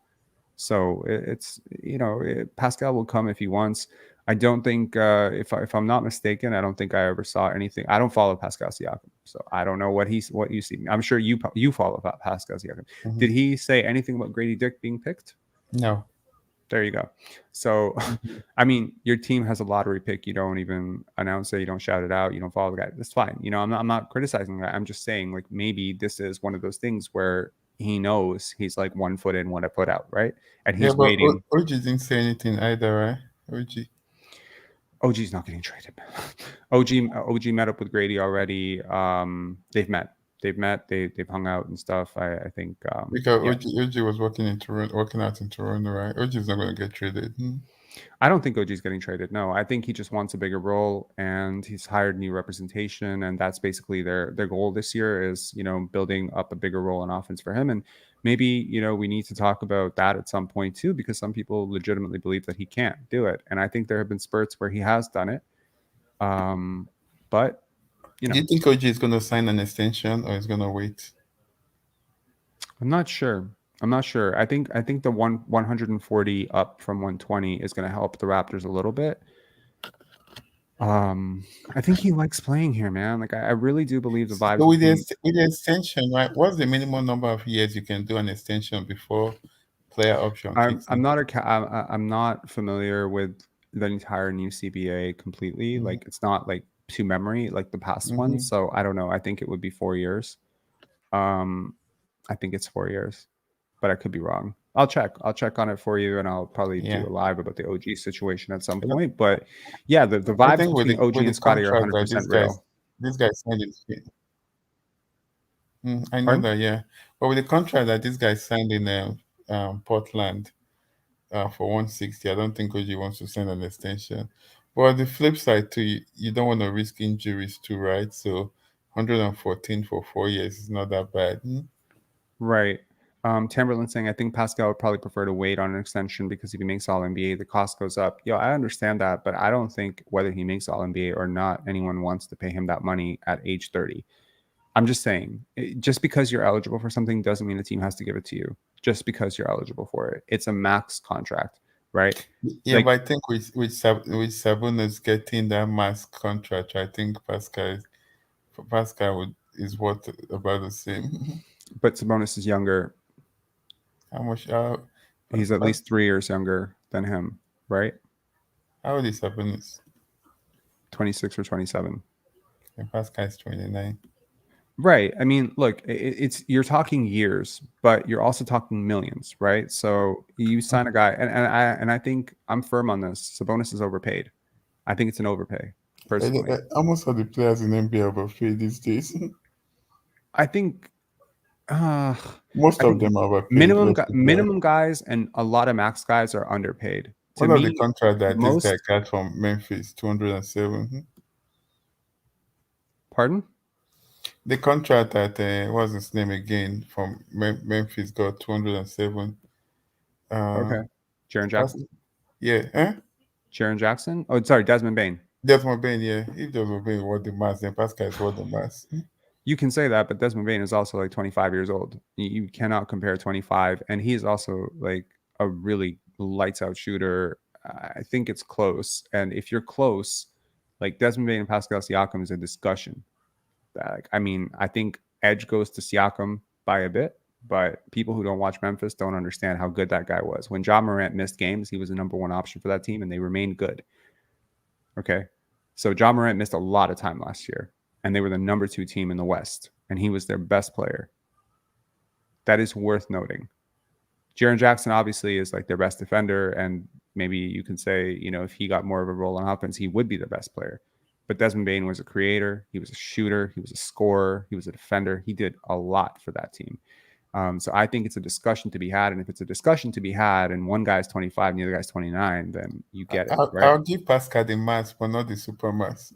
So it's Pascal will come if he wants. I don't think if I'm not mistaken, I don't think I ever saw anything. I don't follow Pascal Siakam, so I don't know what you see. I'm sure you follow Pascal Siakam. Did he say anything about Gradey Dick being picked? No. There you go. So, I mean, your team has a lottery pick. You don't even announce it. You don't shout it out. You don't follow the guy. That's fine. I'm not criticizing that. I'm just saying, like, maybe this is one of those things where he knows he's like 1 foot in, 1 foot out, right? And he's but waiting. OG didn't say anything either, right? OG. OG's not getting traded. OG met up with Gradey already. They've met. They've hung out and stuff. I think because OG was working out in Toronto, right? OG is not going to get traded. I don't think OG's getting traded. No, I think he just wants a bigger role, and he's hired new representation, and that's basically their goal this year is building up a bigger role in offense for him. And maybe we need to talk about that at some point too, because some people legitimately believe that he can't do it, and I think there have been spurts where he has done it. But do you think OG is going to sign an extension or is going to wait? I'm not sure. I think the 140 up from 120 is going to help the Raptors a little bit. I think he likes playing here, man. Like I really do believe the vibes. So with the extension, right? What's the minimum number of years you can do an extension before player option? I'm not familiar with the entire new CBA completely. Mm-hmm. Like it's not like to memory like the past one. So I don't know. I think it would be 4 years. I think it's 4 years, but I could be wrong. I'll check on it for you, and I'll probably do a live about the OG situation at some point. But yeah, the vibes between OG and Scottie are 100% real. This guy signed it. I know Pardon? That, yeah. But with the contract that this guy signed in Portland for 160, I don't think OG wants to send an extension. But the flip side too, you don't want to risk injuries too, right? So 114 for 4 years is not that bad. Right. Tamberlin saying, I think Pascal would probably prefer to wait on an extension because if he makes All NBA, the cost goes up. I understand that, but I don't think whether he makes All NBA or not, anyone wants to pay him that money at age 30. I'm just saying, just because you're eligible for something doesn't mean the team has to give it to you. Just because you're eligible for it, it's a max contract, right? Yeah, but I think with Sabonis getting that max contract, I think Pascal is worth about the same. But Sabonis is younger. How much? He's at least 3 years younger than him, right? How old is Sabonis? 26 or 27. And Pascal is 29. Right. I mean, look, you're talking years, but you're also talking millions, right? So you sign a guy, and I think I'm firm on this. Sabonis is overpaid. I think it's an overpay, personally. Almost all the players in NBA are overpaid these days. I think most of them are overpaid. Minimum guys and a lot of max guys are underpaid. What about the contract that this guy got from Memphis, 207? Pardon? The contract that what's his name again from Memphis got 207. Okay, Jaren Jackson. Yeah, Jaren Jackson. Oh, sorry, Desmond Bane. Desmond Bane. Yeah, if Desmond Bane worth the mass, then Pascal is worth the mass. You can say that, but Desmond Bane is also like 25 years old. You cannot compare 25, and he's also like a really lights out shooter. I think it's close, and if you're close, like Desmond Bane and Pascal Siakam is a discussion. I mean, I think edge goes to Siakam by a bit, but people who don't watch Memphis don't understand how good that guy was. When Ja Morant missed games, he was the number one option for that team, and they remained good. Okay, so Ja Morant missed a lot of time last year, and they were the number 2 team in the West, and he was their best player. That is worth noting. Jaren Jackson obviously is like their best defender, and maybe you can say, if he got more of a role on offense, he would be the best player. But Desmond Bane was a creator. He was a shooter. He was a scorer. He was a defender. He did a lot for that team. So I think it's a discussion to be had. And if it's a discussion to be had and one guy's 25 and the other guy's 29, then you get it, right? I'll give Pascal the mass, but not the super mass.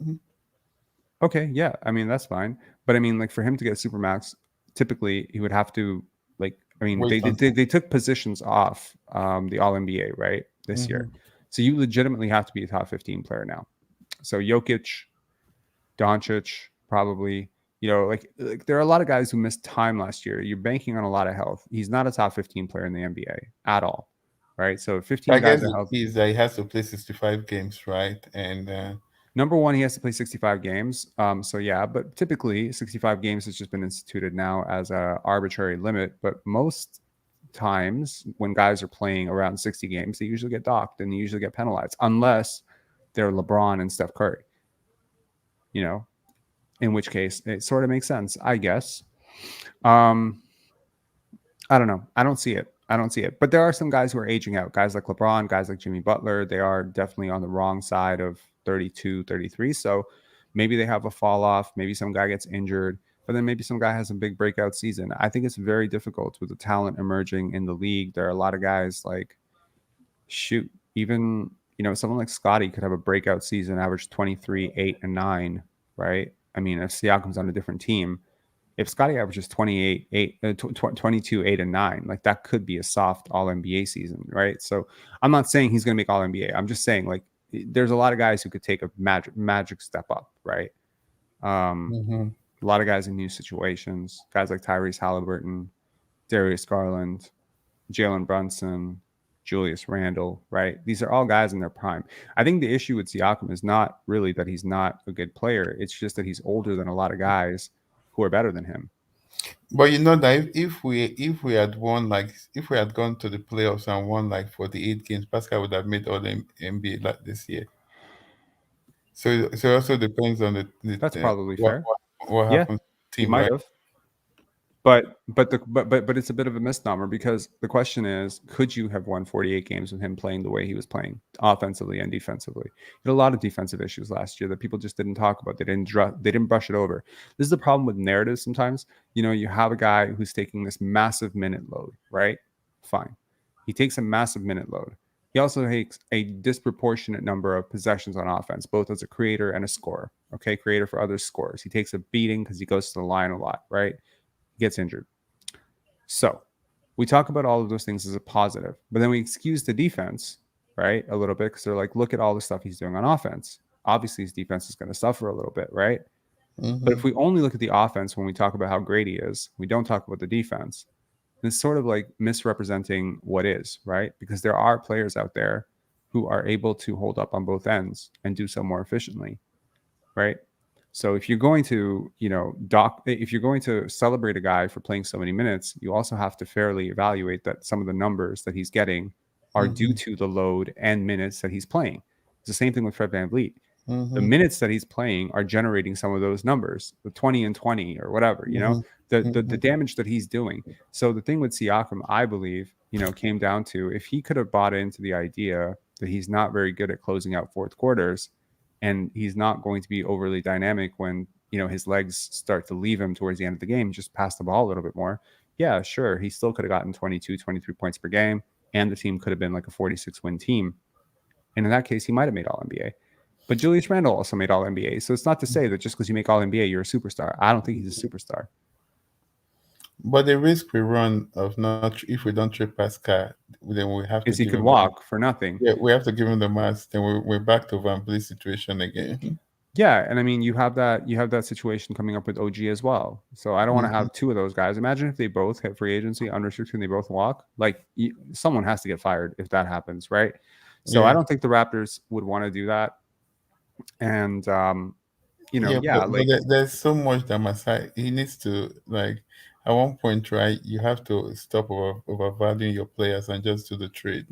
Okay, yeah. I mean, that's fine. But I mean, like for him to get super max, typically he would have to they took positions off the All NBA, right, this year. So you legitimately have to be a top 15 player now. So Jokic, Doncic, probably, like there are a lot of guys who missed time last year. You're banking on a lot of health. He's not a top 15 player in the NBA at all, right? So 15 guys are healthy. He has to play 65 games, right? And number one, he has to play 65 games. So yeah, but typically 65 games has just been instituted now as an arbitrary limit. But most times when guys are playing around 60 games, they usually get docked and they usually get penalized, unless they're LeBron and Steph Curry. You know, in which case it sort of makes sense, I guess. I don't know. I don't see it. But there are some guys who are aging out. Guys like LeBron, guys like Jimmy Butler, they are definitely on the wrong side of 32, 33. So maybe they have a fall off. Maybe some guy gets injured, but then maybe some guy has a big breakout season. I think it's very difficult with the talent emerging in the league. There are a lot of guys like, shoot, even, someone like Scottie could have a breakout season, average 23, 8, and 9, right? I mean, if Siakam's on a different team, if Scottie averages 22, 8, and 9, like that could be a soft All-NBA season, right? So I'm not saying he's going to make All-NBA. I'm just saying, like, there's a lot of guys who could take a magic step up, right? A lot of guys in new situations, guys like Tyrese Halliburton, Darius Garland, Jalen Brunson, Julius Randle, right? These are all guys in their prime. I think the issue with Siakam is not really that he's not a good player. It's just that he's older than a lot of guys who are better than him. But you know that if we had won, like if we had gone to the playoffs and won like 48 games, Pascal would have made all the NBA like this year. So it also depends on That's probably fair. What Yeah, happens to the he team, might right? have. But it's a bit of a misnomer, because the question is, could you have won 48 games with him playing the way he was playing, offensively and defensively? He had a lot of defensive issues last year that people just didn't talk about. They didn't brush it over. This is the problem with narratives sometimes. You have a guy who's taking this massive minute load, right? Fine. He takes a massive minute load. He also takes a disproportionate number of possessions on offense, both as a creator and a scorer. Okay, creator for other scores. He takes a beating because he goes to the line a lot, right? Gets injured. So we talk about all of those things as a positive, but then we excuse the defense, right, a little bit, because they're like, look at all the stuff he's doing on offense. Obviously his defense is going to suffer a little bit, right? But if we only look at the offense when we talk about how great he is, we don't talk about the defense, it's sort of like misrepresenting what is, right? Because there are players out there who are able to hold up on both ends and do so more efficiently, right? So if you're going to, if you're going to celebrate a guy for playing so many minutes, you also have to fairly evaluate that some of the numbers that he's getting are due to the load and minutes that he's playing. It's the same thing with Fred VanVleet. The minutes that he's playing are generating some of those numbers, the 20 and 20 or whatever, the damage that he's doing. So the thing with Siakam, I believe, came down to, if he could have bought into the idea that he's not very good at closing out fourth quarters, and he's not going to be overly dynamic when, his legs start to leave him towards the end of the game, just pass the ball a little bit more. Yeah, sure. He still could have gotten 22, 23 points per game, and the team could have been like a 46-win team. And in that case, he might have made All-NBA. But Julius Randle also made All-NBA. So it's not to say that just because you make All-NBA, you're a superstar. I don't think he's a superstar. But the risk we run of not, if we don't trade Pascal, then we have to. Is he could walk for nothing. Yeah, we have to give him the mask. Then we're back to VanVleet situation again. Yeah, and I mean, you have that situation coming up with OG as well. So I don't want to have two of those guys. Imagine if they both hit free agency, unrestricted, and they both walk. Like, someone has to get fired if that happens, right? So I don't think the Raptors would want to do that. And there's so much that Masai, he needs to, like, at one point, right, you have to stop overvaluing your players and just do the trade.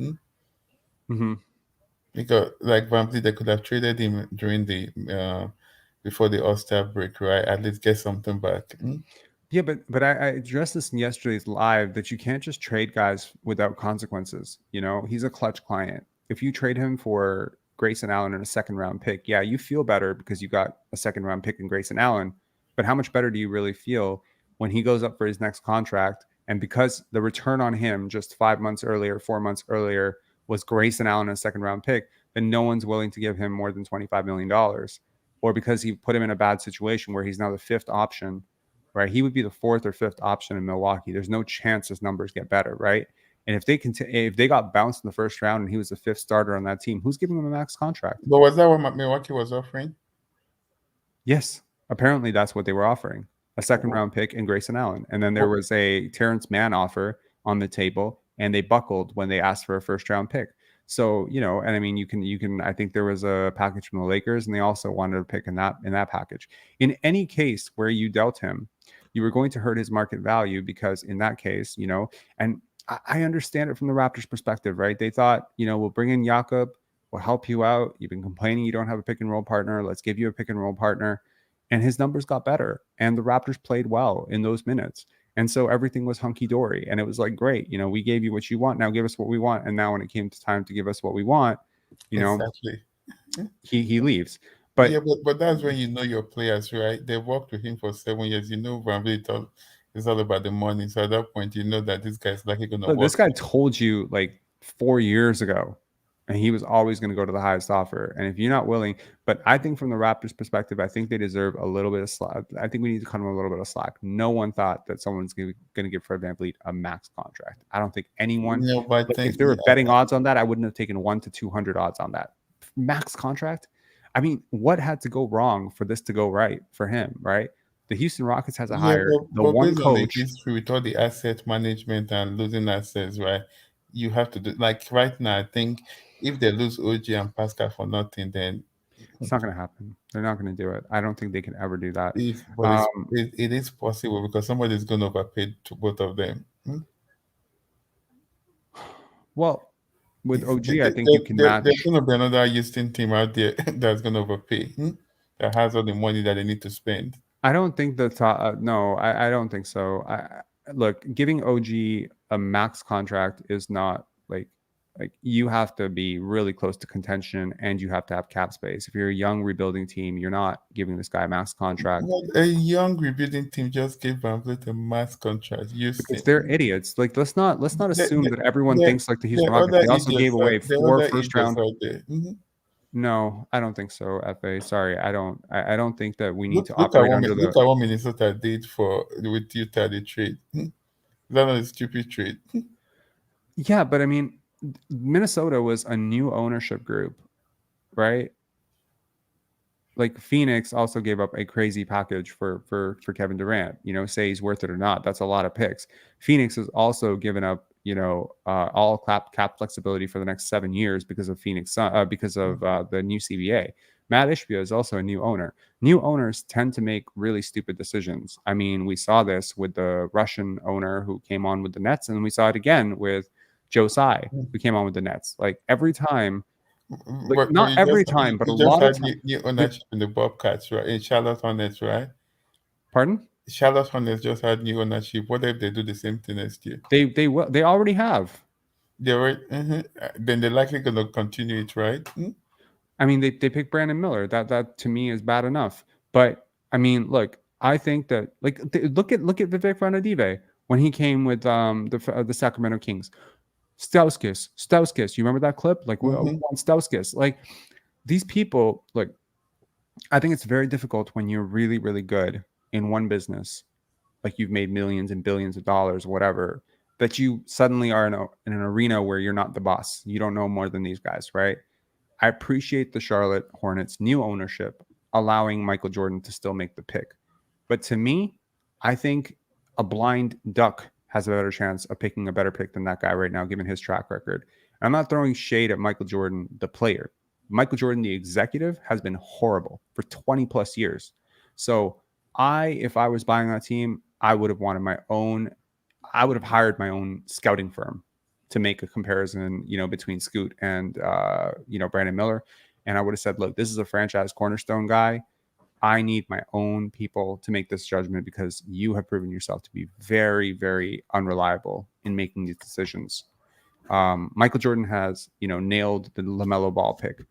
Because, like, VanVleet, they could have traded him during the before the All-Star break, right? At least get something back. Yeah, but I addressed this in yesterday's live, that you can't just trade guys without consequences. He's a clutch client. If you trade him for Grayson Allen and a second-round pick, yeah, you feel better because you got a second-round pick in Grayson Allen. But how much better do you really feel when he goes up for his next contract, and because the return on him just 4 months earlier was Grayson Allen, a second-round pick, then no one's willing to give him more than $25 million. Or because he put him in a bad situation where he's now the fifth option, right? He would be the fourth or fifth option in Milwaukee. There's no chance his numbers get better, right? And if they got bounced in the first round and he was the fifth starter on that team, who's giving him a max contract? But was that what Milwaukee was offering? Yes. Apparently that's what they were offering. A second-round pick in Grayson Allen. And then there was a Terrence Mann offer on the table, and they buckled when they asked for a first-round pick. So, and I mean, you can, I think there was a package from the Lakers, and they also wanted a pick in that package. In any case where you dealt him, you were going to hurt his market value, because in that case, and I understand it from the Raptors perspective, right? They thought, we'll bring in Jakob, we'll help you out. You've been complaining you don't have a pick and roll partner. Let's give you a pick and roll partner. And his numbers got better. And the Raptors played well in those minutes. And so everything was hunky dory. And it was like, great, we gave you what you want. Now give us what we want. And now when it came to time to give us what we want, Exactly. he leaves. But yeah, but that's when you know your players, right? They worked with him for 7 years. Van Vliet, it's all about the money. So at that point, you know that this guy's likely going to work. This guy told you like 4 years ago, and he was always going to go to the highest offer. And if you're not willing, but I think from the Raptors' perspective, I think they deserve a little bit of slack. I think we need to cut them a little bit of slack. No one thought that someone's going to give Fred VanVleet a max contract. I don't think anyone. No, but if there were betting odds on that, I wouldn't have taken 1 to 200 odds on that max contract. I mean, what had to go wrong for this to go right for him, right? The Houston Rockets has a hire the one coach. History with all the asset management and losing assets, right? You have to do like right now. I think if they lose OG and Pascal for nothing, then it's not going to happen. They're not going to do it. I don't think they can ever do that. It is possible because somebody is going to overpay to both of them. Well, with OG, I think you can match. There's going to be another Houston team out there that's going to overpay, that has all the money that they need to spend. I don't think no, I don't think so. Look, giving OG a max contract is not like you have to be really close to contention and you have to have cap space. If you're a young rebuilding team, you're not giving this guy a max contract. Well, a young rebuilding team just gave Van Vliet a max contract. Because they're idiots. Like let's not assume that everyone thinks like the Houston Rockets. They also gave away 4 first round. No, I don't think so, FA. Sorry, I don't think that we need to operate under the. Look at what Minnesota did with Utah, the trade. Is that not a stupid trade? Yeah, but I mean, Minnesota was a new ownership group, right? Like Phoenix also gave up a crazy package for Kevin Durant. Say he's worth it or not. That's a lot of picks. Phoenix has also given up all cap flexibility for the next 7 years because of because of the new CBA. Matt Ishbia is also a new owner. New owners tend to make really stupid decisions. I mean, we saw this with the Russian owner who came on with the Nets, and we saw it again with Joe Tsai, who came on with the Nets. Like every time, not every time, but a lot of times. New ownership in the Bobcats, right? In Charlotte Hornets, right? Pardon? Charlotte Hornets just had new ownership. What if they do the same thing next year? They will. They already have. They were. Then they're likely going to continue it, right? I mean, they picked Brandon Miller. That to me is bad enough. But I mean, look, I think that look at Vivek Ranadive when he came with the Sacramento Kings. Stauskas. You remember that clip? Like, Stauskas. Like, these people, look, I think it's very difficult when you're really, really good in one business, like you've made millions and billions of dollars, whatever, that you suddenly are in an arena where you're not the boss. You don't know more than these guys, right? I appreciate the Charlotte Hornets' new ownership allowing Michael Jordan to still make the pick. But to me, I think a blind duck has a better chance of picking a better pick than that guy right now, given his track record. I'm not throwing shade at Michael Jordan, the player. Michael Jordan, the executive, has been horrible for 20 plus years. So if I was buying that team, I would have hired my own scouting firm to make a comparison, between Scoot and, Brandon Miller. And I would have said, look, this is a franchise cornerstone guy. I need my own people to make this judgment because you have proven yourself to be very, very unreliable in making these decisions. Michael Jordan has, nailed the LaMelo Ball pick.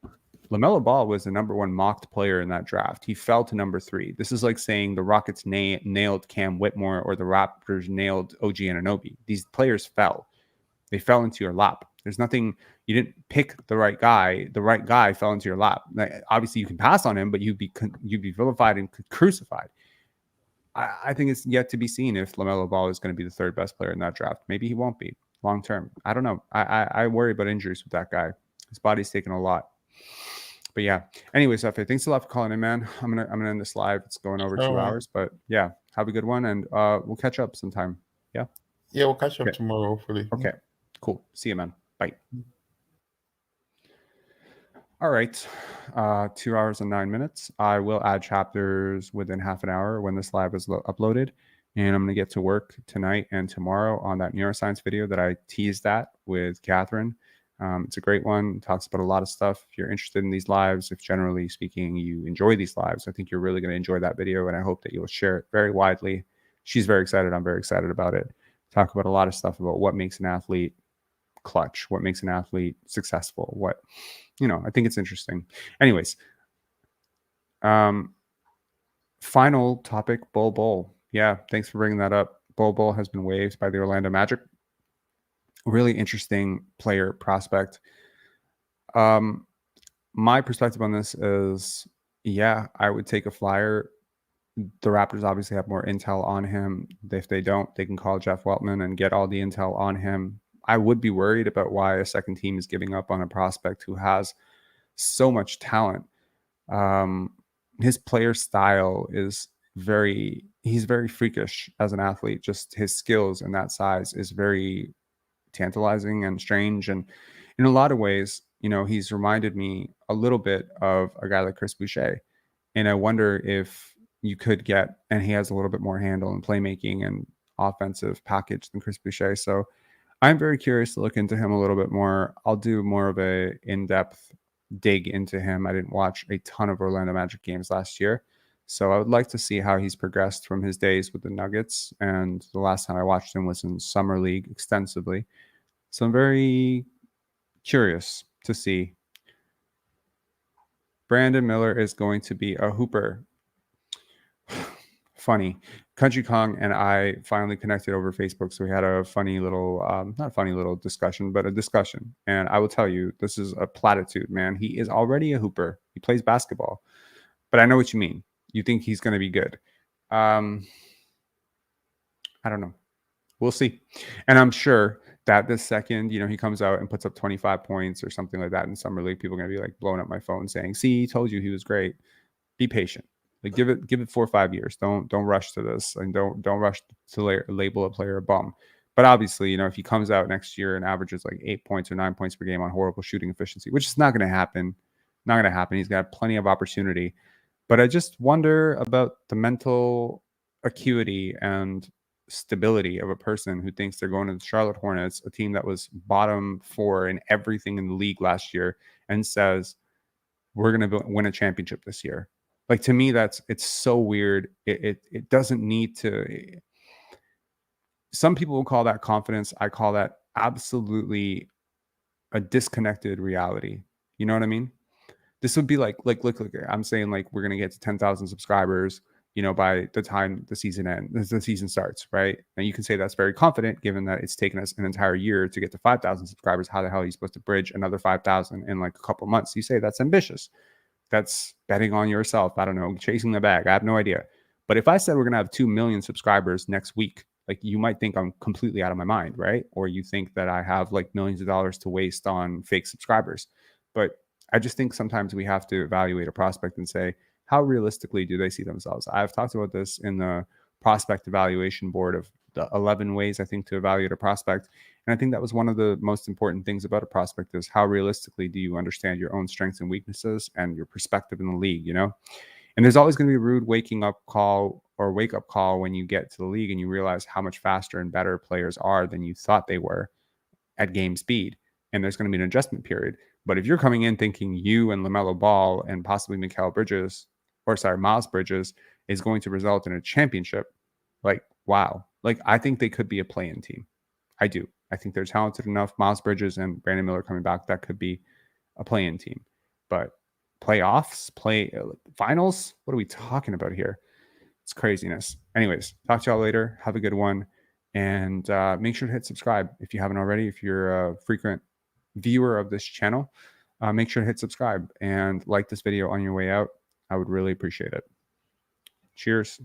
LaMelo Ball was the number 1 mocked player in that draft. He fell to number 3. This is like saying the Rockets nailed Cam Whitmore or the Raptors nailed OG Anunoby. These players fell. They fell into your lap. There's nothing, you didn't pick the right guy. The right guy fell into your lap. Obviously, you can pass on him, but you'd be vilified and crucified. I think it's yet to be seen if LaMelo Ball is going to be the 3rd best player in that draft. Maybe he won't be long term. I don't know. I worry about injuries with that guy. His body's taken a lot. But yeah. Anyways, FA, thanks a lot for calling in, man. I'm gonna end this live. It's going over 2 hours, but yeah, have a good one, and we'll catch up sometime. Yeah. Yeah, we'll catch up tomorrow, hopefully. Okay. Cool. See you, man. Bye. All right. 2 hours and 9 minutes. I will add chapters within half an hour when this live is uploaded. And I'm going to get to work tonight and tomorrow on that neuroscience video that I teased at with Catherine. It's a great one. It talks about a lot of stuff. If you're interested in these lives, if generally speaking you enjoy these lives, I think you're really going to enjoy that video, and I hope that you'll share it very widely. She's very excited. I'm very excited about it. Talk about a lot of stuff about what makes an athlete clutch, what makes an athlete successful, what, I think it's interesting. Anyways, final topic, Bol Bol. Yeah, thanks for bringing that up. Bol Bol has been waived by the Orlando Magic. Really interesting player prospect. My perspective on this is, yeah, I would take a flyer. The Raptors obviously have more intel on him. If they don't, they can call Jeff Weltman and get all the intel on him. I would be worried about why a second team is giving up on a prospect who has so much talent. His player style is he's very freakish as an athlete. Just his skills and that size is very tantalizing and strange. And in a lot of ways, he's reminded me a little bit of a guy like Chris Boucher. And I wonder if you could get, and he has a little bit more handle and playmaking and offensive package than Chris Boucher. So I'm very curious to look into him a little bit more. I'll do more of a in-depth dig into him. I didn't watch a ton of Orlando Magic games last year, so I would like to see how he's progressed from his days with the Nuggets. And the last time I watched him was in Summer League extensively. So I'm very curious to see. Brandon Miller is going to be a hooper. Funny. Country Kong and I finally connected over Facebook, so we had a funny little, not funny little discussion, but a discussion. And I will tell you, this is a platitude, man. He is already a hooper. He plays basketball, but I know what you mean. You think he's going to be good. I don't know. We'll see. And I'm sure that this second, he comes out and puts up 25 points or something like that in Summer League, people are going to be like blowing up my phone saying, see, he told you he was great. Be patient. Like give it 4 or 5 years. Don't rush to this, and don't rush to label a player a bum. But obviously, if he comes out next year and averages like 8 points or 9 points per game on horrible shooting efficiency, which is not going to happen. He's got plenty of opportunity. But I just wonder about the mental acuity and stability of a person who thinks they're going to the Charlotte Hornets, a team that was bottom 4 in everything in the league last year, and says, we're going to win a championship this year. Like, to me, it's so weird. It doesn't need to. Some people will call that confidence. I call that absolutely a disconnected reality. You know what I mean? This would be like, look, I'm saying like we're gonna get to 10,000 subscribers, by the time the season starts, right? And you can say that's very confident, given that it's taken us an entire year to get to 5,000 subscribers. How the hell are you supposed to bridge another 5,000 in like a couple months? You say that's ambitious. That's betting on yourself. I don't know, chasing the bag. I have no idea. But if I said we're going to have 2 million subscribers next week, like, you might think I'm completely out of my mind, right? Or you think that I have like millions of dollars to waste on fake subscribers. But I just think sometimes we have to evaluate a prospect and say, how realistically do they see themselves? I've talked about this in the prospect evaluation board of the 11 ways, I think, to evaluate a prospect. And I think that was one of the most important things about a prospect is how realistically do you understand your own strengths and weaknesses and your perspective in the league, And there's always going to be a rude wake up call when you get to the league and you realize how much faster and better players are than you thought they were at game speed. And there's going to be an adjustment period. But if you're coming in thinking you and LaMelo Ball and possibly Miles Bridges is going to result in a championship, like, wow. Like, I think they could be a play-in team. I do. I think they're talented enough. Miles Bridges and Brandon Miller coming back, that could be a play-in team. But playoffs, finals, what are we talking about here? It's craziness. Anyways, talk to y'all later. Have a good one. And make sure to hit subscribe if you haven't already. If you're a frequent viewer of this channel, make sure to hit subscribe and like this video on your way out. I would really appreciate it. Cheers.